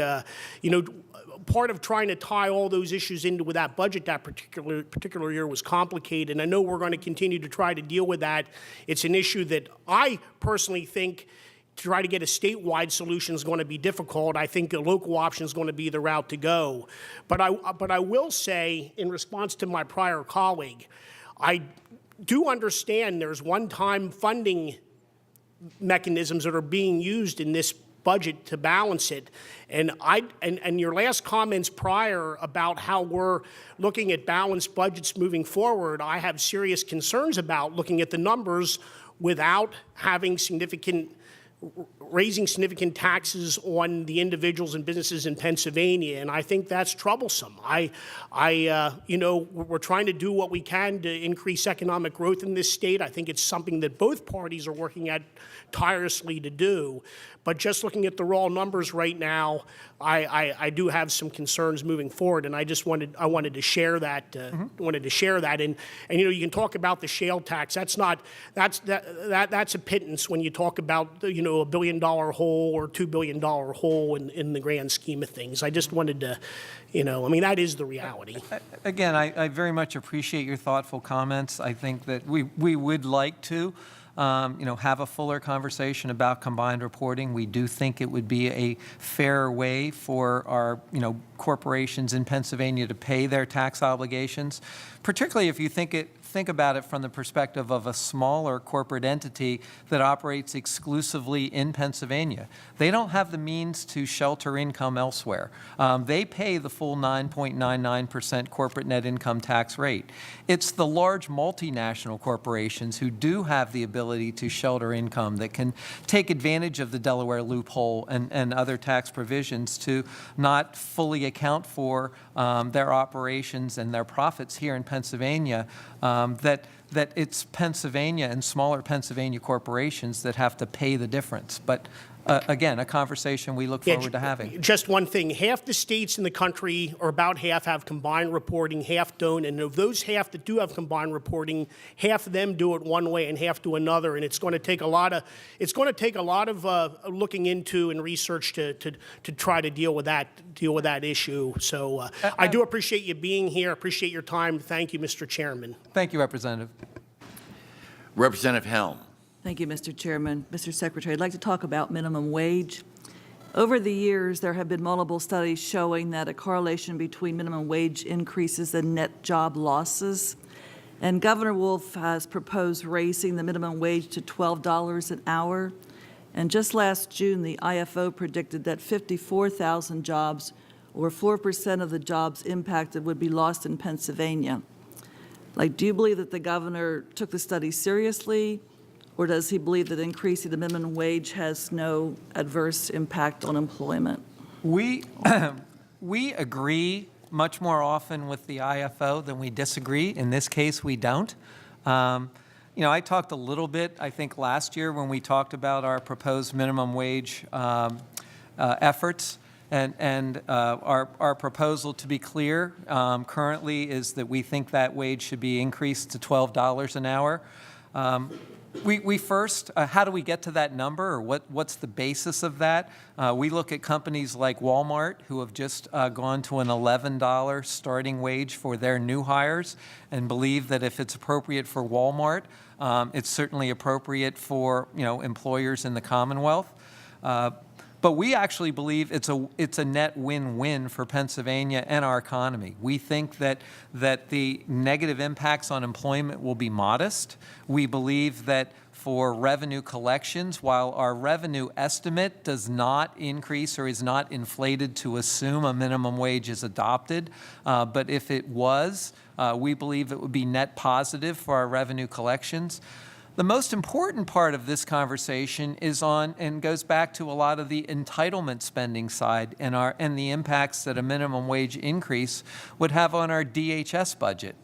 Speaker 18: part of trying to tie all those issues into with that budget that particular year was complicated. And I know we're going to continue to try to deal with that. It's an issue that I personally think to try to get a statewide solution is going to be difficult. I think a local option is going to be the route to go. But I will say, in response to my prior colleague, I do understand there's one-time funding mechanisms that are being used in this budget to balance it. And your last comments prior about how we're looking at balanced budgets moving forward, I have serious concerns about looking at the numbers without having raising significant taxes on the individuals and businesses in Pennsylvania, and I think that's troublesome. We're trying to do what we can to increase economic growth in this state. I think it's something that both parties are working at tirelessly to do. But just looking at the raw numbers right now, I do have some concerns moving forward, and I wanted to share that. And you can talk about the shale tax. That's a pittance when you talk about $1 billion hole or $2 billion hole in the grand scheme of things. I just wanted to, that is the reality.
Speaker 4: Again, I very much appreciate your thoughtful comments. I think that we would like to have a fuller conversation about combined reporting. We do think it would be a fair way for our, corporations in Pennsylvania to pay their tax obligations, particularly if you think about it from the perspective of a smaller corporate entity that operates exclusively in Pennsylvania. They don't have the means to shelter income elsewhere. They pay the full 9.99% corporate net income tax rate. It's the large multinational corporations who do have the ability to shelter income that can take advantage of the Delaware loophole and other tax provisions to not fully account for their operations and their profits here in Pennsylvania. That it's Pennsylvania and smaller Pennsylvania corporations that have to pay the difference. But again, a conversation we look forward to having.
Speaker 18: Just one thing, half the states in the country, or about half, have combined reporting, half don't. And of those half that do have combined reporting, half of them do it one way and half do another. And it's going to take a lot of looking into and research to try to deal with that issue. So I do appreciate you being here. Appreciate your time. Thank you, Mr. Chairman.
Speaker 4: Thank you, Representative.
Speaker 1: Representative Helm.
Speaker 19: Thank you, Mr. Chairman. Mr. Secretary, I'd like to talk about minimum wage. Over the years, there have been multiple studies showing that a correlation between minimum wage increases and net job losses. And Governor Wolf has proposed raising the minimum wage to $12 an hour. And just last June, the IFO predicted that 54,000 jobs, or 4% of the jobs impacted, would be lost in Pennsylvania. Do you believe that the governor took the study seriously? Or does he believe that increasing the minimum wage has no adverse impact on employment?
Speaker 4: We agree much more often with the IFO than we disagree. In this case, we don't. I talked a little bit, I think, last year when we talked about our proposed minimum wage efforts. And our proposal, to be clear, currently is that we think that wage should be increased to $12 an hour. We first, how do we get to that number, or what's the basis of that? We look at companies like Walmart, who have just gone to an $11 starting wage for their new hires, and believe that if it's appropriate for Walmart, it's certainly appropriate for employers in the Commonwealth. But we actually believe it's a net win-win for Pennsylvania and our economy. We think that the negative impacts on employment will be modest. We believe that for revenue collections, while our revenue estimate does not increase or is not inflated to assume a minimum wage is adopted, but if it was, we believe it would be net positive for our revenue collections. The most important part of this conversation is on, and goes back to a lot of the entitlement spending side and the impacts that a minimum wage increase would have on our DHS budget.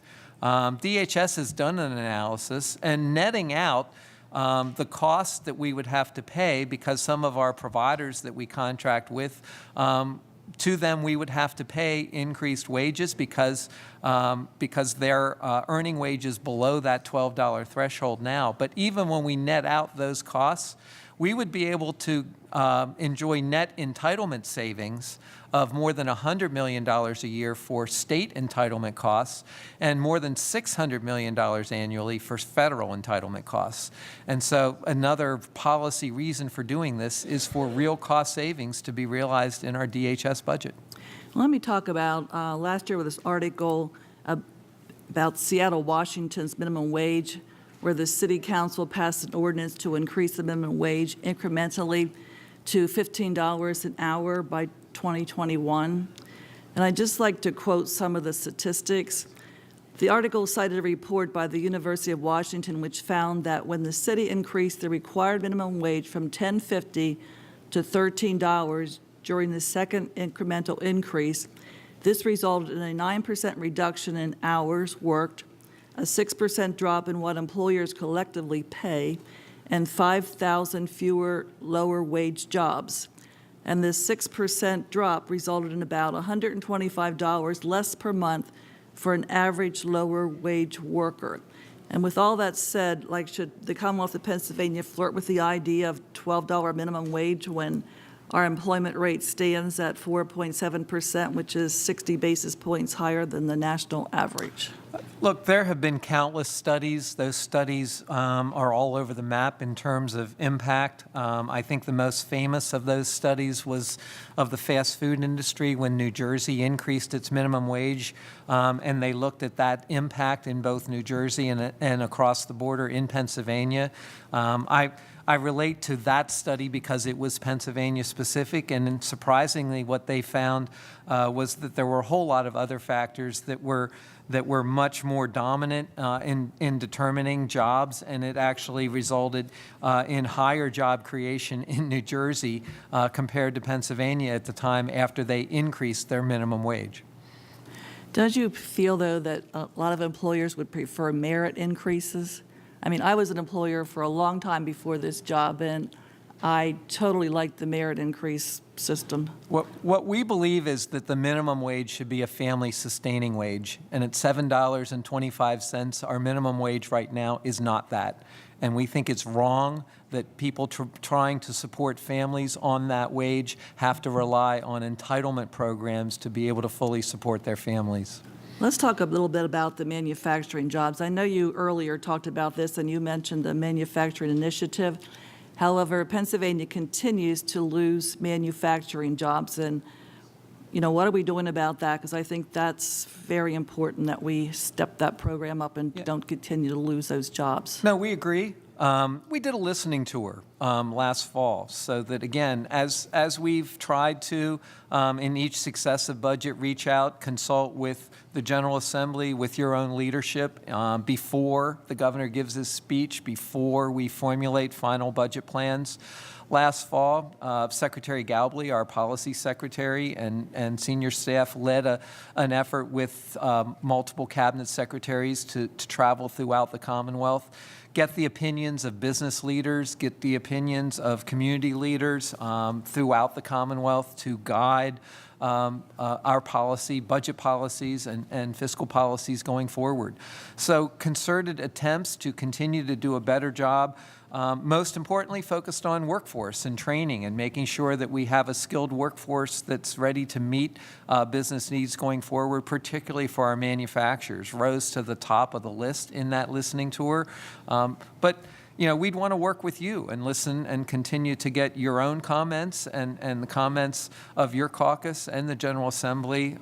Speaker 4: DHS has done an analysis, and netting out the costs that we would have to pay, because some of our providers that we contract with, to them we would have to pay increased wages because they're earning wages below that $12 threshold now. But even when we net out those costs, we would be able to enjoy net entitlement savings of more than $100 million a year for state entitlement costs and more than $600 million annually for federal entitlement costs. And so another policy reason for doing this is for real cost savings to be realized in our DHS budget.
Speaker 19: Let me talk about last year with this article about Seattle, Washington's minimum wage, where the city council passed an ordinance to increase the minimum wage incrementally to $15 an hour by 2021. And I'd just like to quote some of the statistics. The article cited a report by the University of Washington which found that when the city increased the required minimum wage from $10.50 to $13 during the second incremental increase, this resulted in a 9% reduction in hours worked, a 6% drop in what employers collectively pay, and 5,000 fewer lower wage jobs. And this 6% drop resulted in about $125 less per month for an average lower wage worker. And with all that said, should the Commonwealth of Pennsylvania flirt with the idea of $12 minimum wage when our employment rate stands at 4.7%, which is 60 basis points higher than the national average?
Speaker 4: Look, there have been countless studies. Those studies are all over the map in terms of impact. I think the most famous of those studies was of the fast food industry when New Jersey increased its minimum wage, and they looked at that impact in both New Jersey and across the border in Pennsylvania. I relate to that study because it was Pennsylvania specific, and surprisingly what they found was that there were a whole lot of other factors that were much more dominant in determining jobs, and it actually resulted in higher job creation in New Jersey compared to Pennsylvania at the time after they increased their minimum wage.
Speaker 19: Does you feel, though, that a lot of employers would prefer merit increases? I mean, I was an employer for a long time before this job, and I totally like the merit increase system.
Speaker 4: What we believe is that the minimum wage should be a family-sustaining wage, and at $7.25, our minimum wage right now is not that. And we think it's wrong that people trying to support families on that wage have to rely on entitlement programs to be able to fully support their families.
Speaker 19: Let's talk a little bit about the manufacturing jobs. I know you earlier talked about this, and you mentioned the manufacturing initiative. However, Pennsylvania continues to lose manufacturing jobs, and what are we doing about that? Because I think that's very important that we step that program up and don't continue to lose those jobs.
Speaker 4: No, we agree. We did a listening tour last fall, so that again, as we've tried to in each successive budget reach out, consult with the General Assembly, with your own leadership before the governor gives his speech, before we formulate final budget plans. Last fall, Secretary Galbley, our policy secretary, and senior staff led an effort with multiple cabinet secretaries to travel throughout the Commonwealth, get the opinions of business leaders, get the opinions of community leaders throughout the Commonwealth to guide our policy, budget policies, and fiscal policies going forward. So concerted attempts to continue to do a better job, most importantly focused on workforce and training and making sure that we have a skilled workforce that's ready to meet business needs going forward, particularly for our manufacturers, rose to the top of the list in that listening tour. But we'd want to work with you and listen and continue to get your own comments and the comments of your caucus and the General Assembly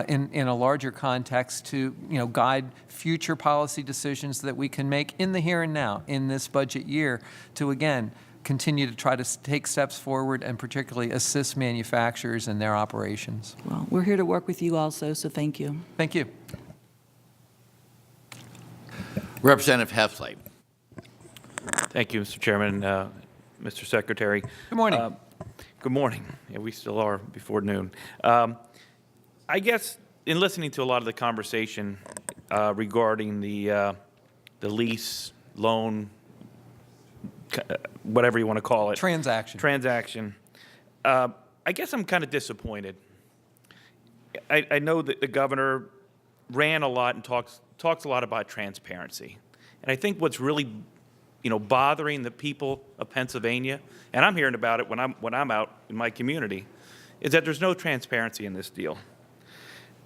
Speaker 4: in a larger context to, guide future policy decisions that we can make in the here and now in this budget year to, again, continue to try to take steps forward and particularly assist manufacturers in their operations.
Speaker 19: Well, we're here to work with you also, so thank you.
Speaker 4: Thank you.
Speaker 1: Representative Hefley.
Speaker 20: Thank you, Mr. Chairman, Mr. Secretary.
Speaker 4: Good morning.
Speaker 20: Good morning. Yeah, we still are before noon. I guess in listening to a lot of the conversation regarding the lease, loan, whatever you want to call it. Transaction. I guess I'm kind of disappointed. I know that the governor ran a lot and talks a lot about transparency. And I think what's really bothering the people of Pennsylvania, and I'm hearing about it when I'm out in my community, is that there's no transparency in this deal.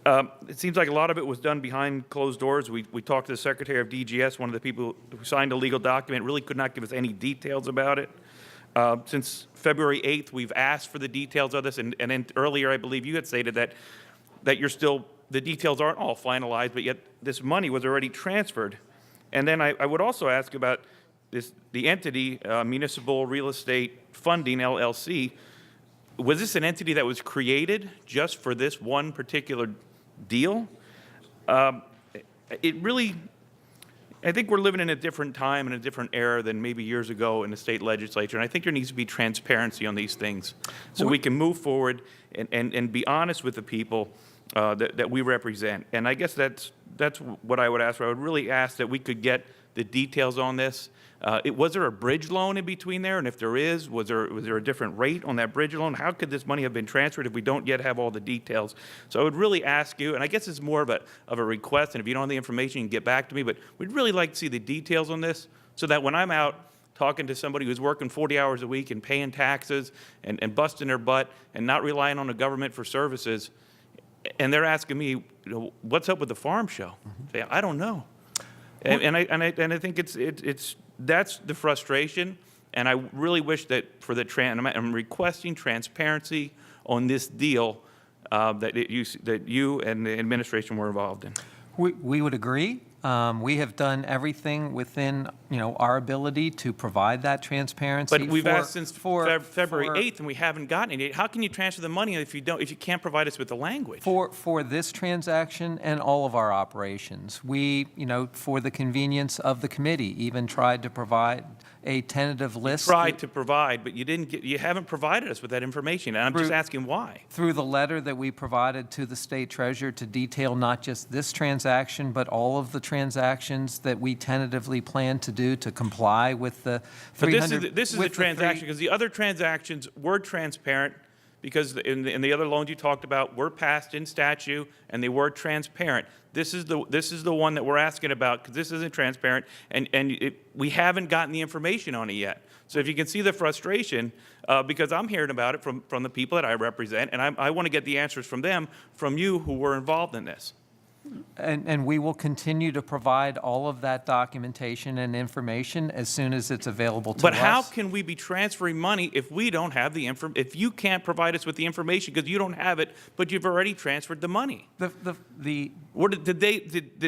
Speaker 20: It seems like a lot of it was done behind closed doors. We talked to the Secretary of DGS, one of the people who signed a legal document, really could not give us any details about it. Since February 8th, we've asked for the details of this, and then earlier I believe you had stated that the details aren't all finalized, but yet this money was already transferred. And then I would also ask about the entity, Municipal Real Estate Funding, LLC. Was this an entity that was created just for this one particular deal? I think we're living in a different time and a different era than maybe years ago in the state legislature, and I think there needs to be transparency on these things so we can move forward and be honest with the people that we represent. And I guess that's what I would ask for. I would really ask that we could get the details on this. Was there a bridge loan in between there? And if there is, was there a different rate on that bridge loan? How could this money have been transferred if we don't yet have all the details? So I would really ask you, and I guess it's more of a request, and if you don't have the information, you can get back to me, but we'd really like to see the details on this so that when I'm out talking to somebody who's working 40 hours a week and paying taxes and busting their butt and not relying on the government for services, and they're asking me, what's up with the farm show? Say, I don't know. And I think that's the frustration, and I really wish that for I'm requesting transparency on this deal that you and the administration were involved in.
Speaker 4: We would agree. We have done everything within our ability to provide that transparency.
Speaker 20: But we've asked since February 8th, and we haven't gotten it. How can you transfer the money if you can't provide us with the language?
Speaker 4: For this transaction and all of our operations, we, for the convenience of the committee, even tried to provide a tentative list.
Speaker 20: Tried to provide, but you haven't provided us with that information, and I'm just asking why.
Speaker 4: Through the letter that we provided to the state treasurer to detail not just this transaction, but all of the transactions that we tentatively plan to do to comply with the 300.
Speaker 20: But this is a transaction because the other transactions were transparent because in the other loans you talked about were passed in statute and they were transparent. This is the one that we're asking about because this isn't transparent and we haven't gotten the information on it yet. So if you can see the frustration, because I'm hearing about it from the people that I represent, and I want to get the answers from them, from you who were involved in this.
Speaker 4: And we will continue to provide all of that documentation and information as soon as it's available to us.
Speaker 20: But how can we be transferring money if we don't have the if you can't provide us with the information because you don't have it, but you've already transferred the money? Did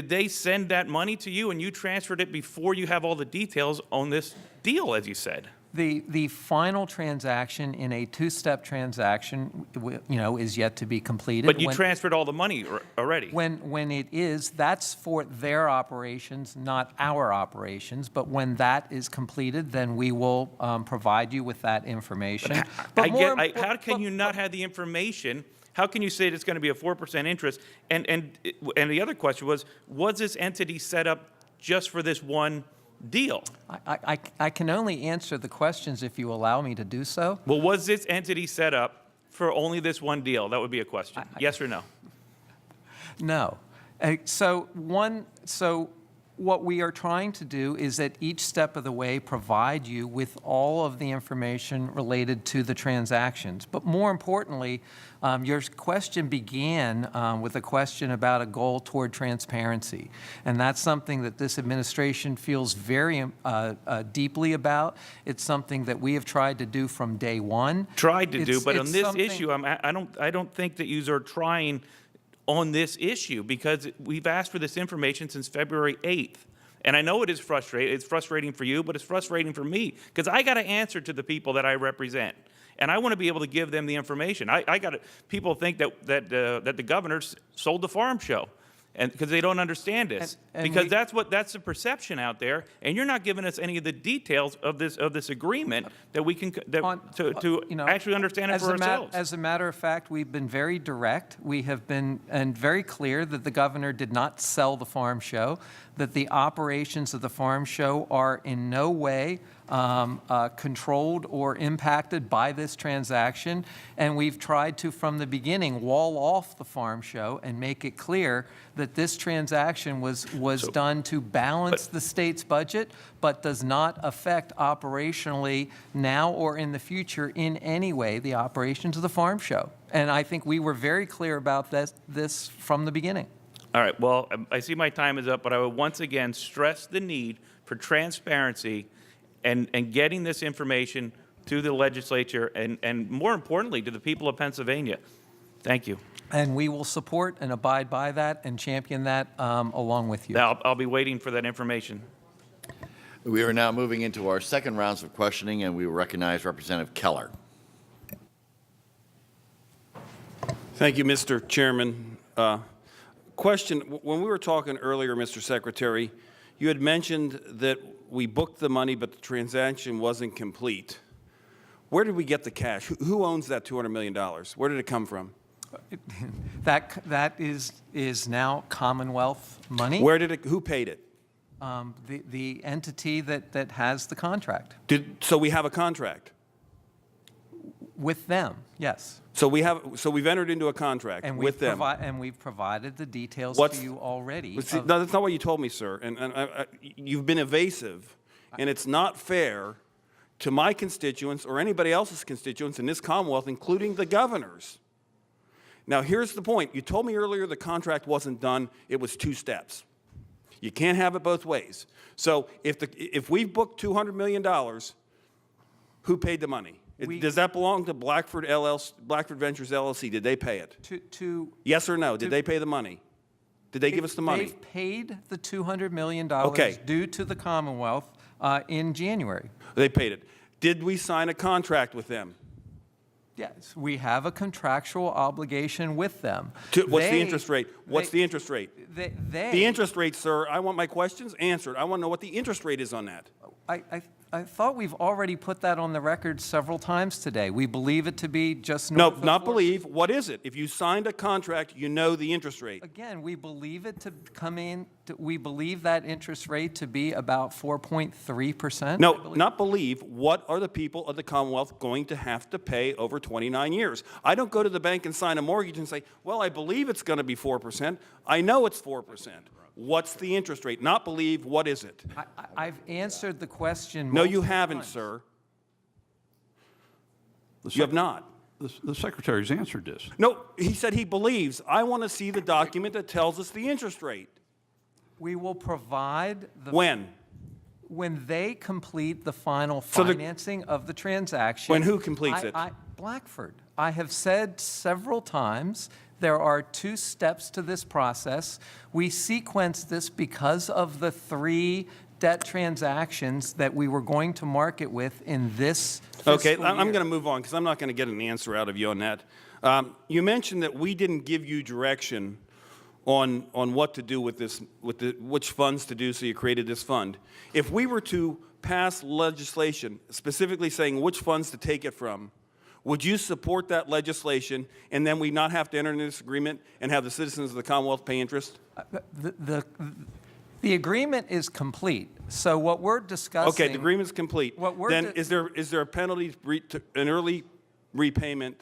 Speaker 20: they send that money to you and you transferred it before you have all the details on this deal, as you said?
Speaker 4: The final transaction in a two-step transaction, is yet to be completed.
Speaker 20: But you transferred all the money already.
Speaker 4: When it is, that's for their operations, not our operations. But when that is completed, then we will provide you with that information.
Speaker 20: How can you not have the information? How can you say it's going to be a 4% interest? And the other question was this entity set up just for this one deal.
Speaker 4: I can only answer the questions if you allow me to do so.
Speaker 20: Well, was this entity set up for only this one deal? That would be a question. Yes or no?
Speaker 4: No. So what we are trying to do is at each step of the way provide you with all of the information related to the transactions. But more importantly, your question began with a question about a goal toward transparency. And that's something that this administration feels very deeply about. It's something that we have tried to do from day one.
Speaker 20: Tried to do, but on
Speaker 4: it's
Speaker 20: this
Speaker 4: something-
Speaker 20: issue, I don't think that you are trying on this issue, because we've asked for this information since February 8th. And I know it is frustrating. It's frustrating for you, but it's frustrating for me, because I got to answer to the people that I represent. And I want to be able to give them the information. People think that the governor sold the farm show, and because they don't understand this, because that's the perception out there. And you're not giving us any of the details of this agreement that we can actually understand it for ourselves.
Speaker 4: As a matter of fact, we've been very direct. We have been very clear that the governor did not sell the farm show, that the operations of the farm show are in no way controlled or impacted by this transaction. And we've tried to, from the beginning, wall off the farm show and make it clear that this transaction was done to balance the state's budget, but does not affect operationally now or in the future in any way the operations of the farm show. And I think we were very clear about this from the beginning.
Speaker 20: All right, well, I see my time is up, but I would once again stress the need for transparency and getting this information to the legislature and more importantly, to the people of Pennsylvania. Thank you.
Speaker 4: And we will support and abide by that and champion that along with you.
Speaker 20: I'll be waiting for that information.
Speaker 1: We are now moving into our second rounds of questioning, and we will recognize Representative Keller.
Speaker 14: Thank you, Mr. Chairman. Question, when we were talking earlier, Mr. Secretary, you had mentioned that we booked the money, but the transaction wasn't complete. Where did we get the cash? Who owns that $200 million? Where did it come from?
Speaker 4: That is now Commonwealth money.
Speaker 14: Who paid it?
Speaker 4: The entity that has the contract.
Speaker 14: So we have a contract?
Speaker 4: With them, yes.
Speaker 14: So we've entered into a contract with them.
Speaker 4: And we've provided the details to you already.
Speaker 14: No, that's not what you told me, sir. And you've been evasive, and it's not fair to my constituents or anybody else's constituents in this Commonwealth, including the governor's. Now, here's the point. You told me earlier the contract wasn't done. It was 2 steps. You can't have it both ways. So if we've booked $200 million, who paid the money? Does that belong to Blackford Ventures LLC? Did they pay it? Yes or no? Did they pay the money? Did they give us the money?
Speaker 4: They've paid the $200 million due to the Commonwealth in January.
Speaker 14: They paid it. Did we sign a contract with them?
Speaker 4: Yes, we have a contractual obligation with them.
Speaker 14: What's the interest rate? What's the interest rate? The interest rate, sir, I want my questions answered. I want to know what the interest rate is on that.
Speaker 4: I thought we've already put that on the record several times today. We believe it to be just
Speaker 14: No,
Speaker 4: north of
Speaker 14: not believe. What is it? If you signed a contract, you know the interest rate.
Speaker 4: Again, we believe it to come in, we believe that interest rate to be about 4.3%.
Speaker 14: No, not believe. What are the people of the Commonwealth going to have to pay over 29 years? I don't go to the bank and sign a mortgage and say, well, I believe it's going to be 4%. I know it's 4%. What's the interest rate? Not believe, what is it?
Speaker 4: I've answered the question.
Speaker 14: No, you haven't, sir. You have not.
Speaker 3: The Secretary's answered this.
Speaker 14: No, he said he believes. I want to see the document that tells us the interest rate.
Speaker 4: We will provide the...
Speaker 14: When?
Speaker 4: When they complete the final financing of the transaction.
Speaker 14: When who completes it?
Speaker 4: Blackford. I have said several times there are 2 steps to this process. We sequenced this because of the 3 debt transactions that we were going to market with in this fiscal
Speaker 14: Okay,
Speaker 4: year.
Speaker 14: I'm going to move on because I'm not going to get an answer out of you on that. You mentioned that we didn't give you direction on what to do with this, which funds to do, so you created this fund. If we were to pass legislation specifically saying which funds to take it from, would you support that legislation and then we not have to enter into this agreement and have the citizens of the Commonwealth pay interest?
Speaker 4: The agreement is complete. So what we're discussing.
Speaker 14: Okay, the agreement's complete.
Speaker 4: What we're
Speaker 14: Then is there a penalty, an early repayment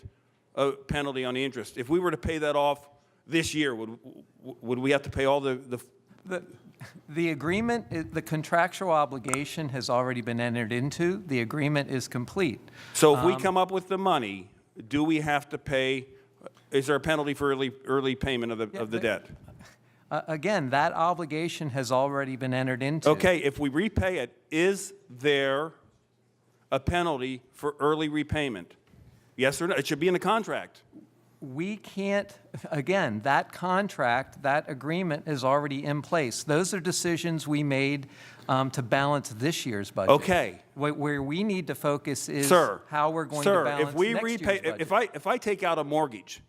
Speaker 14: penalty on the interest? If we were to pay that off this year, would we have to pay all
Speaker 4: The agreement, the contractual obligation has already been entered into. The agreement is complete.
Speaker 14: So if we come up with the money, do we have to pay, is there a penalty for early payment of the debt?
Speaker 4: Again, that obligation has already been entered into.
Speaker 14: Okay, if we repay it, is there a penalty for early repayment? Yes or no? It should be in the contract.
Speaker 4: We can't, again, that contract, that agreement is already in place. Those are decisions we made to balance this year's budget.
Speaker 14: Okay.
Speaker 4: Where we need to focus is how we're going to balance
Speaker 14: if we
Speaker 4: next
Speaker 14: repay,
Speaker 4: year's budget.
Speaker 14: if I take out a mortgage,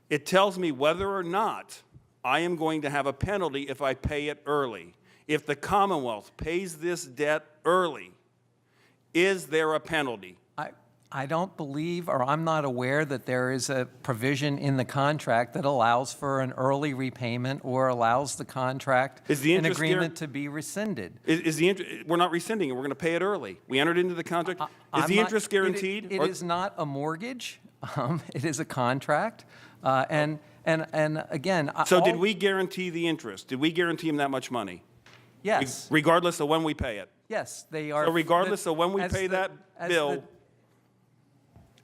Speaker 14: it tells me whether or not I am going to have a penalty if I pay it early. If the Commonwealth pays this debt early, is there a penalty?
Speaker 4: I don't believe, or I'm not aware that there is a provision in the contract that allows for an early repayment or allows the contract and agreement to be rescinded.
Speaker 14: We're not rescinding it. We're going to pay it early. We entered into the contract. Is the interest guaranteed?
Speaker 4: It is not a mortgage. It is a contract. And again,
Speaker 14: so did we guarantee the interest? Did we guarantee him that much money?
Speaker 4: Yes.
Speaker 14: Regardless of when we pay it?
Speaker 4: Yes, they are.
Speaker 14: So regardless of when we pay that bill,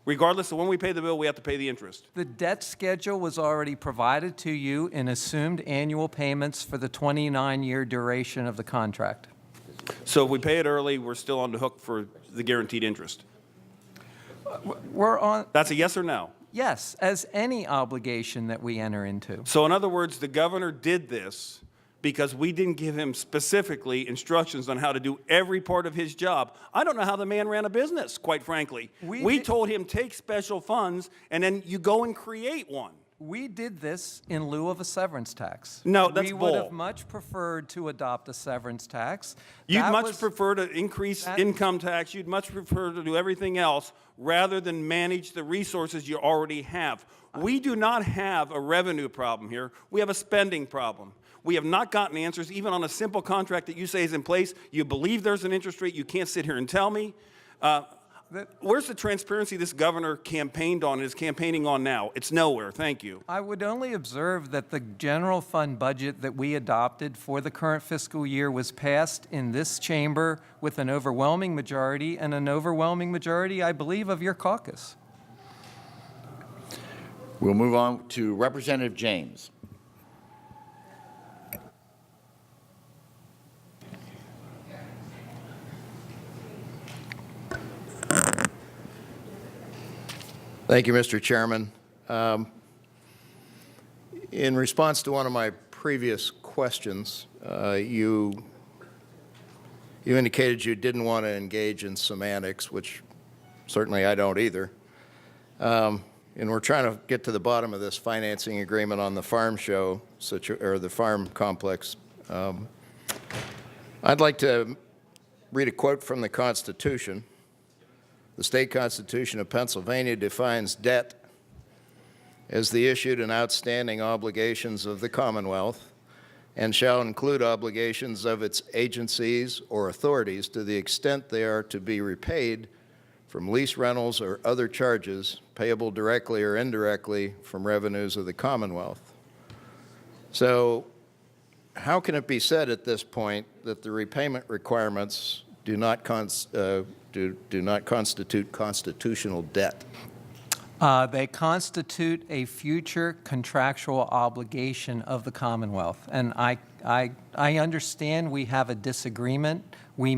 Speaker 14: regardless of when we pay the bill, we have to pay the interest.
Speaker 4: The debt schedule was already provided to you in assumed annual payments for the 29-year duration of the contract.
Speaker 14: So if we pay it early, we're still on the hook for the guaranteed interest?
Speaker 4: We're on.
Speaker 14: That's a yes or no?
Speaker 4: Yes, as any obligation that we enter into.
Speaker 14: So in other words, the governor did this because we didn't give him specifically instructions on how to do every part of his job. I don't know how the man ran a business, quite frankly. We told him take special funds and then you go and create one.
Speaker 4: We did this in lieu of a severance tax.
Speaker 14: No, that's
Speaker 4: bull.
Speaker 14: bull.
Speaker 4: We would have much preferred to adopt a severance tax.
Speaker 14: You'd much prefer to increase income tax. You'd much prefer to do everything else rather than manage the resources you already have. We do not have a revenue problem here. We have a spending problem. We have not gotten answers even on a simple contract that you say is in place. You believe there's an interest rate. You can't sit here and tell me. Where's the transparency this governor campaigned on and is campaigning on now? It's nowhere. Thank you.
Speaker 4: I would only observe that the general fund budget that we adopted for the current fiscal year was passed in this chamber with an overwhelming majority and an overwhelming majority, I believe, of your caucus.
Speaker 1: We'll move on to Representative James.
Speaker 10: Thank you, Mr. Chairman. In response to one of my previous questions, you indicated you didn't want to engage in semantics, which certainly I don't either. And we're trying to get to the bottom of this financing agreement on the farm show, or the farm complex. I'd like to read a quote from the Constitution. The state constitution of Pennsylvania defines debt as the issued and outstanding obligations of the Commonwealth and shall include obligations of its agencies or authorities to the extent they are to be repaid from lease rentals or other charges payable directly or indirectly from revenues of the Commonwealth. So how can it be said at this point that the repayment requirements do not constitute constitutional debt?
Speaker 4: They constitute a future contractual obligation of the Commonwealth. And I understand we have a disagreement. We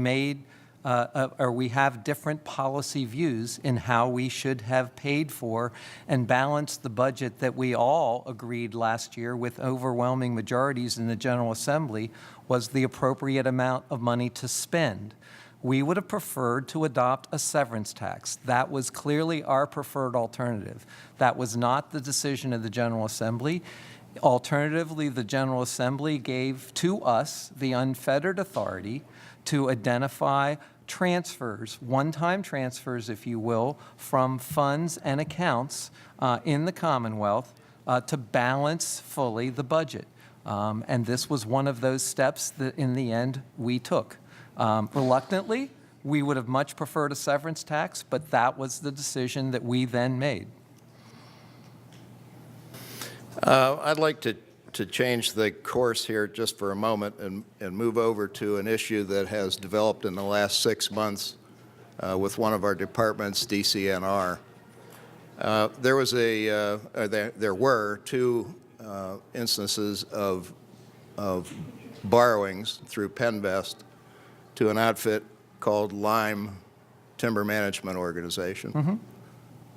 Speaker 4: have different policy views in how we should have paid for and balanced the budget that we all agreed last year with overwhelming majorities in the General Assembly was the appropriate amount of money to spend. We would have preferred to adopt a severance tax. That was clearly our preferred alternative. That was not the decision of the General Assembly. Alternatively, the General Assembly gave to us the unfettered authority to identify transfers, one-time transfers, if you will, from funds and accounts in the Commonwealth to balance fully the budget. And this was one of those steps that, in the end, we took. Reluctantly, we would have much preferred a severance tax, but that was the decision that we then made.
Speaker 10: I'd like to change the course here just for a moment and move over to an issue that has developed in the last 6 months with one of our departments, DCNR. There were two instances of borrowings through Penvest to an outfit called Lime Timber Management Organization.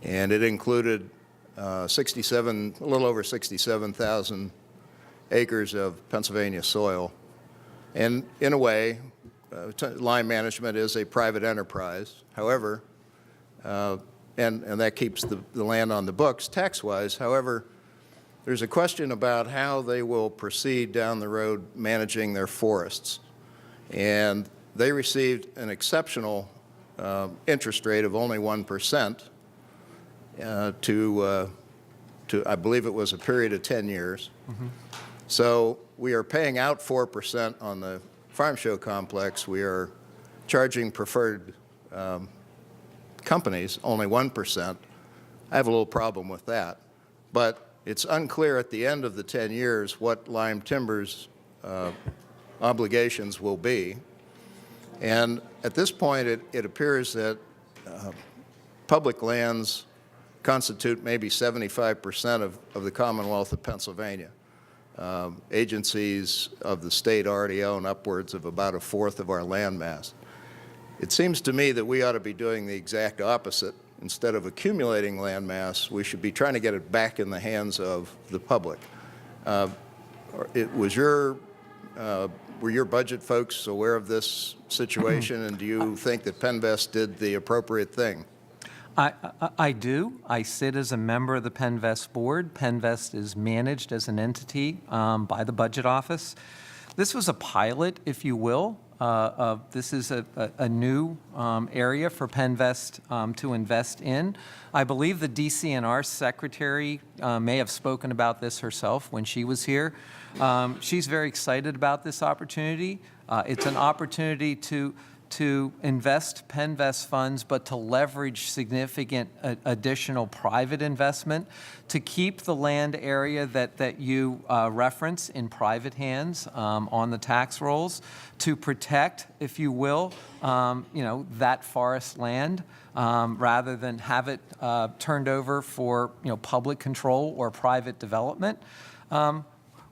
Speaker 10: And it included a little over 67,000 acres of Pennsylvania soil. And in a way, Lime Management is a private enterprise. However, and that keeps the land on the books tax-wise. However, there's a question about how they will proceed down the road managing their forests. And they received an exceptional interest rate of only 1% to, I believe it was a period of 10 years. So we are paying out 4% on the farm show complex. We are charging preferred companies only 1%. I have a little problem with that. But it's unclear at the end of the 10 years what Lime Timber's obligations will be. And at this point, it appears that public lands constitute maybe 75% of the Commonwealth of Pennsylvania. Agencies of the state already own upwards of about 1/4 of our land mass. It seems to me that we ought to be doing the exact opposite. Instead of accumulating land mass, we should be trying to get it back in the hands of the public. Were your budget folks aware of this situation, and do you think that Penvest did the appropriate thing?
Speaker 4: I do. I sit as a member of the Penvest board. Penvest is managed as an entity by the budget office. This was a pilot, if you will. This is a new area for Penvest to invest in. I believe the DCNR secretary may have spoken about this herself when she was here. She's very excited about this opportunity. It's an opportunity to invest Penvest funds, but to leverage significant additional private investment to keep the land area that you reference in private hands on the tax rolls, to protect, if you will, that forest land rather than have it turned over for public control or private development.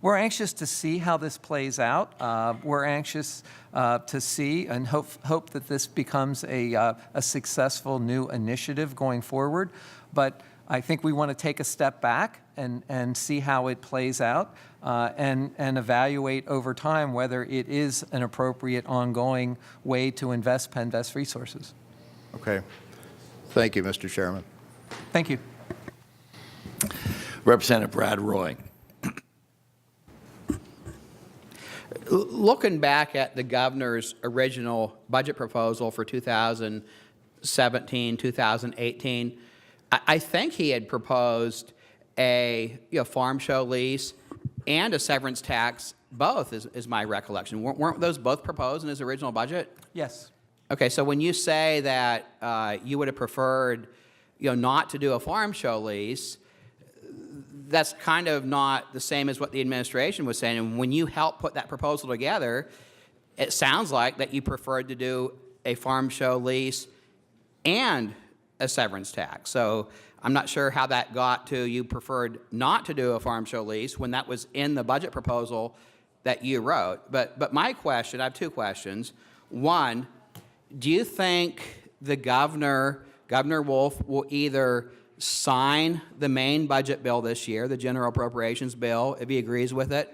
Speaker 4: We're anxious to see how this plays out. We're anxious to see and hope that this becomes a successful new initiative going forward. But I think we want to take a step back and see how it plays out and evaluate over time whether it is an appropriate ongoing way to invest Penvest resources.
Speaker 10: Okay. Thank you, Mr. Chairman.
Speaker 4: Thank you.
Speaker 1: Representative Brad Roy.
Speaker 16: Looking back at the governor's original budget proposal for 2017, 2018, I think he had proposed a farm show lease and a severance tax, both is my recollection. Weren't those both proposed in his original budget?
Speaker 4: Yes.
Speaker 16: Okay, so when you say that you would have preferred not to do a farm show lease, that's kind of not the same as what the administration was saying. And when you helped put that proposal together, it sounds like that you preferred to do a farm show lease and a severance tax. So I'm not sure how that got to you preferred not to do a farm show lease when that was in the budget proposal that you wrote. But my question, I have two questions. One, do you think the Governor Wolf, will either sign the main budget bill this year, the general appropriations bill, if he agrees with it,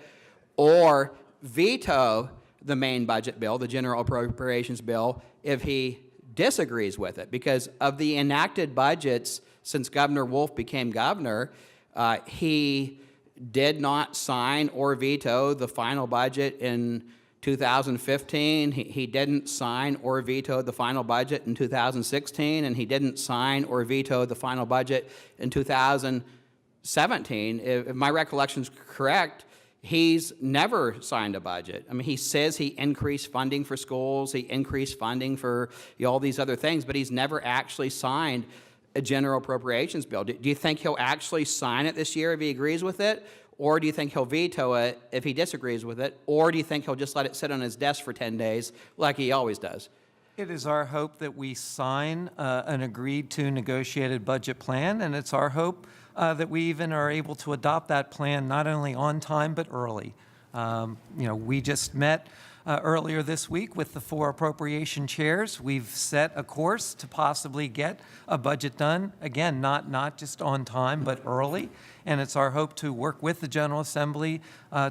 Speaker 16: or veto the main budget bill, the general appropriations bill, if he disagrees with it? Because of the enacted budgets since Governor Wolf became governor, he did not sign or veto the final budget in 2015, he didn't sign or veto the final budget in 2016, and he didn't sign or veto the final budget in 2017. If my recollection is correct, He's never signed a budget. I mean, he says he increased funding for schools, he increased funding for all these other things, but he's never actually signed a general appropriations bill. Do you think he'll actually sign it this year if he agrees with it? Or do you think he'll veto it if he disagrees with it? Or do you think he'll just let it sit on his desk for 10 days like he always does?
Speaker 4: It is our hope that we sign an agreed-to negotiated budget plan, and it's our hope that we even are able to adopt that plan not only on time but early. We just met earlier this week with the 4 appropriation chairs. We've set a course to possibly get a budget done, again, not just on time but early, and it's our hope to work with the General Assembly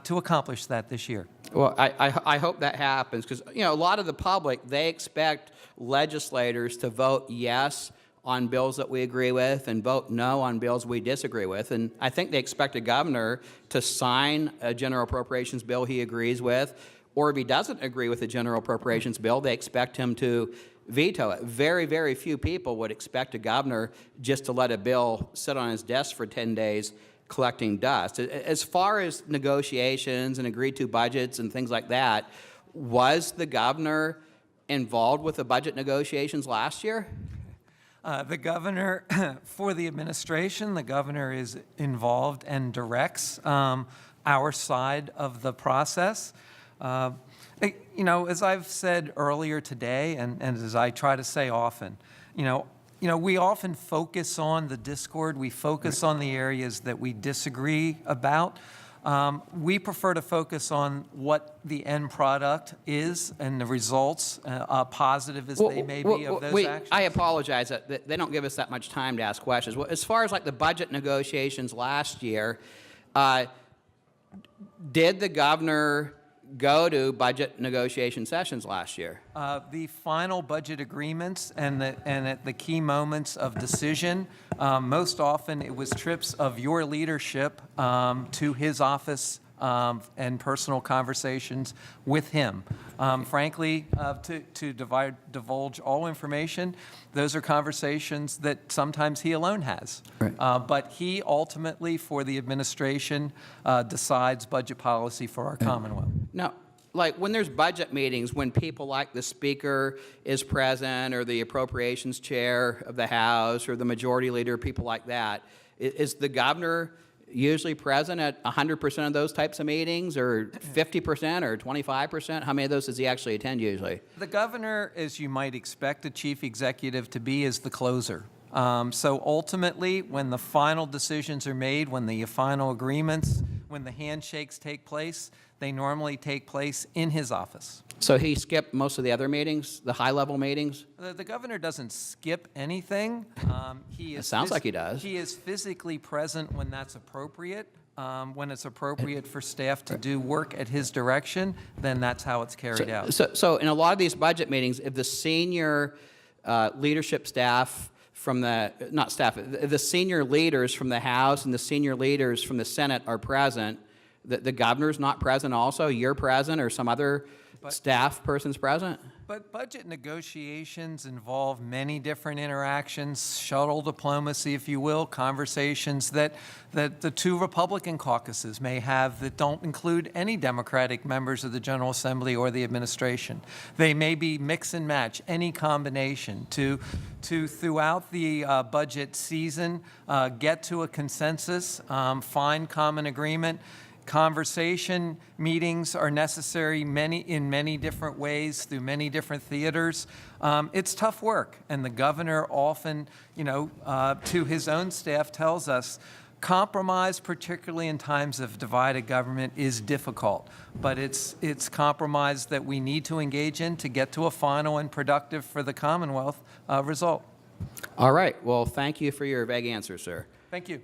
Speaker 4: to accomplish that this year.
Speaker 16: Well, I hope that happens because, a lot of the public, they expect legislators to vote yes on bills that we agree with and vote no on bills we disagree with. And I think they expect a governor to sign a general appropriations bill he agrees with, or if he doesn't agree with the general appropriations bill, they expect him to veto it. Very, very few people would expect a governor just to let a bill sit on his desk for 10 days collecting dust. As far as negotiations and agreed-to budgets and things like that, was the governor involved with the budget negotiations last year?
Speaker 4: The governor, for the administration, the governor is involved and directs our side of the process. As I've said earlier today, and as I try to say often, we often focus on the discord. We focus on the areas that we disagree about. We prefer to focus on what the end product is and the results, positive as they may be, of those actions.
Speaker 16: I apologize that they don't give us that much time to ask questions. Well, as far as like the budget negotiations last year, did the governor go to budget negotiation sessions last year?
Speaker 4: The final budget agreements and at the key moments of decision, most often it was trips of your leadership to his office and personal conversations with him. Frankly, to divulge all information, those are conversations that sometimes he alone has.
Speaker 16: Right.
Speaker 4: But he ultimately, for the administration, decides budget policy for our Commonwealth.
Speaker 16: Now, like when there's budget meetings, when people like the Speaker is present or the Appropriations Chair of the House or the Majority Leader, people like that, is the governor usually present at 100% of those types of meetings, or 50% or 25%? How many of those does he actually attend usually?
Speaker 4: The governor, as you might expect a chief executive to be, is the closer. So ultimately, when the final decisions are made, when the final agreements, when the handshakes take place, they normally take place in his office.
Speaker 16: So he skipped most of the other meetings, the high-level meetings?
Speaker 4: The governor doesn't skip anything.
Speaker 16: It sounds like he does.
Speaker 4: He is physically present when that's appropriate. When it's appropriate for staff to do work at his direction, then that's how it's carried out.
Speaker 16: So in a lot of these budget meetings, if the senior leadership staff from the senior leaders from the House and the senior leaders from the Senate are present, the governor's not present also? You're present, or some other staff person's present?
Speaker 4: But budget negotiations involve many different interactions, shuttle diplomacy, if you will, conversations that the 2 Republican caucuses may have that don't include any Democratic members of the General Assembly or the administration. They may be mix and match, any combination, to throughout the budget season, get to a consensus, find common agreement. Conversation meetings are necessary in many different ways through many different theaters. It's tough work, and the governor often, to his own staff tells us, compromise, particularly in times of divided government, is difficult. But it's compromise that we need to engage in to get to a final and productive for the Commonwealth result.
Speaker 16: All right. Well, thank you for your vague answer, sir.
Speaker 4: Thank you.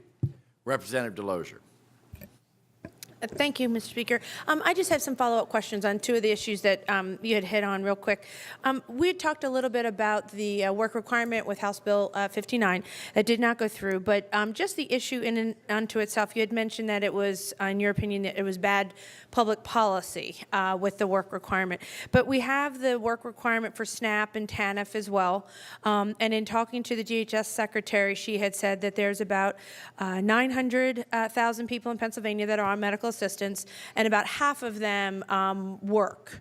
Speaker 1: Representative Delosier.
Speaker 6: Thank you, Mr. Speaker. I just have some follow-up questions on 2 of the issues that you had hit on real quick. We had talked a little bit about the work requirement with House Bill 59 that did not go through, but just the issue in and unto itself, you had mentioned that it was, in your opinion, that it was bad public policy with the work requirement. But we have the work requirement for SNAP and TANF as well. And in talking to the DHS secretary, she had said that there's about 900,000 people in Pennsylvania that are on medical assistants, and about half of them work,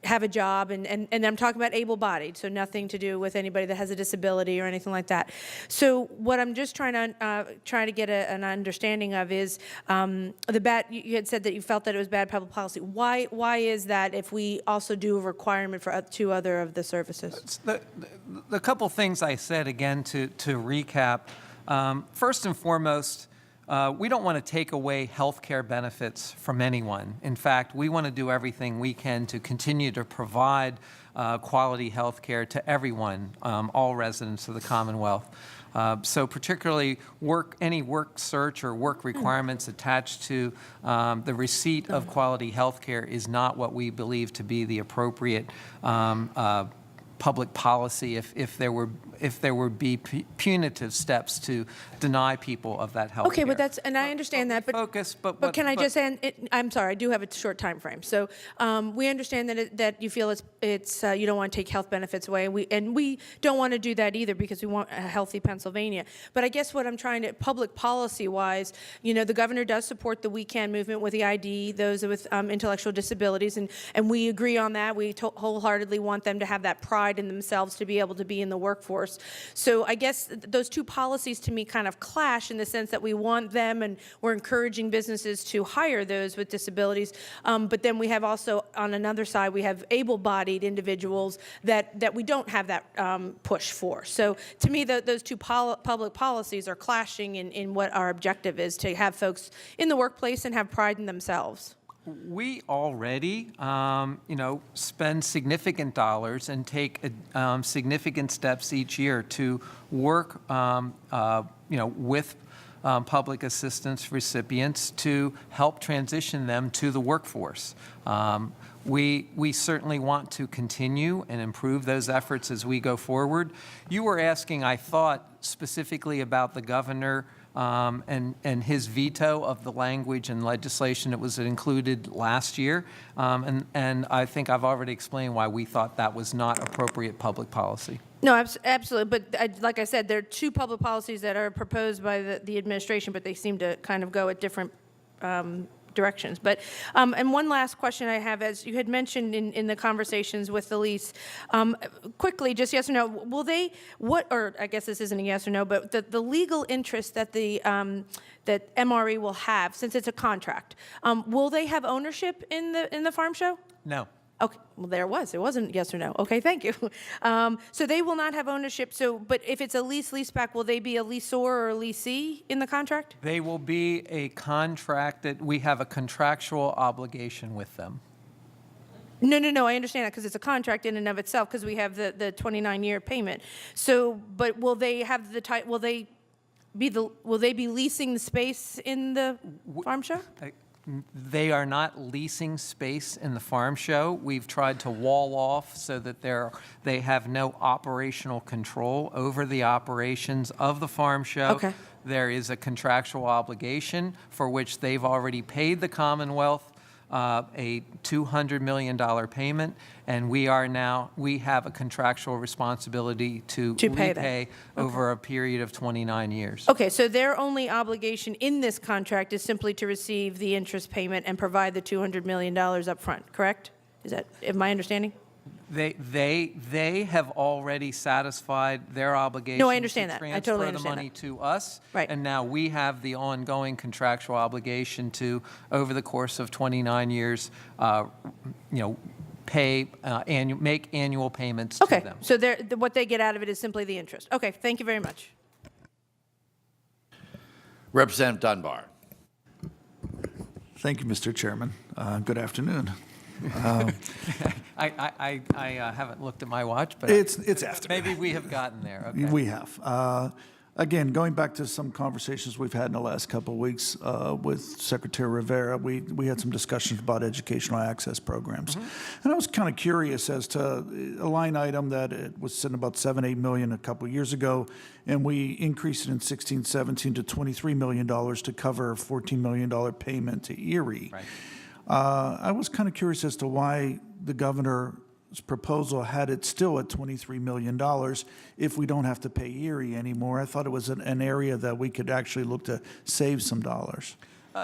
Speaker 6: have a job, and I'm talking about able-bodied, so nothing to do with anybody that has a disability or anything like that. So what I'm just trying to get an understanding of is you had said that you felt that it was bad public policy. Why is that if we also do a requirement for two other of the services?
Speaker 4: The couple things I said, again, to recap, first and foremost, we don't want to take away health care benefits from anyone. In fact, we want to do everything we can to continue to provide quality health care to everyone, all residents of the Commonwealth. So particularly any work search or work requirements attached to the receipt of quality health care is not what we believe to be the appropriate public policy if there would be punitive steps to deny people of that health
Speaker 6: Okay,
Speaker 4: care.
Speaker 6: but I understand that, but can I just say, I'm sorry, I do have a short time frame. So we understand that you feel it's you don't want to take health benefits away, and we don't want to do that either because we want a healthy Pennsylvania. But I guess what I'm trying to, public policy wise, the governor does support the We Can movement with the ID, those with intellectual disabilities, and we agree on that. We wholeheartedly want them to have that pride in themselves to be able to be in the workforce. So I guess those two policies to me kind of clash in the sense that we want them and we're encouraging businesses to hire those with disabilities. But then we have also, on another side, we have able-bodied individuals that we don't have that push for. So to me, those two public policies are clashing in what our objective is, to have folks in the workplace and have pride in themselves.
Speaker 4: We already, spend significant dollars and take significant steps each year to work, with public assistance recipients to help transition them to the workforce. We certainly want to continue and improve those efforts as we go forward. You were asking, I thought, specifically about the governor and his veto of the language and legislation that was included last year. And I think I've already explained why we thought that was not appropriate public policy.
Speaker 6: No, absolutely. But like I said, there are two public policies that are proposed by the administration, but they seem to kind of go at different directions. But and one last question I have, as you had mentioned in the conversations with the lease, quickly, just yes or no, will they, or I guess this isn't a yes or no, but the legal interest that that MRE will have, since it's a contract, will they have ownership in the farm show?
Speaker 4: No.
Speaker 6: Okay, well, there it was. It wasn't yes or no. Okay, thank you. So they will not have ownership. So, but if it's a leaseback, will they be a leaseor or a leasee in the contract?
Speaker 4: They will be a contract that we have a contractual obligation with them.
Speaker 6: No, I understand that because it's a contract in and of itself because we have the 29-year payment. So, but will they have the will they be leasing the space in the farm show?
Speaker 4: They are not leasing space in the farm show. We've tried to wall off so that they have no operational control over the operations of the farm show.
Speaker 6: Okay.
Speaker 4: There is a contractual obligation for which they've already paid the Commonwealth a $200 million payment, and we have a contractual responsibility to repay over a period of 29 years.
Speaker 6: Okay, so their only obligation in this contract is simply to receive the interest payment and provide the $200 million up front, correct? Is that my understanding?
Speaker 4: They have already satisfied their obligation.
Speaker 6: No, I understand that. I totally
Speaker 4: transfer the
Speaker 6: understand
Speaker 4: money
Speaker 6: that.
Speaker 4: to us.
Speaker 6: Right.
Speaker 4: And now we have the ongoing contractual obligation to, over the course of 29 years, pay, make annual payments to them.
Speaker 6: Okay, so what they get out of it is simply the interest. Okay, thank you very much.
Speaker 1: Representative Dunbar.
Speaker 12: Thank you, Mr. Chairman. Good afternoon.
Speaker 4: I haven't looked at my watch, but
Speaker 12: It's after.
Speaker 4: maybe we have gotten there. Okay.
Speaker 12: We have. Again, going back to some conversations we've had in the last couple of weeks with Secretary Rivera, we had some discussions about educational access programs. And I was kind of curious as to a line item that it was sitting about $7-8 million a couple of years ago, and we increased it in 16-17 to $23 million to cover a $14 million payment to Erie.
Speaker 4: Right.
Speaker 12: I was kind of curious as to why the governor's proposal had it still at $23 million if we don't have to pay Erie anymore. I thought it was an area that we could actually look to save some dollars.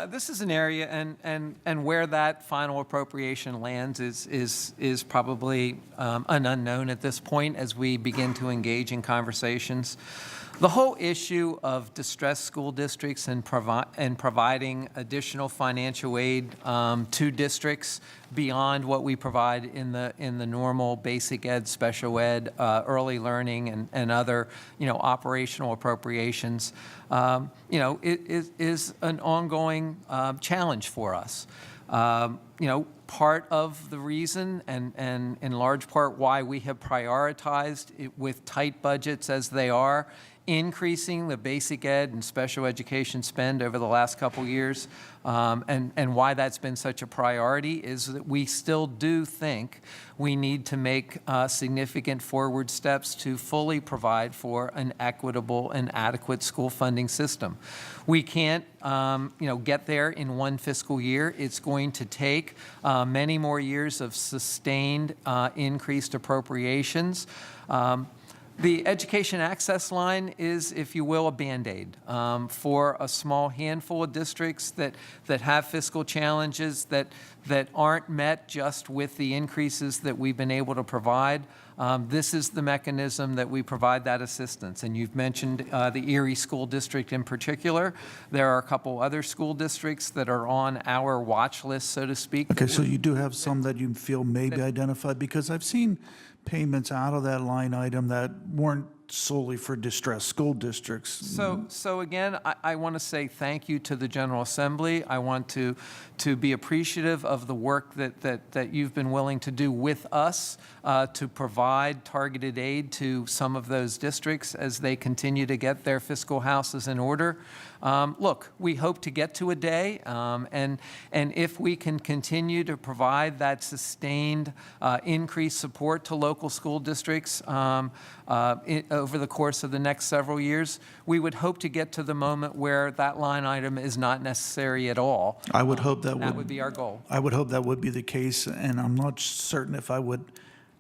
Speaker 4: This is an area, and where that final appropriation lands is probably an unknown at this point as we begin to engage in conversations. The whole issue of distressed school districts and providing additional financial aid to districts beyond what we provide in the normal basic ed, special ed, early learning, and other operational appropriations, it is an ongoing challenge for us. Part of the reason, and in large part why we have prioritized it with tight budgets as they are, increasing the basic ed and special education spend over the last couple years, and why that's been such a priority is that we still do think we need to make significant forward steps to fully provide for an equitable and adequate school funding system. We can't, get there in one fiscal year. It's going to take many more years of sustained increased appropriations. The education access line is, if you will, a Band-Aid for a small handful of districts that have fiscal challenges that aren't met just with the increases that we've been able to provide. This is the mechanism that we provide that assistance. And you've mentioned the Erie School District in particular. There are a couple other school districts that are on our watch list, so to speak.
Speaker 12: Okay, so you do have some that you feel may be identified, because I've seen payments out of that line item that weren't solely for distressed school districts.
Speaker 4: So again, I want to say thank you to the General Assembly. I want to be appreciative of the work that you've been willing to do with us to provide targeted aid to some of those districts as they continue to get their fiscal houses in order. Look, we hope to get to a day, and if we can continue to provide that sustained increased support to local school districts over the course of the next several years, we would hope to get to the moment where that line item is not necessary at all.
Speaker 12: I would hope that
Speaker 4: would be our goal.
Speaker 12: I would hope that would be the case, and I'm not certain if I would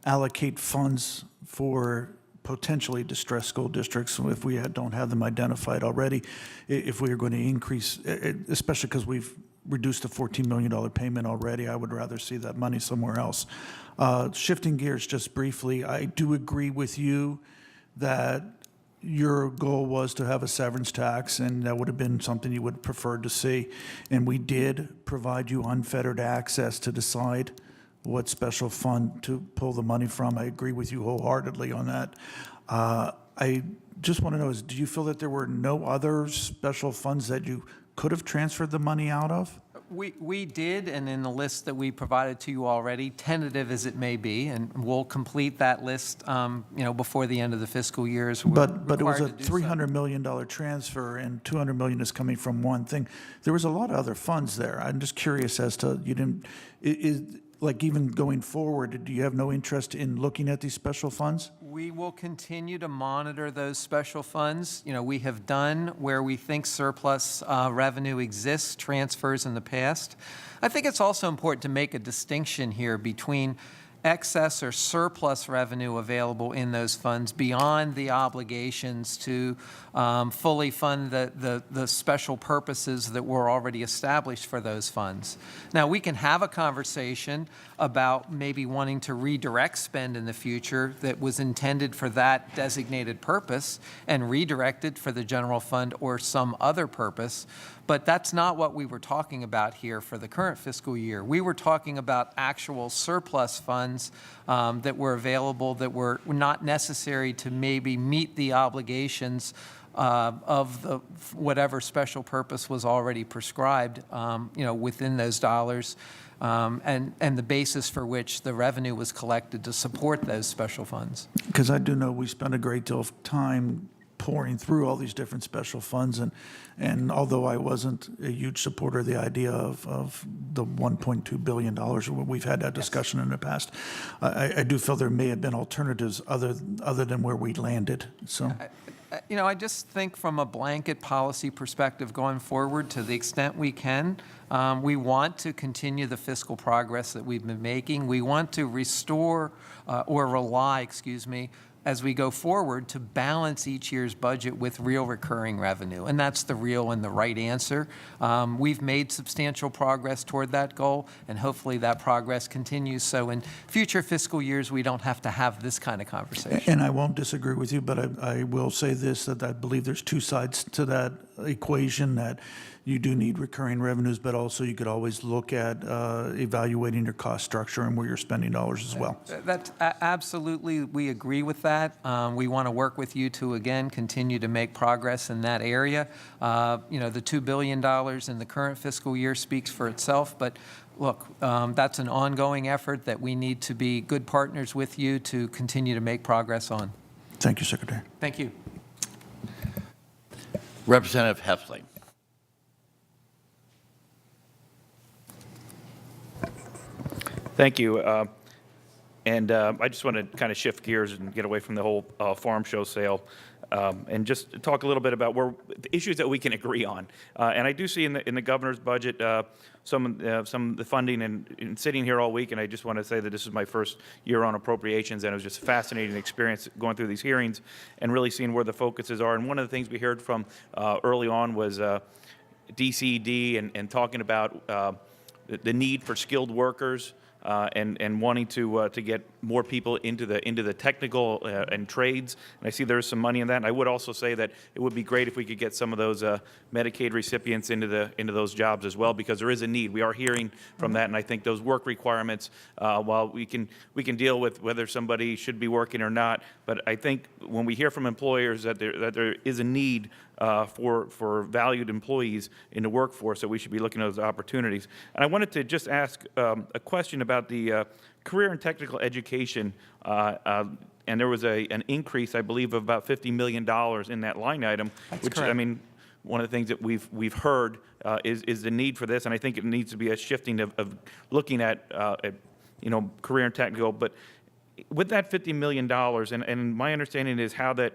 Speaker 12: allocate funds for potentially distressed school districts if we don't have them identified already. If we are going to increase, especially because we've reduced a $14 million payment already, I would rather see that money somewhere else. Shifting gears just briefly, I do agree with you that your goal was to have a severance tax, and that would have been something you would prefer to see. And we did provide you unfettered access to decide what special fund to pull the money from. I agree with you wholeheartedly on that. I just want to know, do you feel that there were no other special funds that you could have transferred the money out of?
Speaker 4: We did, and in the list that we provided to you already, tentative as it may be, and we'll complete that list, before the end of the fiscal year.
Speaker 12: But it was a $300 million transfer, and $200 million is coming from one thing. There was a lot of other funds there. I'm just curious as to, even going forward, do you have no interest in looking at these special funds?
Speaker 4: We will continue to monitor those special funds. We have done where we think surplus revenue exists, transfers in the past. I think it's also important to make a distinction here between excess or surplus revenue available in those funds beyond the obligations to fully fund the special purposes that were already established for those funds. Now, we can have a conversation about maybe wanting to redirect spend in the future that was intended for that designated purpose and redirect it for the general fund or some other purpose. But that's not what we were talking about here for the current fiscal year. We were talking about actual surplus funds that were available that were not necessary to maybe meet the obligations of whatever special purpose was already prescribed, within those dollars, and the basis for which the revenue was collected to support those special funds.
Speaker 12: Because I do know we spent a great deal of time pouring through all these different special funds, and although I wasn't a huge supporter of the idea of the $1.2 billion, we've had that discussion in the past, I do feel there may have been alternatives other than where we landed. So.
Speaker 4: I just think from a blanket policy perspective going forward, to the extent we can, we want to continue the fiscal progress that we've been making. We want to restore or rely, as we go forward to balance each year's budget with real recurring revenue. And that's the real and the right answer. We've made substantial progress toward that goal, and hopefully that progress continues. So in future fiscal years, we don't have to have this kind of conversation.
Speaker 12: And I won't disagree with you, but I will say this, that I believe there's two sides to that equation, that you do need recurring revenues, but also you could always look at evaluating your cost structure and where you're spending dollars as well.
Speaker 4: That's absolutely, we agree with that. We want to work with you to, again, continue to make progress in that area. You know, the $2 billion in the current fiscal year speaks for itself, but look, that's an ongoing effort that we need to be good partners with you to continue to make progress on.
Speaker 12: Thank you, Secretary.
Speaker 4: Thank you.
Speaker 1: Representative Heffley.
Speaker 20: Thank you. I just want to kind of shift gears and get away from the whole farm show sale and just talk a little bit about the issues that we can agree on. And I do see in the governor's budget some of the funding, and sitting here all week, and I just want to say that this is my first year on appropriations, and it was just a fascinating experience going through these hearings and really seeing where the focuses are. And one of the things we heard from early on was DCD and talking about the need for skilled workers. And wanting to get more people into the technical and trades, and I see there's some money in that. And I would also say that it would be great if we could get some of those Medicaid recipients into those jobs as well, because there is a need. We are hearing from that, and I think those work requirements, while we can deal with whether somebody should be working or not, but I think when we hear from employers that there is a need for valued employees in the workforce, that we should be looking at those opportunities. And I wanted to just ask a question about the career and technical education, and there was an increase, I believe, of about $50 million in that line item.
Speaker 4: That's
Speaker 20: which,
Speaker 4: correct.
Speaker 20: I mean, one of the things that we've heard is the need for this, and I think it needs to be a shifting of looking at career and technical. But with that $50 million, and my understanding is how that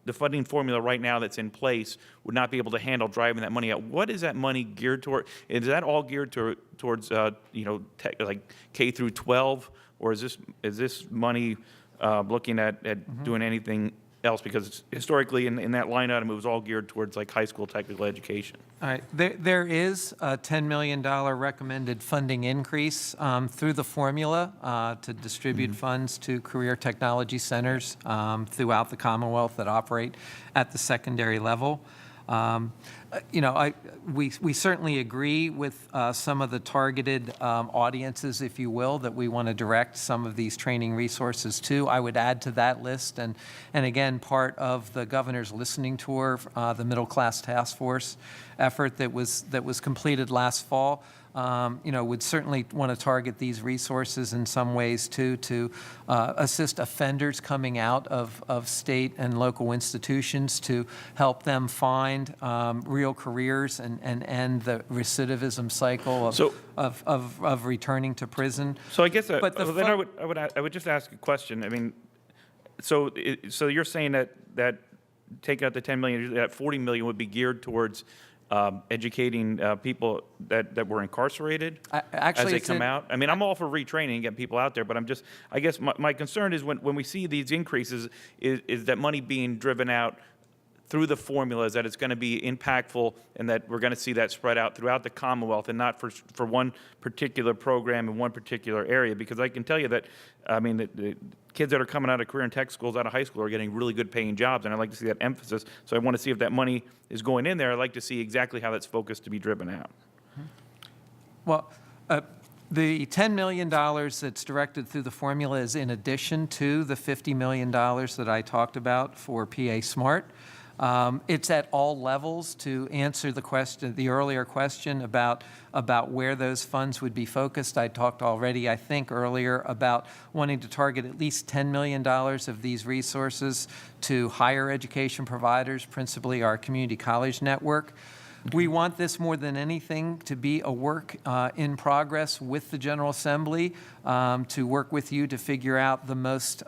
Speaker 20: the funding formula right now that's in place would not be able to handle driving that money out. What is that money geared toward? Is that all geared towards like K through 12, or is this money looking at doing anything else? Because historically in that line item, it was all geared towards like high school technical education.
Speaker 4: All right, there is a $10 million recommended funding increase through the formula to distribute funds to career technology centers throughout the Commonwealth that operate at the secondary level. We certainly agree with some of the targeted audiences, if you will, that we want to direct some of these training resources to. I would add to that list, and again, part of the governor's listening tour, the Middle Class Task Force effort that was completed last fall. Would certainly want to target these resources in some ways too, to assist offenders coming out of state and local institutions, to help them find real careers and end the recidivism cycle of returning to prison.
Speaker 20: So I guess then I would just ask a question. I mean, so you're saying that taking out the $10 million, that $40 million would be geared towards educating people that were incarcerated as they come out? I mean, I'm all for retraining and getting people out there, but I guess my concern is when we see these increases, is that money being driven out through the formulas, that it's going to be impactful and that we're going to see that spread out throughout the Commonwealth and not for one particular program in one particular area. Because I can tell you that, I mean, the kids that are coming out of career and tech schools out of high school are getting really good paying jobs, and I'd like to see that emphasis. So I want to see if that money is going in there. I'd like to see exactly how that's focused to be driven out.
Speaker 4: Well, the $10 million that's directed through the formula is in addition to the $50 million that I talked about for PA Smart. It's at all levels. To answer the earlier question about where those funds would be focused, I talked already, I think, earlier about wanting to target at least $10 million of these resources to higher education providers, principally our community college network. We want this more than anything to be a work in progress with the General Assembly, to work with you to figure out the most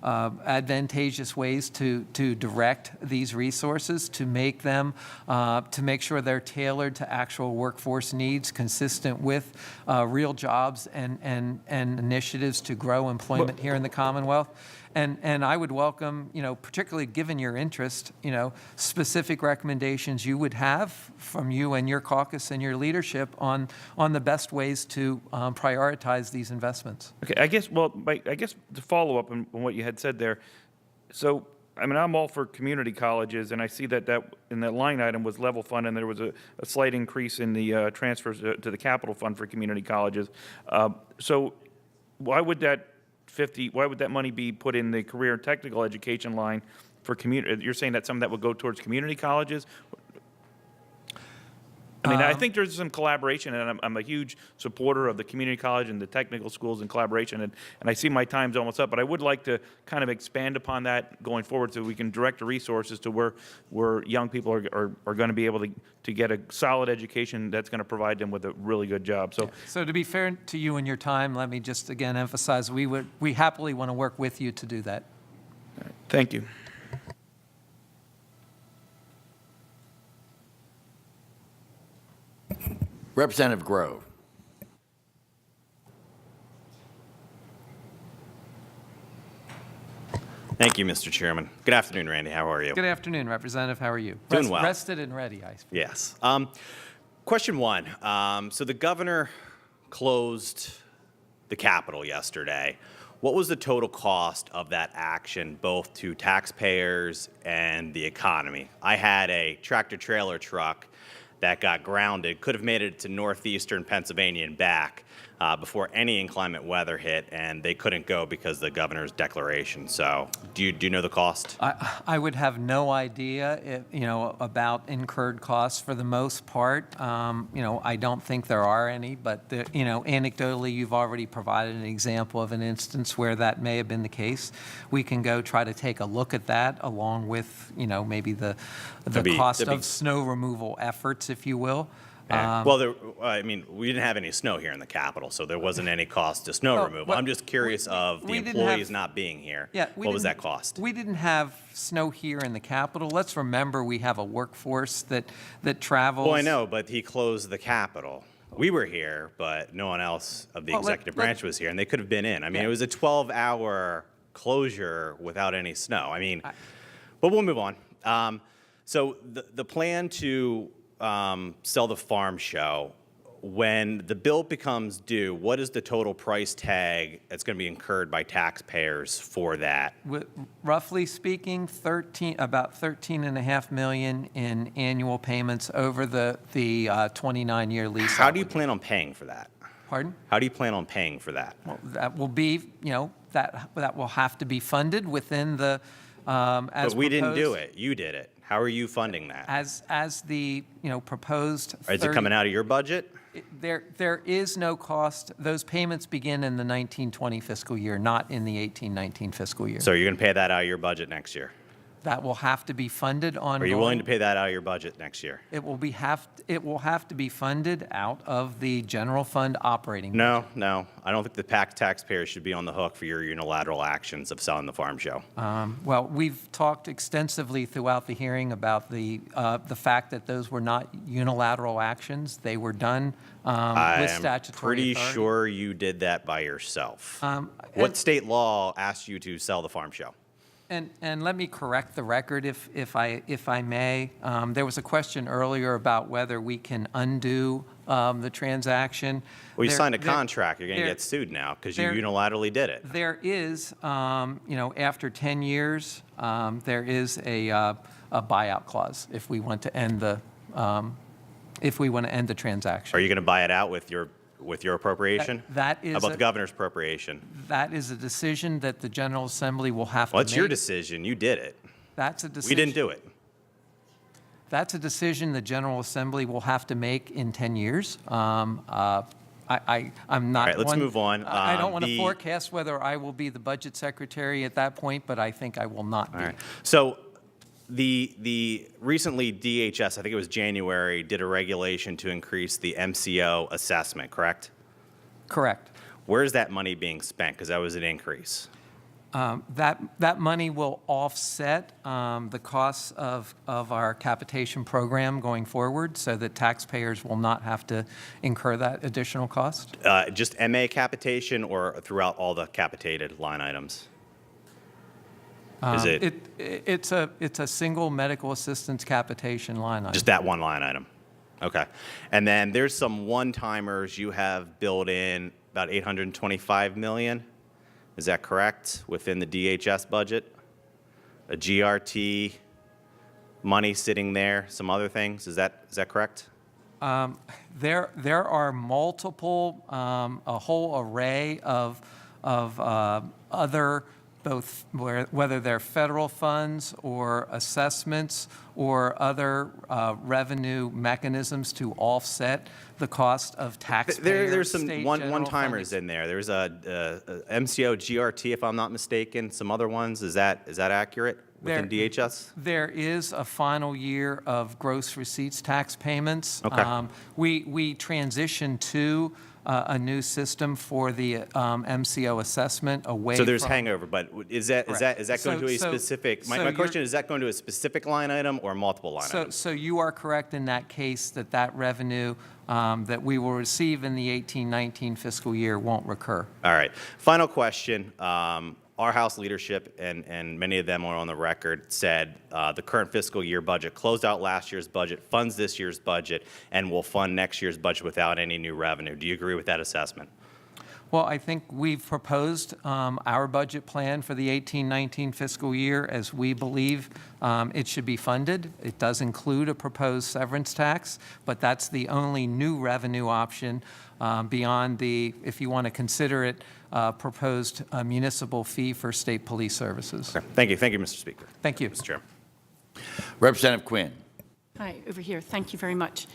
Speaker 4: advantageous ways to direct these resources, to make them, to make sure they're tailored to actual workforce needs, consistent with real jobs and initiatives to grow employment here in the Commonwealth. And I would welcome, particularly given your interest, specific recommendations you would have from you and your caucus and your leadership on the best ways to prioritize these investments.
Speaker 20: Okay, I guess to follow up on what you had said there, so, I mean, I'm all for community colleges, and I see that in that line item was level fund, and there was a slight increase in the transfers to the capital fund for community colleges. So why would that money be put in the career and technical education line for community? You're saying that some of that would go towards community colleges? I mean, I think there's some collaboration, and I'm a huge supporter of the community college and the technical schools and collaboration, and I see my time's almost up, but I would like to kind of expand upon that going forward so we can direct the resources to where young people are going to be able to get a solid education that's going to provide them with a really good job.
Speaker 4: So to be fair to you and your time, let me just again emphasize we happily want to work with you to do that.
Speaker 20: Thank you.
Speaker 1: Representative Grove.
Speaker 21: Thank you, Mr. Chairman. Good afternoon, Randy. How are you?
Speaker 4: Good afternoon, Representative. How are you?
Speaker 21: Doing well.
Speaker 4: Rested and ready, I suppose.
Speaker 21: Yes. Question one. So the governor closed the Capitol yesterday. What was the total cost of that action, both to taxpayers and the economy? I had a tractor-trailer truck that got grounded, could have made it to northeastern Pennsylvania and back before any inclement weather hit, and they couldn't go because of the governor's declaration. So do you know the cost?
Speaker 4: I would have no idea, about incurred costs for the most part. I don't think there are any, but anecdotally, you've already provided an example of an instance where that may have been the case. We can go try to take a look at that along with, maybe the cost of snow removal efforts, if you will.
Speaker 21: Well, we didn't have any snow here in the Capitol, so there wasn't any cost to snow removal. I'm just curious of the employees not being here.
Speaker 4: Yeah,
Speaker 21: what was that cost?
Speaker 4: We didn't have snow here in the Capitol. Let's remember we have a workforce that travels.
Speaker 21: Well, I know, but he closed the Capitol. We were here, but no one else of the executive branch was here, and they could have been in. I mean, it was a 12-hour closure without any snow. But we'll move on. So the plan to sell the farm show, when the bill becomes due, what is the total price tag that's going to be incurred by taxpayers for that?
Speaker 4: Roughly speaking, about $13.5 million in annual payments over the 29-year lease.
Speaker 21: How do you plan on paying for that?
Speaker 4: Pardon?
Speaker 21: How do you plan on paying for that?
Speaker 4: Well, that will be, that will have to be funded within the as
Speaker 21: But we didn't do
Speaker 4: proposed.
Speaker 21: it. You did it. How are you funding that?
Speaker 4: As the proposed.
Speaker 21: Is it coming out of your budget?
Speaker 4: There is no cost. Those payments begin in the 1920 fiscal year, not in the 1819 fiscal year.
Speaker 21: So you're going to pay that out of your budget next year?
Speaker 4: That will have to be funded ongoing.
Speaker 21: Are you willing to pay that out of your budget next year?
Speaker 4: It will have to be funded out of the general fund operating.
Speaker 21: No. I don't think the taxpayers should be on the hook for your unilateral actions of selling the farm show.
Speaker 4: Well, we've talked extensively throughout the hearing about the fact that those were not unilateral actions. They were done with statutory
Speaker 21: I'm pretty
Speaker 4: authority.
Speaker 21: sure you did that by yourself. What state law asked you to sell the farm show?
Speaker 4: And let me correct the record, if I may. There was a question earlier about whether we can undo the transaction.
Speaker 21: Well, you signed a contract. You're going to get sued now because you unilaterally did it.
Speaker 4: There is, after 10 years, there is a buyout clause if we want to end the transaction.
Speaker 21: Are you going to buy it out with your appropriation?
Speaker 4: That is
Speaker 21: How about the governor's appropriation?
Speaker 4: That is a decision that the General Assembly will have to make.
Speaker 21: Well, it's your decision. You did it.
Speaker 4: That's a decision.
Speaker 21: We didn't do it.
Speaker 4: That's a decision the General Assembly will have to make in 10 years. I'm not.
Speaker 21: All right, let's move on.
Speaker 4: I don't want to forecast whether I will be the budget secretary at that point, but I think I will not be.
Speaker 21: All right. So the recently DHS, I think it was January, did a regulation to increase the MCO assessment, correct?
Speaker 4: Correct.
Speaker 21: Where is that money being spent? Because that was an increase.
Speaker 4: That money will offset the costs of our capitation program going forward so that taxpayers will not have to incur that additional cost.
Speaker 21: Just MA capitation or throughout all the capitated line items? Is it
Speaker 4: It's a single medical assistance capitation line item.
Speaker 21: just that one line item? Okay. And then there's some one-timers you have built in, about $825 million. Is that correct, within the DHS budget? A GRT money sitting there, some other things. Is that correct?
Speaker 4: There are multiple, a whole array of other, both whether they're federal funds or assessments or other revenue mechanisms to offset the cost of taxpayers.
Speaker 21: There's some
Speaker 4: state general
Speaker 21: one-timers in there. There's a MCO GRT, if I'm not mistaken. Some other ones. Is that accurate within DHS?
Speaker 4: There is a final year of gross receipts tax payments.
Speaker 21: Okay.
Speaker 4: We transitioned to a new system for the MCO assessment away
Speaker 21: So there's
Speaker 4: from,
Speaker 21: hangover, but is that going to a
Speaker 4: So-
Speaker 21: specific?
Speaker 4: so
Speaker 21: My
Speaker 4: you're-
Speaker 21: question is that going to a specific line item or multiple line items?
Speaker 4: So you are correct in that case that revenue that we will receive in the 18-19 fiscal year won't recur.
Speaker 21: All right. Final question. Our House leadership, and many of them are on the record, said the current fiscal year budget closed out last year's budget, funds this year's budget, and will fund next year's budget without any new revenue. Do you agree with that assessment?
Speaker 4: Well, I think we've proposed our budget plan for the 18-19 fiscal year as we believe it should be funded. It does include a proposed severance tax, but that's the only new revenue option beyond the, if you want to consider it, proposed municipal fee for state police services.
Speaker 21: Okay. Thank you. Thank you, Mr. Speaker.
Speaker 4: Thank you.
Speaker 21: Mr. Chairman.
Speaker 1: Representative Quinn.
Speaker 15: Hi, over here. Thank you very much.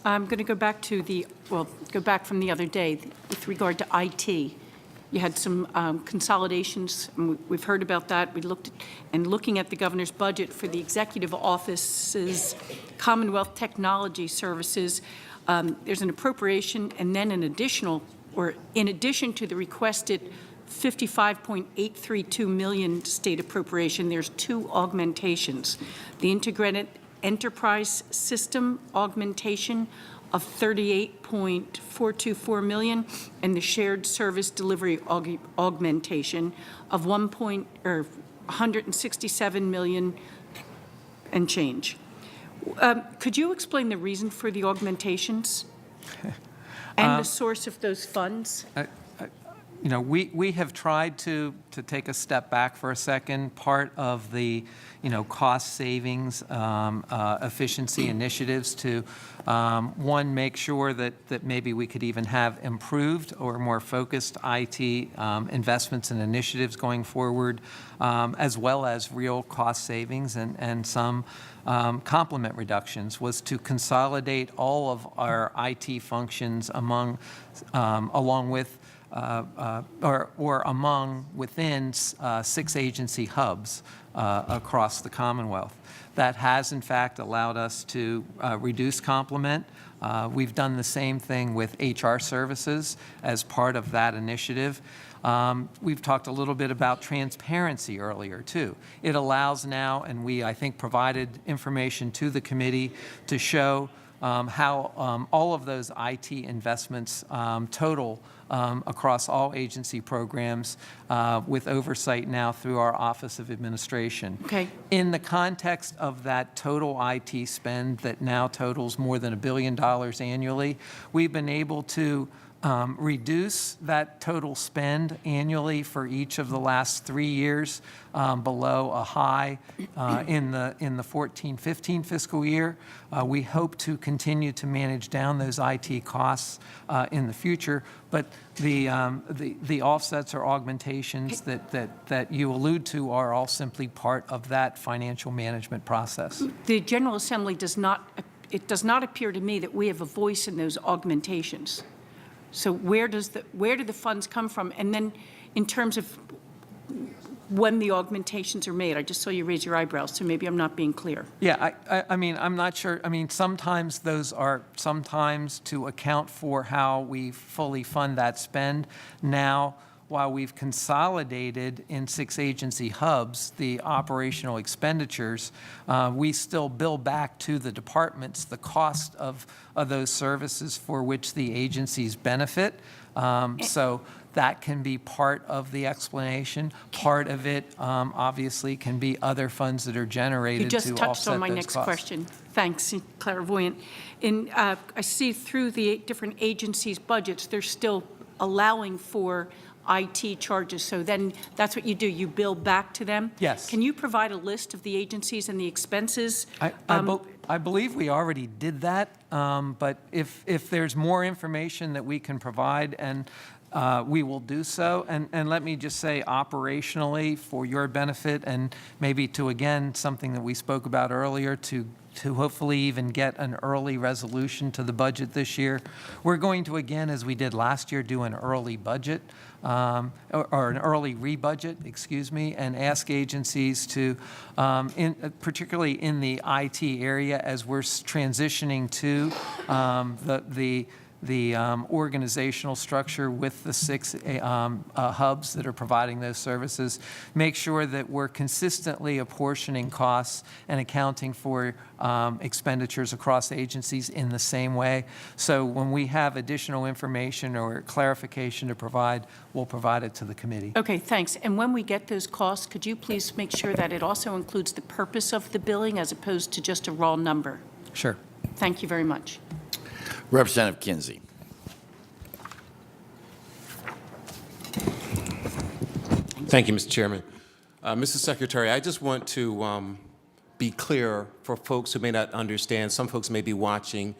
Speaker 15: I'm going to go back to go back from the other day with regard to IT. You had some consolidations, and we've heard about that. We looked at, looking at the governor's budget for the executive office's Commonwealth Technology Services, there's an appropriation and then an additional, or in addition to the requested $55.832 million state appropriation, there's two augmentations. The integrated enterprise system augmentation of $38.424 million and the shared service delivery augmentation of $167 million and change. Could you explain the reason for the augmentations and the source of those funds?
Speaker 4: You know, we have tried to take a step back for a second. Part of the, cost savings, efficiency initiatives to, one, make sure that maybe we could even have improved or more focused IT investments and initiatives going forward, as well as real cost savings and some complement reductions, was to consolidate all of our IT functions along with within 6 agency hubs across the Commonwealth. That has, in fact, allowed us to reduce complement. We've done the same thing with HR services as part of that initiative. We've talked a little bit about transparency earlier, too. It allows now, and we, I think, provided information to the committee to show how all of those IT investments total across all agency programs with oversight now through our Office of Administration.
Speaker 15: Okay.
Speaker 4: In the context of that total IT spend that now totals more than $1 billion annually, we've been able to reduce that total spend annually for each of the last 3 years below a high in the 14-15 fiscal year. We hope to continue to manage down those IT costs in the future, but the offsets or augmentations that you allude to are all simply part of that financial management process.
Speaker 15: The General Assembly does not appear to me that we have a voice in those augmentations. So where do the funds come from? And then in terms of when the augmentations are made, I just saw you raise your eyebrows, so maybe I'm not being clear.
Speaker 4: Yeah, I mean, I'm not sure. I mean, sometimes those are to account for how we fully fund that spend. Now, while we've consolidated in 6 agency hubs the operational expenditures, we still bill back to the departments the cost of those services for which the agencies benefit. So that can be part of the explanation. Part of it, obviously, can be other funds that are generated
Speaker 15: You
Speaker 4: to
Speaker 15: just
Speaker 4: offset
Speaker 15: touched on my
Speaker 4: those
Speaker 15: next
Speaker 4: costs.
Speaker 15: question. Thanks, clairvoyant. I see through the different agencies' budgets, they're still allowing for IT charges. So then that's what you do. You bill back to them?
Speaker 4: Yes.
Speaker 15: Can you provide a list of the agencies and the expenses?
Speaker 4: I believe we already did that, but if there's more information that we can provide, and we will do so. And let me just say, operationally, for your benefit, and maybe to, again, something that we spoke about earlier, to hopefully even get an early resolution to the budget this year, we're going to, again, as we did last year, do an early budget, or an early rebudget, excuse me, and ask agencies to, particularly in the IT area, as we're transitioning to the organizational structure with the 6 hubs that are providing those services, make sure that we're consistently apportioning costs and accounting for expenditures across agencies in the same way. So when we have additional information or clarification to provide, we'll provide it to the committee.
Speaker 15: Okay, thanks. And when we get those costs, could you please make sure that it also includes the purpose of the billing as opposed to just a raw number?
Speaker 4: Sure.
Speaker 15: Thank you very much.
Speaker 1: Representative Kinsey.
Speaker 9: Thank you, Mr. Chairman. Mr. Secretary, I just want to be clear for folks who may not understand. Some folks may be watching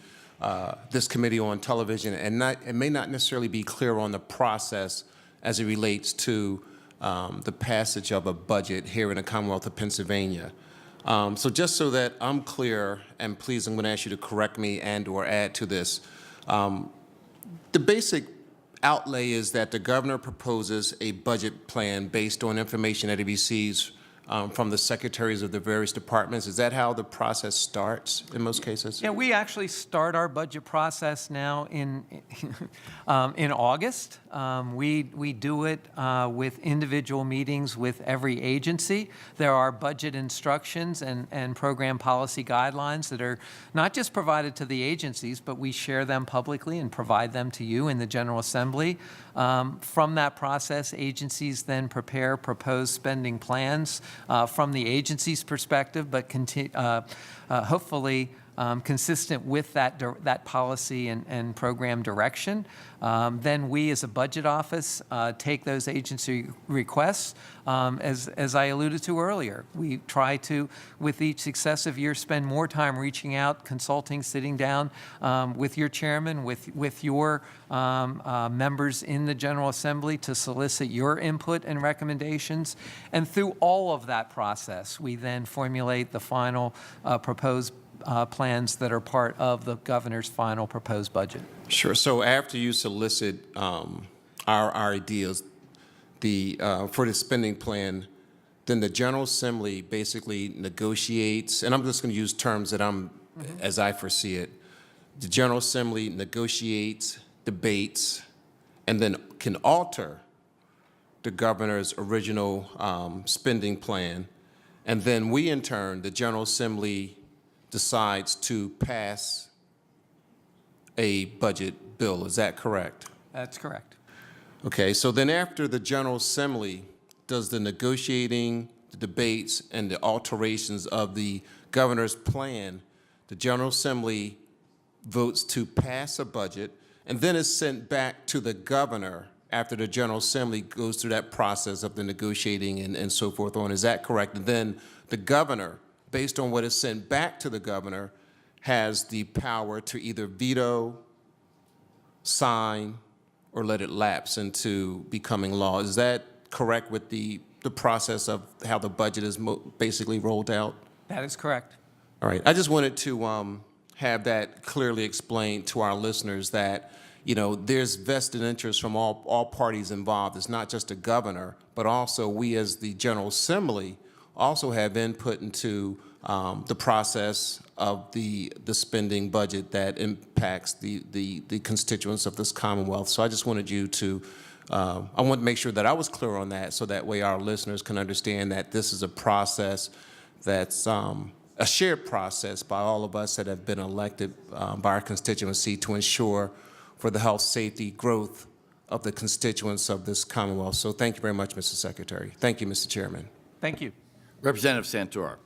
Speaker 9: this committee on television and may not necessarily be clear on the process as it relates to the passage of a budget here in the Commonwealth of Pennsylvania. So just so that I'm clear, and please, I'm going to ask you to correct me and or add to this. The basic outlay is that the governor proposes a budget plan based on information that he receives from the secretaries of the various departments. Is that how the process starts in most cases?
Speaker 4: Yeah, we actually start our budget process now in August. We do it with individual meetings with every agency. There are budget instructions and program policy guidelines that are not just provided to the agencies, but we share them publicly and provide them to you in the General Assembly. From that process, agencies then prepare proposed spending plans from the agency's perspective, but hopefully consistent with that policy and program direction. Then we, as a budget office, take those agency requests. As I alluded to earlier, we try to, with each successive year, spend more time reaching out, consulting, sitting down with your chairman, with your members in the General Assembly to solicit your input and recommendations. And through all of that process, we then formulate the final proposed plans that are part of the governor's final proposed budget.
Speaker 9: Sure. So after you solicit our ideas for the spending plan, then the General Assembly basically negotiates, and I'm just going to use terms that as I foresee it. The General Assembly negotiates, debates, and then can alter the governor's original spending plan. And then we, in turn, the General Assembly, decides to pass a budget bill. Is that correct?
Speaker 4: That's correct.
Speaker 9: Okay, so then after the General Assembly does the negotiating, the debates, and the alterations of the governor's plan, the General Assembly votes to pass a budget, and then it's sent back to the governor after the General Assembly goes through that process of the negotiating and so forth on. Is that correct? And then the governor, based on what is sent back to the governor, has the power to either veto, sign, or let it lapse into becoming law. Is that correct with the process of how the budget is basically rolled out?
Speaker 4: That is correct.
Speaker 9: All right. I just wanted to have that clearly explained to our listeners that, you know, there's vested interest from all parties involved. It's not just the governor, but also we as the General Assembly also have input into the process of the spending budget that impacts the constituents of this Commonwealth. So I just wanted you to, I want to make sure that I was clear on that so that way our listeners can understand that this is a process that's a shared process by all of us that have been elected by our constituency to ensure for the health, safety, growth of the constituents of this Commonwealth. So thank you very much, Mr. Secretary. Thank you, Mr. Chairman.
Speaker 4: Thank you.
Speaker 1: Representative Santorum.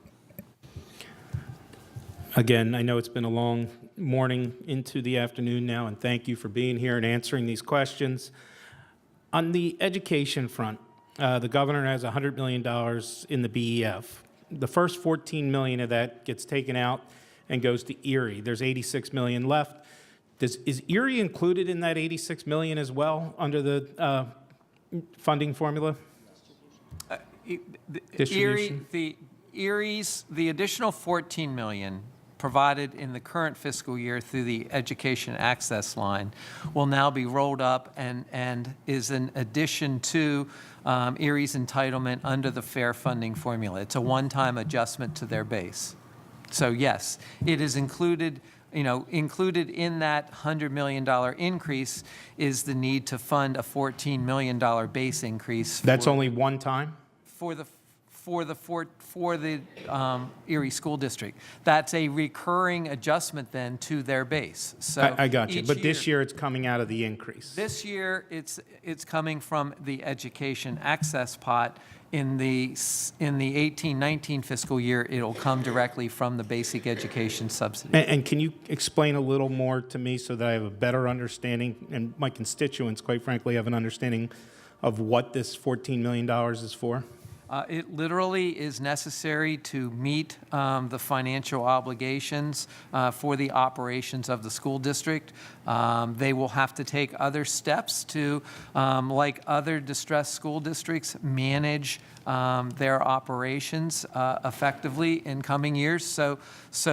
Speaker 17: Again, I know it's been a long morning into the afternoon now, and thank you for being here and answering these questions. On the education front, the governor has $100 million in the BEF. The first $14 million of that gets taken out and goes to Erie. There's $86 million left. Is Erie included in that $86 million as well under the funding formula? Distribution?
Speaker 4: The additional $14 million provided in the current fiscal year through the education access line will now be rolled up and is an addition to Erie's entitlement under the fair funding formula. It's a one-time adjustment to their base. So yes, it is included. Included in that $100 million increase is the need to fund a $14 million base increase.
Speaker 17: That's only one time?
Speaker 4: For the Erie School District. That's a recurring adjustment then to their base. So
Speaker 17: I got you. But this
Speaker 4: year
Speaker 17: year it's coming out of the increase.
Speaker 4: This year it's coming from the education access pot. In the 18-19 fiscal year, it'll come directly from the basic education subsidy.
Speaker 17: And can you explain a little more to me so that I have a better understanding, and my constituents, quite frankly, have an understanding of what this $14 million is for?
Speaker 4: It literally is necessary to meet the financial obligations for the operations of the school district. They will have to take other steps to, like other distressed school districts, manage their operations effectively in coming years so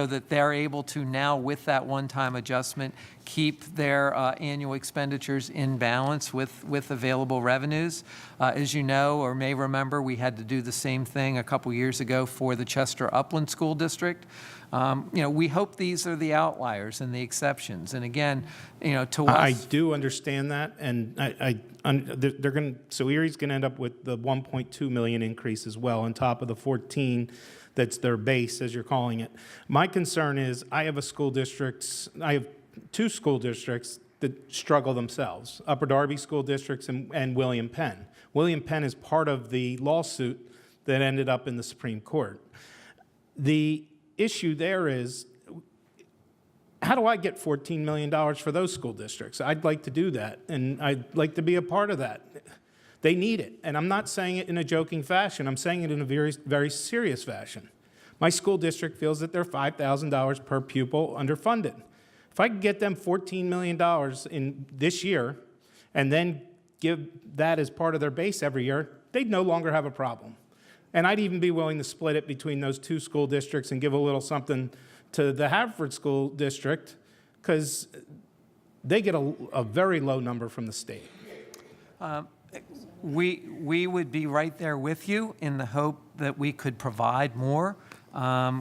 Speaker 4: that they're able to now, with that one-time adjustment, keep their annual expenditures in balance with available revenues. As you know or may remember, we had to do the same thing a couple years ago for the Chester Upland School District. We hope these are the outliers and the exceptions. And again, to us,
Speaker 17: I do understand that, and they're going to. So Erie's going to end up with the 1.2 million increase as well, on top of the 14 that's their base, as you're calling it. My concern is I have two school districts that struggle themselves: Upper Darby School Districts and William Penn. William Penn is part of the lawsuit that ended up in the Supreme Court. The issue there is, how do I get $14 million for those school districts? I'd like to do that, and I'd like to be a part of that. They need it, and I'm not saying it in a joking fashion. I'm saying it in a very, very serious fashion. My school district feels that they're $5,000 per pupil underfunded. If I could get them $14 million in this year and then give that as part of their base every year, they'd no longer have a problem. And I'd even be willing to split it between those two school districts and give a little something to the Haverford School District, because they get a very low number from the state.
Speaker 4: we would be right there with you in the hope that we could provide more.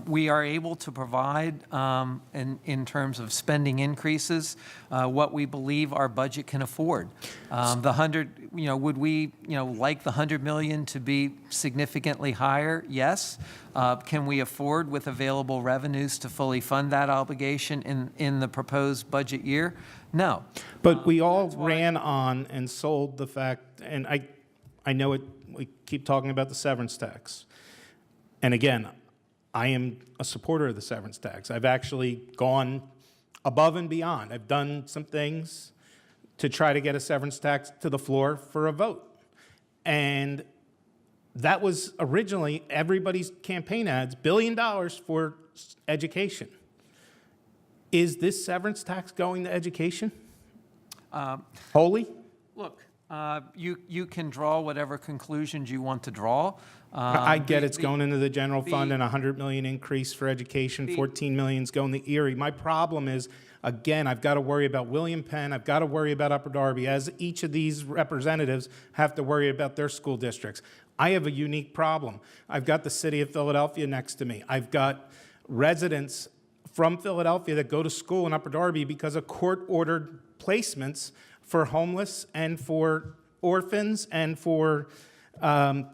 Speaker 4: We are able to provide, in terms of spending increases, what we believe our budget can afford. The 100, would we, like the 100 million to be significantly higher? Yes. Can we afford, with available revenues, to fully fund that obligation in the proposed budget year? No.
Speaker 17: But we all ran on and sold the fact, and I know it. We keep talking about the severance tax, and again, I am a supporter of the severance tax. I've actually gone above and beyond. I've done some things to try to get a severance tax to the floor for a vote. And that was originally everybody's campaign ads, $1 billion for education. Is this severance tax going to education? Wholly?
Speaker 4: Look, you can draw whatever conclusions you want to draw.
Speaker 17: I get it's going into the general fund and $100 million increase for education, $14 million is going to Erie. My problem is, again, I've got to worry about William Penn, I've got to worry about Upper Darby, as each of these representatives have to worry about their school districts. I have a unique problem. I've got the city of Philadelphia next to me. I've got residents from Philadelphia that go to school in Upper Darby because of court-ordered placements for homeless and for orphans and for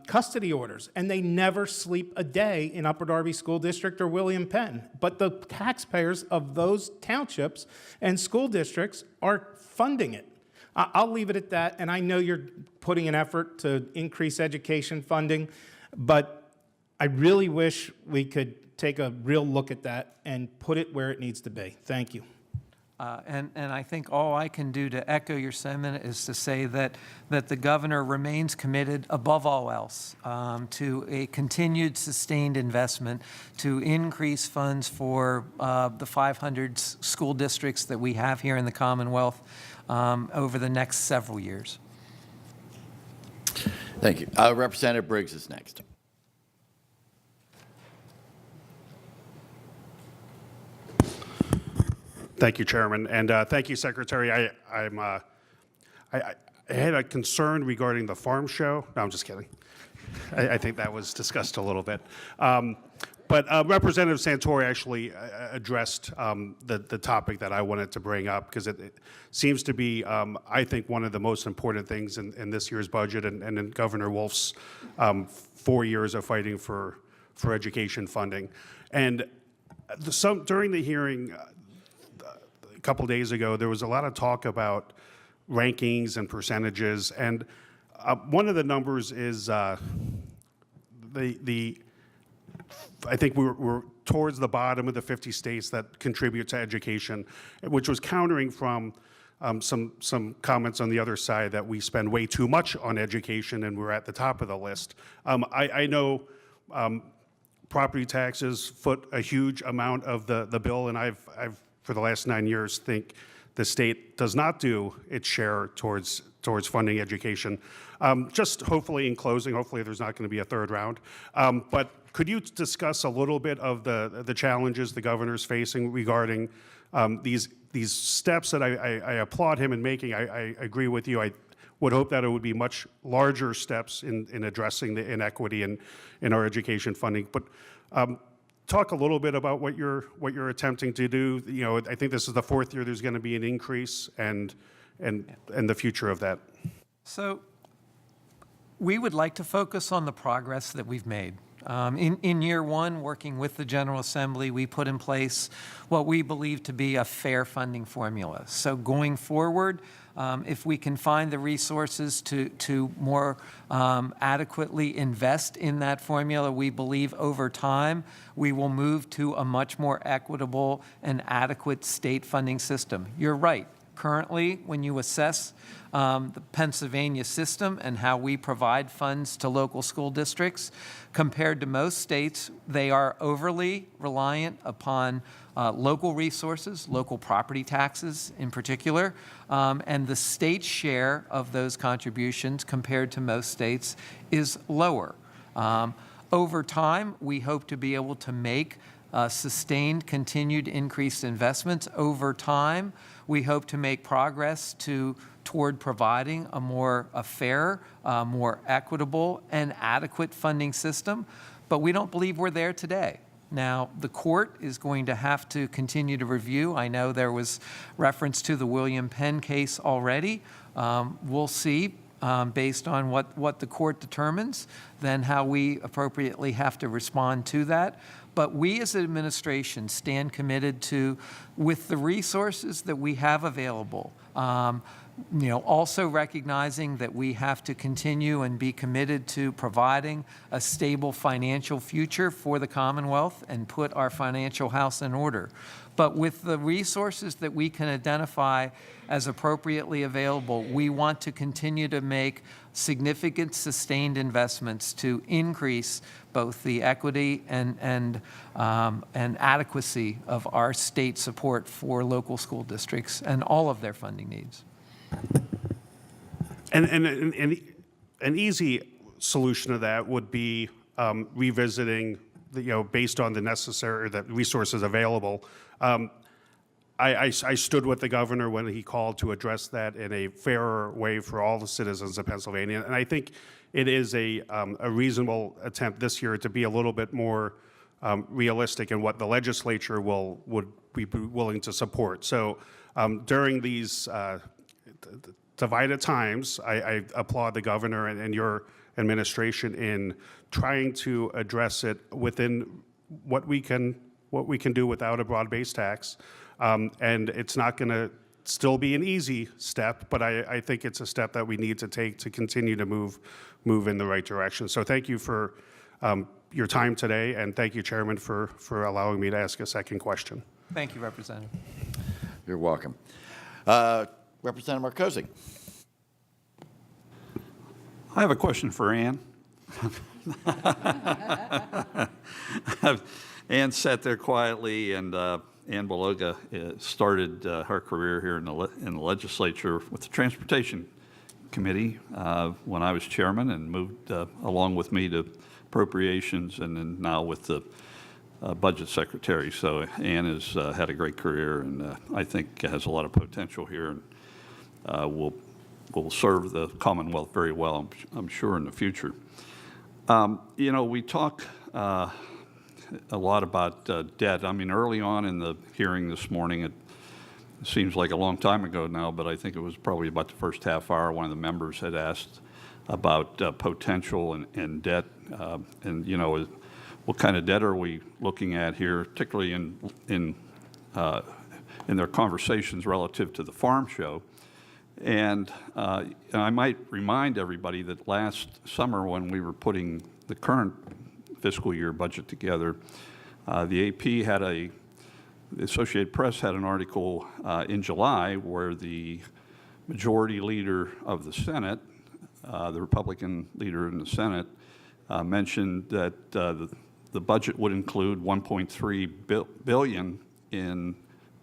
Speaker 17: custody orders, and they never sleep a day in Upper Darby School District or William Penn. But the taxpayers of those townships and school districts are funding it. I'll leave it at that, and I know you're putting an effort to increase education funding, but I really wish we could take a real look at that and put it where it needs to be. Thank you.
Speaker 4: And I think all I can do to echo your sentiment is to say that the governor remains committed, above all else, to a continued sustained investment to increase funds for the 500 school districts that we have here in the Commonwealth over the next several years.
Speaker 1: Thank you. Representative Briggs is next.
Speaker 5: Thank you, Chairman, and thank you, Secretary. I had a concern regarding the farm show. No, I'm just kidding. I think that was discussed a little bit. But Representative Santori actually addressed the topic that I wanted to bring up because it seems to be, I think, one of the most important things in this year's budget and in Governor Wolf's 4 years of fighting for education funding. And during the hearing, a couple days ago, there was a lot of talk about rankings and percentages, and one of the numbers is I think we're towards the bottom of the 50 states that contribute to education, which was countering from some comments on the other side that we spend way too much on education and we're at the top of the list. I know property taxes foot a huge amount of the bill, and I've for the last 9 years think the state does not do its share towards funding education. Just hopefully in closing, hopefully there's not going to be a third round, but could you discuss a little bit of the challenges the governor's facing regarding these steps that I applaud him in making? I agree with you. I would hope that it would be much larger steps in addressing the inequity in our education funding. But talk a little bit about what you're attempting to do. You know, I think this is the 4th year there's going to be an increase, and the future of that.
Speaker 4: So we would like to focus on the progress that we've made. In year one, working with the General Assembly, we put in place what we believe to be a fair funding formula. So going forward, if we can find the resources to more adequately invest in that formula, we believe over time we will move to a much more equitable and adequate state funding system. You're right. Currently, when you assess the Pennsylvania system and how we provide funds to local school districts, compared to most states, they are overly reliant upon local resources, local property taxes in particular, and the state's share of those contributions compared to most states is lower. Over time, we hope to be able to make sustained, continued increased investments. Over time, we hope to make progress toward providing a fair, more equitable, and adequate funding system, but we don't believe we're there today. Now, the court is going to have to continue to review. I know there was reference to the William Penn case already. We'll see, based on what the court determines, then how we appropriately have to respond to that. But we as an administration stand committed to, with the resources that we have available, also recognizing that we have to continue and be committed to providing a stable financial future for the Commonwealth and put our financial house in order. But with the resources that we can identify as appropriately available, we want to continue to make significant sustained investments to increase both the equity and adequacy of our state support for local school districts and all of their funding needs.
Speaker 5: And an easy solution to that would be revisiting, based on the resources available. I stood with the governor when he called to address that in a fairer way for all the citizens of Pennsylvania, and I think it is a reasonable attempt this year to be a little bit more realistic in what the legislature would be willing to support. So during these divided times, I applaud the governor and your administration in trying to address it within what we can do without a broad-based tax. And it's not going to still be an easy step, but I think it's a step that we need to take to continue to move in the right direction. So thank you for your time today, and thank you, Chairman, for allowing me to ask a second question.
Speaker 4: Thank you, Representative.
Speaker 1: You're welcome. Representative Marcosi.
Speaker 3: I have a question for Ann. Ann sat there quietly, and Ann Beloga started her career here in the legislature with the Transportation Committee when I was chairman, and moved along with me to Appropriations, and then now with the Budget Secretary. So Ann has had a great career, and I think has a lot of potential here, and will serve the Commonwealth very well, I'm sure, in the future. We talk a lot about debt. I mean, early on in the hearing this morning, it seems like a long time ago now, but I think it was probably about the first half hour, one of the members had asked about potential and debt, and what kind of debt are we looking at here, particularly in their conversations relative to the farm show. And I might remind everybody that last summer, when we were putting the current fiscal year budget together, the AP had the Associated Press had an article in July where the majority leader of the Senate, the Republican leader in the Senate, mentioned that the budget would include $1.3 billion in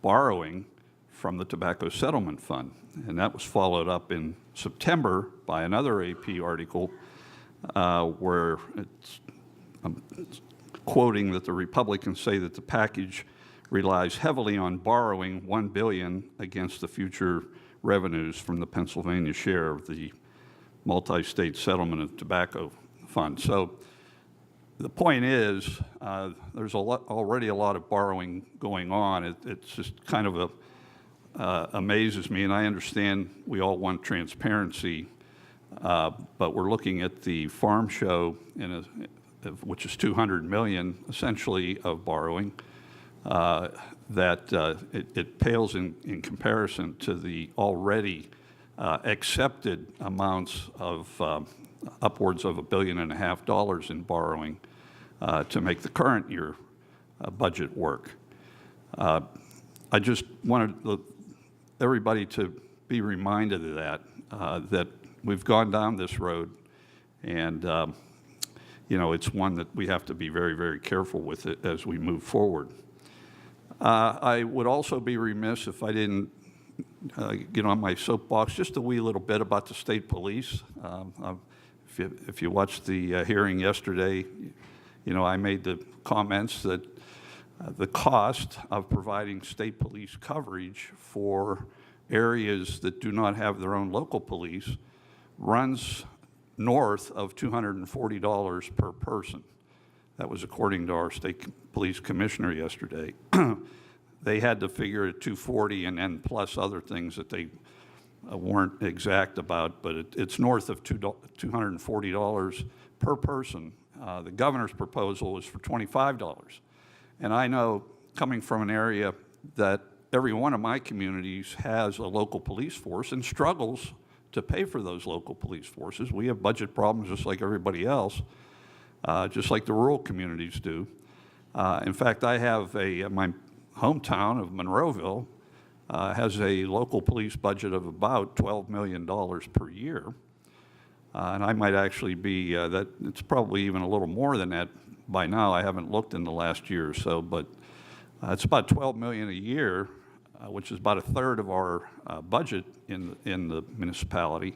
Speaker 3: borrowing from the Tobacco Settlement Fund. And that was followed up in September by another AP article where I'm quoting that the Republicans say that the package relies heavily on borrowing $1 billion against the future revenues from the Pennsylvania share of the multi-state settlement of tobacco fund. So the point is, there's already a lot of borrowing going on. It's just kind of amazes me, and I understand we all want transparency, but we're looking at the farm show, which is $200 million essentially of borrowing, that it pales in comparison to the already accepted amounts of upwards of $1.5 billion in borrowing to make the current year budget work. I just wanted everybody to be reminded of that, that we've gone down this road, and it's one that we have to be very, very careful with it as we move forward. I would also be remiss if I didn't get on my soapbox just a wee little bit about the state police. If you watched the hearing yesterday, I made the comments that the cost of providing state police coverage for areas that do not have their own local police runs north of $240 per person. That was according to our state police commissioner yesterday. They had to figure at $240 and then plus other things that they weren't exact about, but it's north of $240 per person. The governor's proposal is for $25. And I know, coming from an area that every one of my communities has a local police force and struggles to pay for those local police forces. We have budget problems just like everybody else, just like the rural communities do. In fact, I have my hometown of Monroeville has a local police budget of about $12 million per year. And I might actually be, it's probably even a little more than that by now. I haven't looked in the last year or so, but it's about $12 million a year, which is about a third of our budget in the municipality.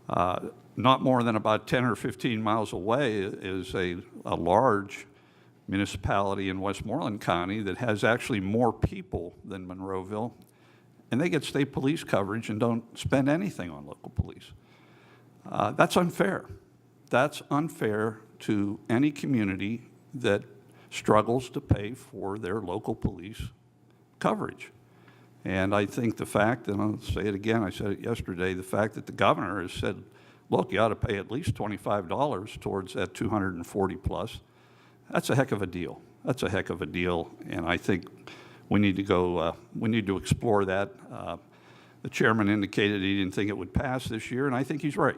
Speaker 3: Not more than about 10 or 15 miles away is a large municipality in Westmoreland County that has actually more people than Monroeville, and they get state police coverage and don't spend anything on local police. That's unfair. That's unfair to any community that struggles to pay for their local police coverage. And I think the fact, and I'll say it again, I said it yesterday, the fact that the governor has said, look, you ought to pay at least $25 towards that 240 plus, that's a heck of a deal. That's a heck of a deal, and I think we need to go, we need to explore that. The chairman indicated he didn't think it would pass this year, and I think he's right.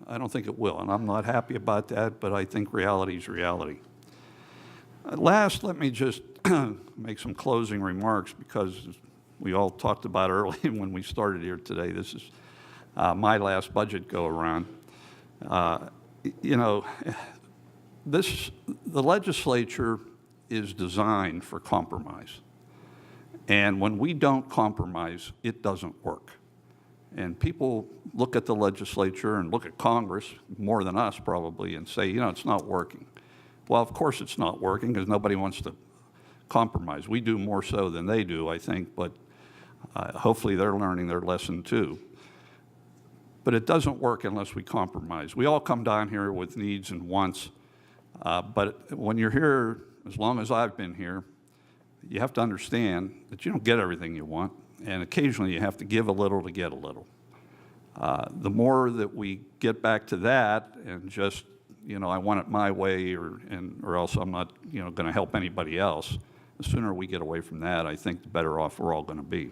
Speaker 3: I don't think it will, and I'm not happy about that, but I think reality is reality. Last, let me just make some closing remarks, because we all talked about early when we started here today. This is my last budget go-around. You know, the legislature is designed for compromise. And when we don't compromise, it doesn't work. And people look at the legislature and look at Congress, more than us probably, and say, you know, it's not working. Well, of course it's not working, because nobody wants to compromise. We do more so than they do, I think, but hopefully they're learning their lesson too. But it doesn't work unless we compromise. We all come down here with needs and wants, but when you're here, as long as I've been here, you have to understand that you don't get everything you want, and occasionally you have to give a little to get a little. The more that we get back to that and just, you know, I want it my way, or else I'm not, you know, going to help anybody else, the sooner we get away from that, I think the better off we're all going to be.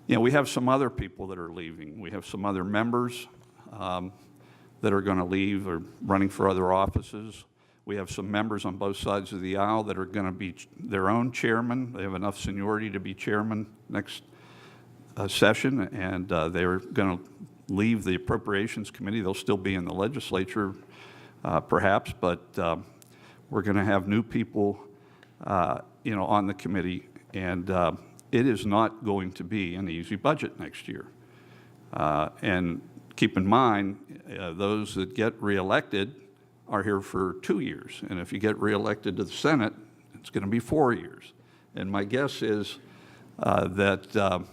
Speaker 3: You know, we have some other people that are leaving. We have some other members that are going to leave or running for other offices. We have some members on both sides of the aisle that are going to be their own chairman. They have enough seniority to be chairman next session, and they're going to leave the Appropriations Committee. They'll still be in the legislature, perhaps, but we're going to have new people, you know, on the committee, and it is not going to be an easy budget next year. And keep in mind, those that get reelected are here for 2 years. And if you get reelected to the Senate, it's going to be 4 years. And my guess is that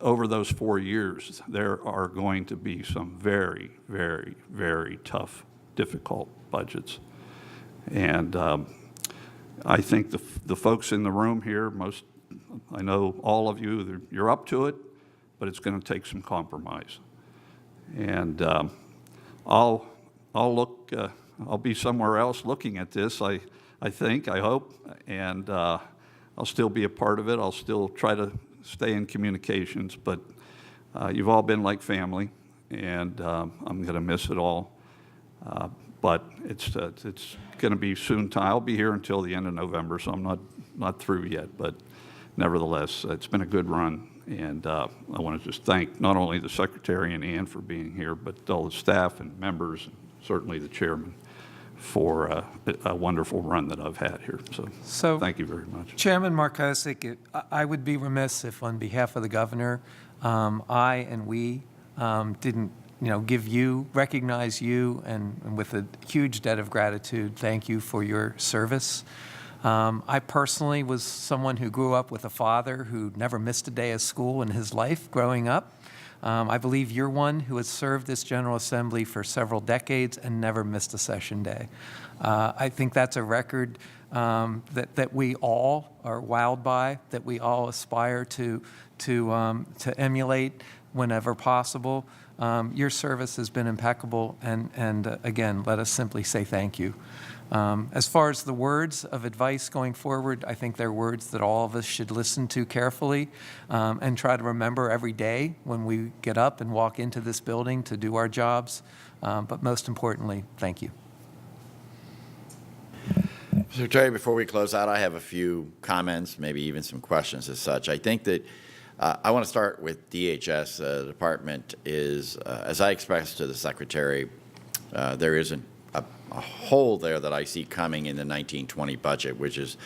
Speaker 3: over those 4 years, there are going to be some very, very, very tough, difficult budgets. And I think the folks in the room here, I know all of you, you're up to it, but it's going to take some compromise. And I'll be somewhere else looking at this, I think, I hope, and I'll still be a part of it. I'll still try to stay in communications, but you've all been like family, and I'm going to miss it all. But it's going to be soon time. I'll be here until the end of November, so I'm not through yet, but nevertheless, it's been a good run, and I want to just thank not only the Secretary and Ann for being here, but all the staff and members, and certainly the chairman, for a wonderful run that I've had here. So thank you very much.
Speaker 4: Chairman Markosik, I would be remiss if, on behalf of the governor, I and we didn't, you know, recognize you, and with a huge debt of gratitude, thank you for your service. I personally was someone who grew up with a father who never missed a day of school in his life growing up. I believe you're one who has served this General Assembly for several decades and never missed a session day. I think that's a record that we all are wowed by, that we all aspire to emulate whenever possible. Your service has been impeccable, and again, let us simply say thank you. As far as the words of advice going forward, I think they're words that all of us should listen to carefully and try to remember every day when we get up and walk into this building to do our jobs. But most importantly, thank you.
Speaker 1: Secretary, before we close out, I have a few comments, maybe even some questions as such. I think that I want to start with DHS. The department is, as I expressed to the Secretary, there isn't a hole there that I see coming in the 1920 budget, which is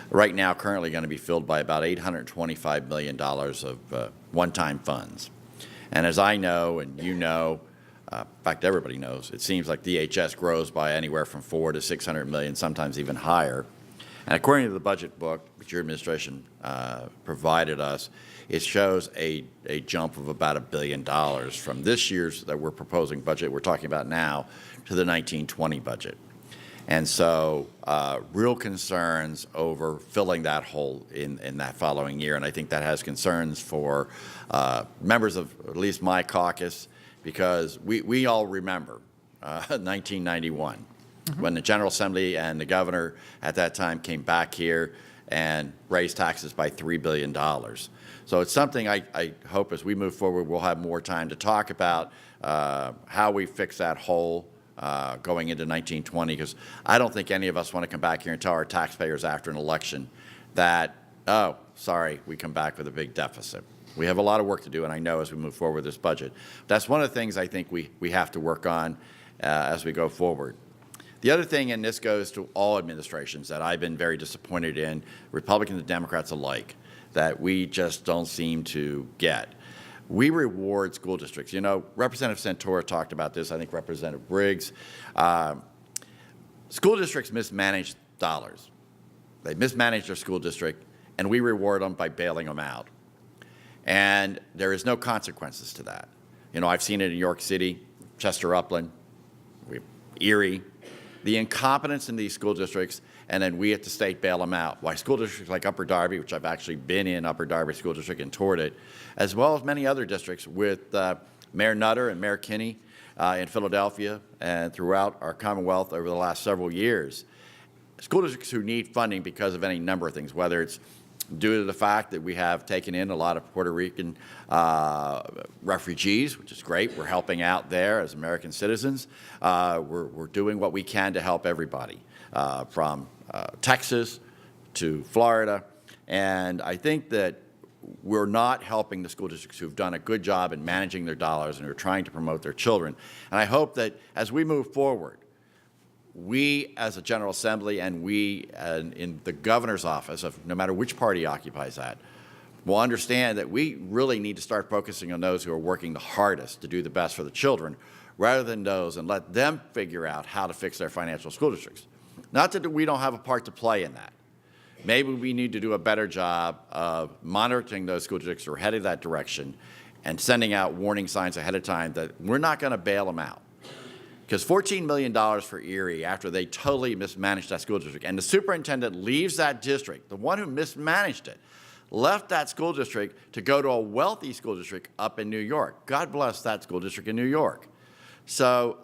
Speaker 1: right now currently going to be filled by about $825 million of one-time funds. And as I know, and you know, in fact, everybody knows, it seems like DHS grows by anywhere from $400 to $600 million, sometimes even higher. And according to the budget book, which your administration provided us, it shows a jump of about $1 billion from this year's that we're proposing budget we're talking about now to the 1920 budget. And so real concerns over filling that hole in that following year. And I think that has concerns for members of at least my caucus, because we all remember 1991 when the General Assembly and the governor at that time came back here and raise taxes by $3 billion. So it's something I hope as we move forward, we'll have more time to talk about how we fix that hole going into 1920, because I don't think any of us want to come back here and tell our taxpayers after an election that, oh, sorry, we come back with a big deficit. We have a lot of work to do, and I know as we move forward with this budget. That's one of the things I think we have to work on as we go forward. The other thing, and this goes to all administrations that I've been very disappointed in, Republicans and Democrats alike, that we just don't seem to get. We reward school districts. You know, Representative Santora talked about this, I think Representative Briggs. School districts mismanage dollars. They mismanage their school district, and we reward them by bailing them out. And there is no consequences to that. You know, I've seen it in New York City, Chester Upland, Erie, the incompetence in these school districts, and then we at the state bail them out. Why school districts like Upper Darby, which I've actually been in Upper Darby School District and toured it, as well as many other districts with Mayor Nutter and Mayor Kinney in Philadelphia and throughout our Commonwealth over the last several years. School districts who need funding because of any number of things, whether it's due to the fact that we have taken in a lot of Puerto Rican refugees, which is great. We're helping out there as American citizens. We're doing what we can to help everybody, from Texas to Florida. And I think that we're not helping the school districts who've done a good job in managing their dollars and who are trying to promote their children. And I hope that as we move forward, we as a General Assembly and we in the governor's office, of no matter which party occupies that, will understand that we really need to start focusing on those who are working the hardest to do the best for the children, rather than those, and let them figure out how to fix their financial school districts. Not that we don't have a part to play in that. Maybe we need to do a better job of monitoring those school districts who are headed that direction and sending out warning signs ahead of time that we're not going to bail them out. Because $14 million for Erie after they totally mismanaged that school district, and the superintendent leaves that district, the one who mismanaged it, left that school district to go to a wealthy school district up in New York. God bless that school district in New York. So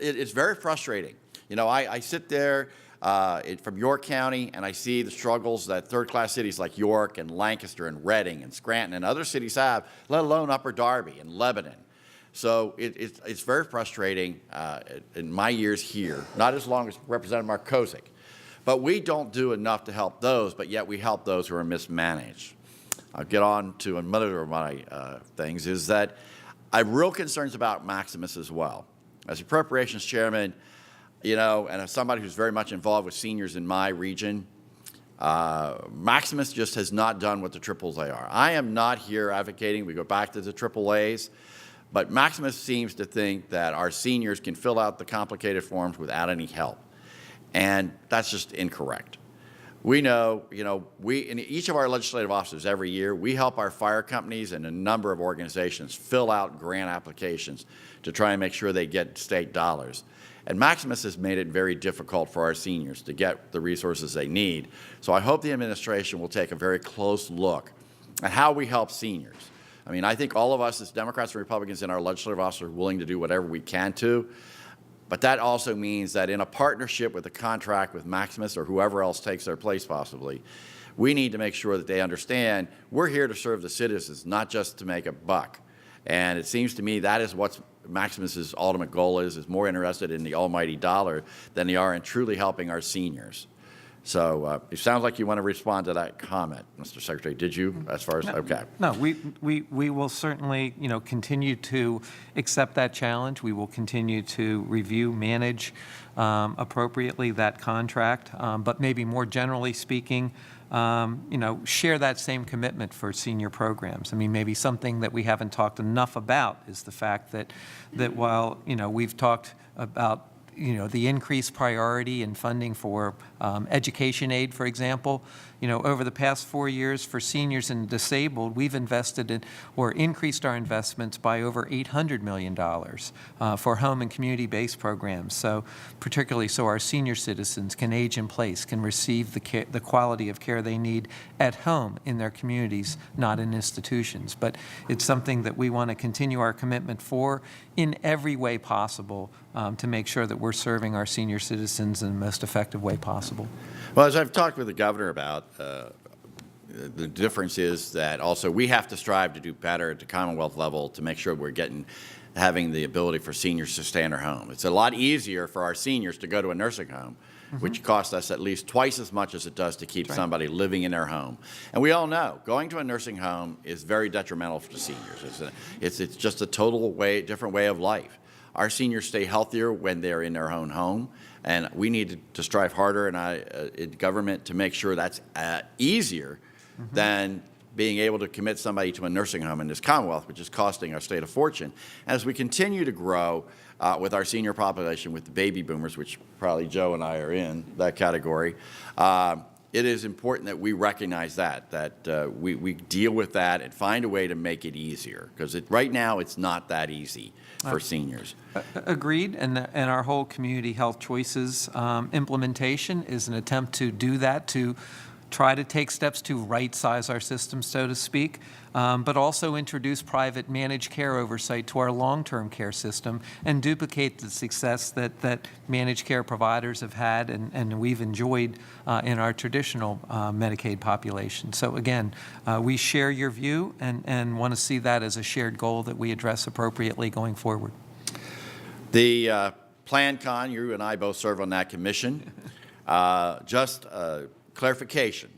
Speaker 1: it's very frustrating. You know, I sit there from York County and I see the struggles that third-class cities like York and Lancaster and Reading and Scranton and other cities have, let alone Upper Darby and Lebanon. So it's very frustrating in my years here, not as long as Representative Markosik. But we don't do enough to help those, but yet we help those who are mismanaged. I'll get on to another of my things, is that I have real concerns about Maximus as well. As Appropriations Chairman, you know, and as somebody who's very much involved with seniors in my region, Maximus just has not done what the AAA are. I am not here advocating we go back to the AAAs, but Maximus seems to think that our seniors can fill out the complicated forms without any help. And that's just incorrect. We know, you know, in each of our legislative offices every year, we help our fire companies and a number of organizations fill out grant applications to try and make sure they get state dollars. And Maximus has made it very difficult for our seniors to get the resources they need. So I hope the administration will take a very close look at how we help seniors. I mean, I think all of us as Democrats and Republicans in our legislative office are willing to do whatever we can to. But that also means that in a partnership with a contract with Maximus or whoever else takes their place possibly, we need to make sure that they understand we're here to serve the citizens, not just to make a buck. And it seems to me that is what Maximus's ultimate goal is more interested in the almighty dollar than they are in truly helping our seniors. So it sounds like you want to respond to that comment, Mr. Secretary. Did you, as far as, okay.
Speaker 4: No, we will certainly, you know, continue to accept that challenge. We will continue to review, manage appropriately that contract, but maybe more generally speaking, you know, share that same commitment for senior programs. I mean, maybe something that we haven't talked enough about is the fact that while, you know, we've talked about, you know, the increased priority in funding for education aid, for example. You know, over the past 4 years for seniors and disabled, we've invested in or increased our investments by over $800 million for home and community-based programs. So particularly so our senior citizens can age in place, can receive the quality of care they need at home in their communities, not in institutions. But it's something that we want to continue our commitment for in every way possible to make sure that we're serving our senior citizens in the most effective way possible.
Speaker 1: Well, as I've talked with the governor about, the difference is that also we have to strive to do better at the Commonwealth level to make sure we're having the ability for seniors to stay in their home. It's a lot easier for our seniors to go to a nursing home, which costs us at least twice as much as it does to keep somebody living in their home. And we all know going to a nursing home is very detrimental to seniors. It's just a different way of life. Our seniors stay healthier when they're in their own home, and we need to strive harder in government to make sure that's easier than being able to commit somebody to a nursing home in this Commonwealth, which is costing our state a fortune. As we continue to grow with our senior population, with the baby boomers, which probably Joe and I are in that category, it is important that we recognize that we deal with that and find a way to make it easier, because right now it's not that easy for seniors.
Speaker 4: Agreed, and our whole Community Health Choices implementation is an attempt to do that, to try to take steps to right-size our system, so to speak, but also introduce private managed care oversight to our long-term care system and duplicate the success that managed care providers have had and we've enjoyed in our traditional Medicaid population. So again, we share your view and want to see that as a shared goal that we address appropriately going forward.
Speaker 1: The PlanCon, you and I both serve on that commission. Just clarification.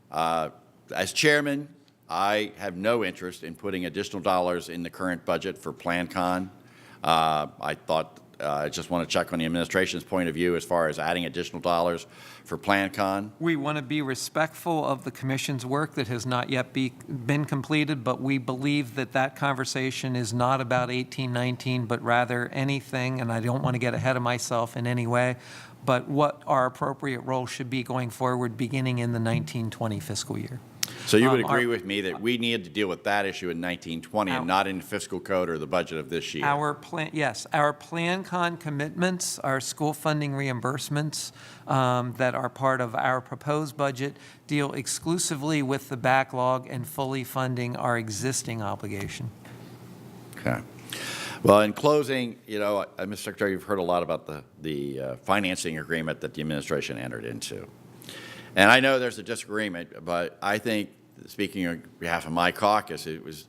Speaker 1: As chairman, I have no interest in putting additional dollars in the current budget for PlanCon. I just want to check on the administration's point of view as far as adding additional dollars for PlanCon.
Speaker 4: We want to be respectful of the commission's work that has not yet been completed, but we believe that conversation is not about 1819, but rather anything, and I don't want to get ahead of myself in any way, but what our appropriate role should be going forward beginning in the 1920 fiscal year.
Speaker 1: So you would agree with me that we need to deal with that issue in 1920 and not in the fiscal code or the budget of this year?
Speaker 4: Yes, our PlanCon commitments, our school funding reimbursements that are part of our proposed budget deal exclusively with the backlog and fully funding our existing obligation.
Speaker 1: Okay. Well, in closing, Mr. Secretary, you've heard a lot about the financing agreement that the administration entered into. And I know there's a disagreement, but I think, speaking on behalf of my caucus,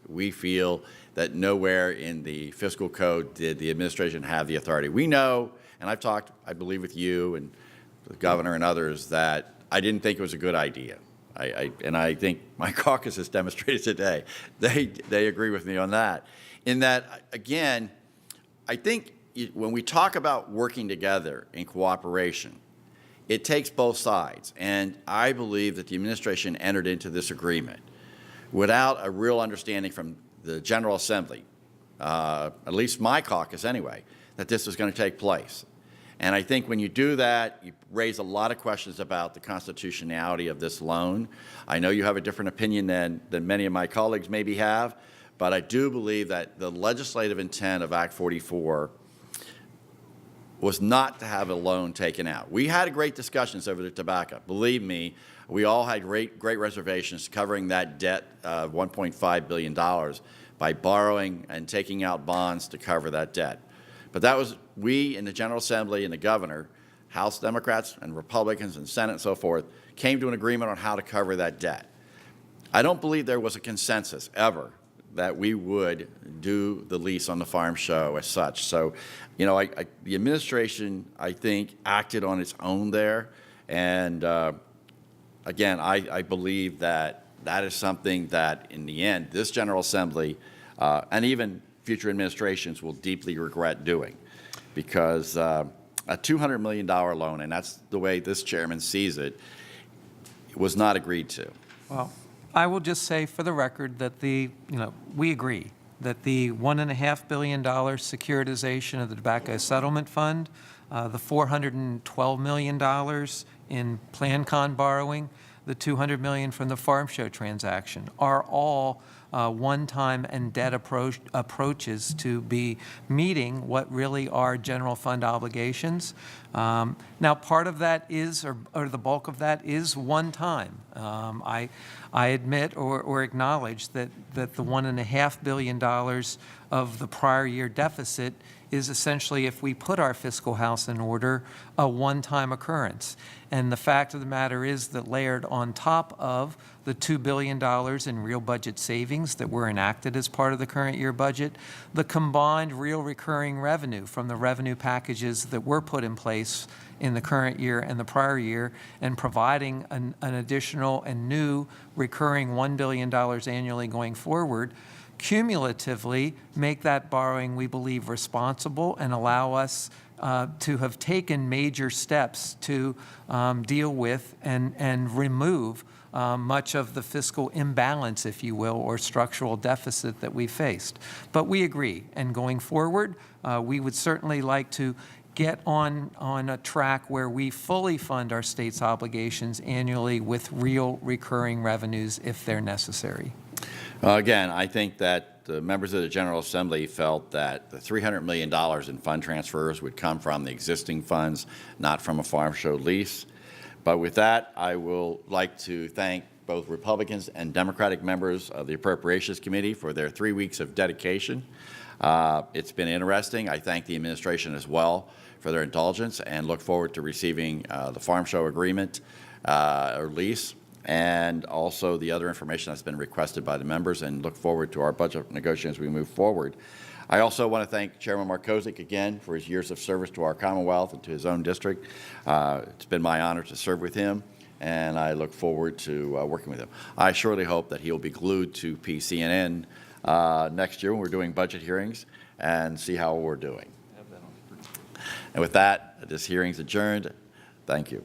Speaker 1: we feel that nowhere in the fiscal code did the administration have the authority. We know, and I've talked, I believe, with you and the governor and others, that I didn't think it was a good idea. And I think my caucus has demonstrated today they agree with me on that. In that, again, I think when we talk about working together in cooperation, it takes both sides. And I believe that the administration entered into this agreement without a real understanding from the General Assembly, at least my caucus anyway, that this was going to take place. And I think when you do that, you raise a lot of questions about the constitutionality of this loan. I know you have a different opinion than many of my colleagues maybe have, but I do believe that the legislative intent of Act 44 was not to have a loan taken out. We had great discussions over the tobacco. Believe me, we all had great reservations covering that debt of $1.5 billion by borrowing and taking out bonds to cover that debt. But that was, we in the General Assembly and the governor, House Democrats and Republicans and Senate and so forth, came to an agreement on how to cover that debt. I don't believe there was a consensus ever that we would do the lease on the farm show as such. So, the administration, I think, acted on its own there. And again, I believe that is something that, in the end, this General Assembly and even future administrations will deeply regret doing, because a $200 million loan, and that's the way this chairman sees it, was not agreed to.
Speaker 4: Well, I will just say for the record that we agree that the $1.5 billion securitization of the Tobacco Settlement Fund, the $412 million in PlanCon borrowing, the $200 million from the farm show transaction are all one-time and debt approaches to be meeting what really are general fund obligations. Now, part of that is, or the bulk of that is one-time. I admit or acknowledge that the $1.5 billion of the prior year deficit is essentially, if we put our fiscal house in order, a one-time occurrence. And the fact of the matter is that layered on top of the $2 billion in real budget savings that were enacted as part of the current year budget, the combined real recurring revenue from the revenue packages that were put in place in the current year and the prior year, and providing an additional and new recurring $1 billion annually going forward, cumulatively make that borrowing, we believe, responsible and allow us to have taken major steps to deal with and remove much of the fiscal imbalance, if you will, or structural deficit that we faced. But we agree, and going forward, we would certainly like to get on a track where we fully fund our state's obligations annually with real recurring revenues if they're necessary.
Speaker 1: Again, I think that the members of the General Assembly felt that the $300 million in fund transfers would come from the existing funds, not from a farm show lease. But with that, I will like to thank both Republicans and Democratic members of the Appropriations Committee for their 3 weeks of dedication. It's been interesting. I thank the administration as well for their indulgence and look forward to receiving the farm show agreement or lease, and also the other information that's been requested by the members, and look forward to our budget negotiations as we move forward. I also want to thank Chairman Markozik again for his years of service to our Commonwealth and to his own district. It's been my honor to serve with him, and I look forward to working with him. I surely hope that he'll be glued to PCNN next year when we're doing budget hearings and see how we're doing. And with that, this hearing's adjourned. Thank you.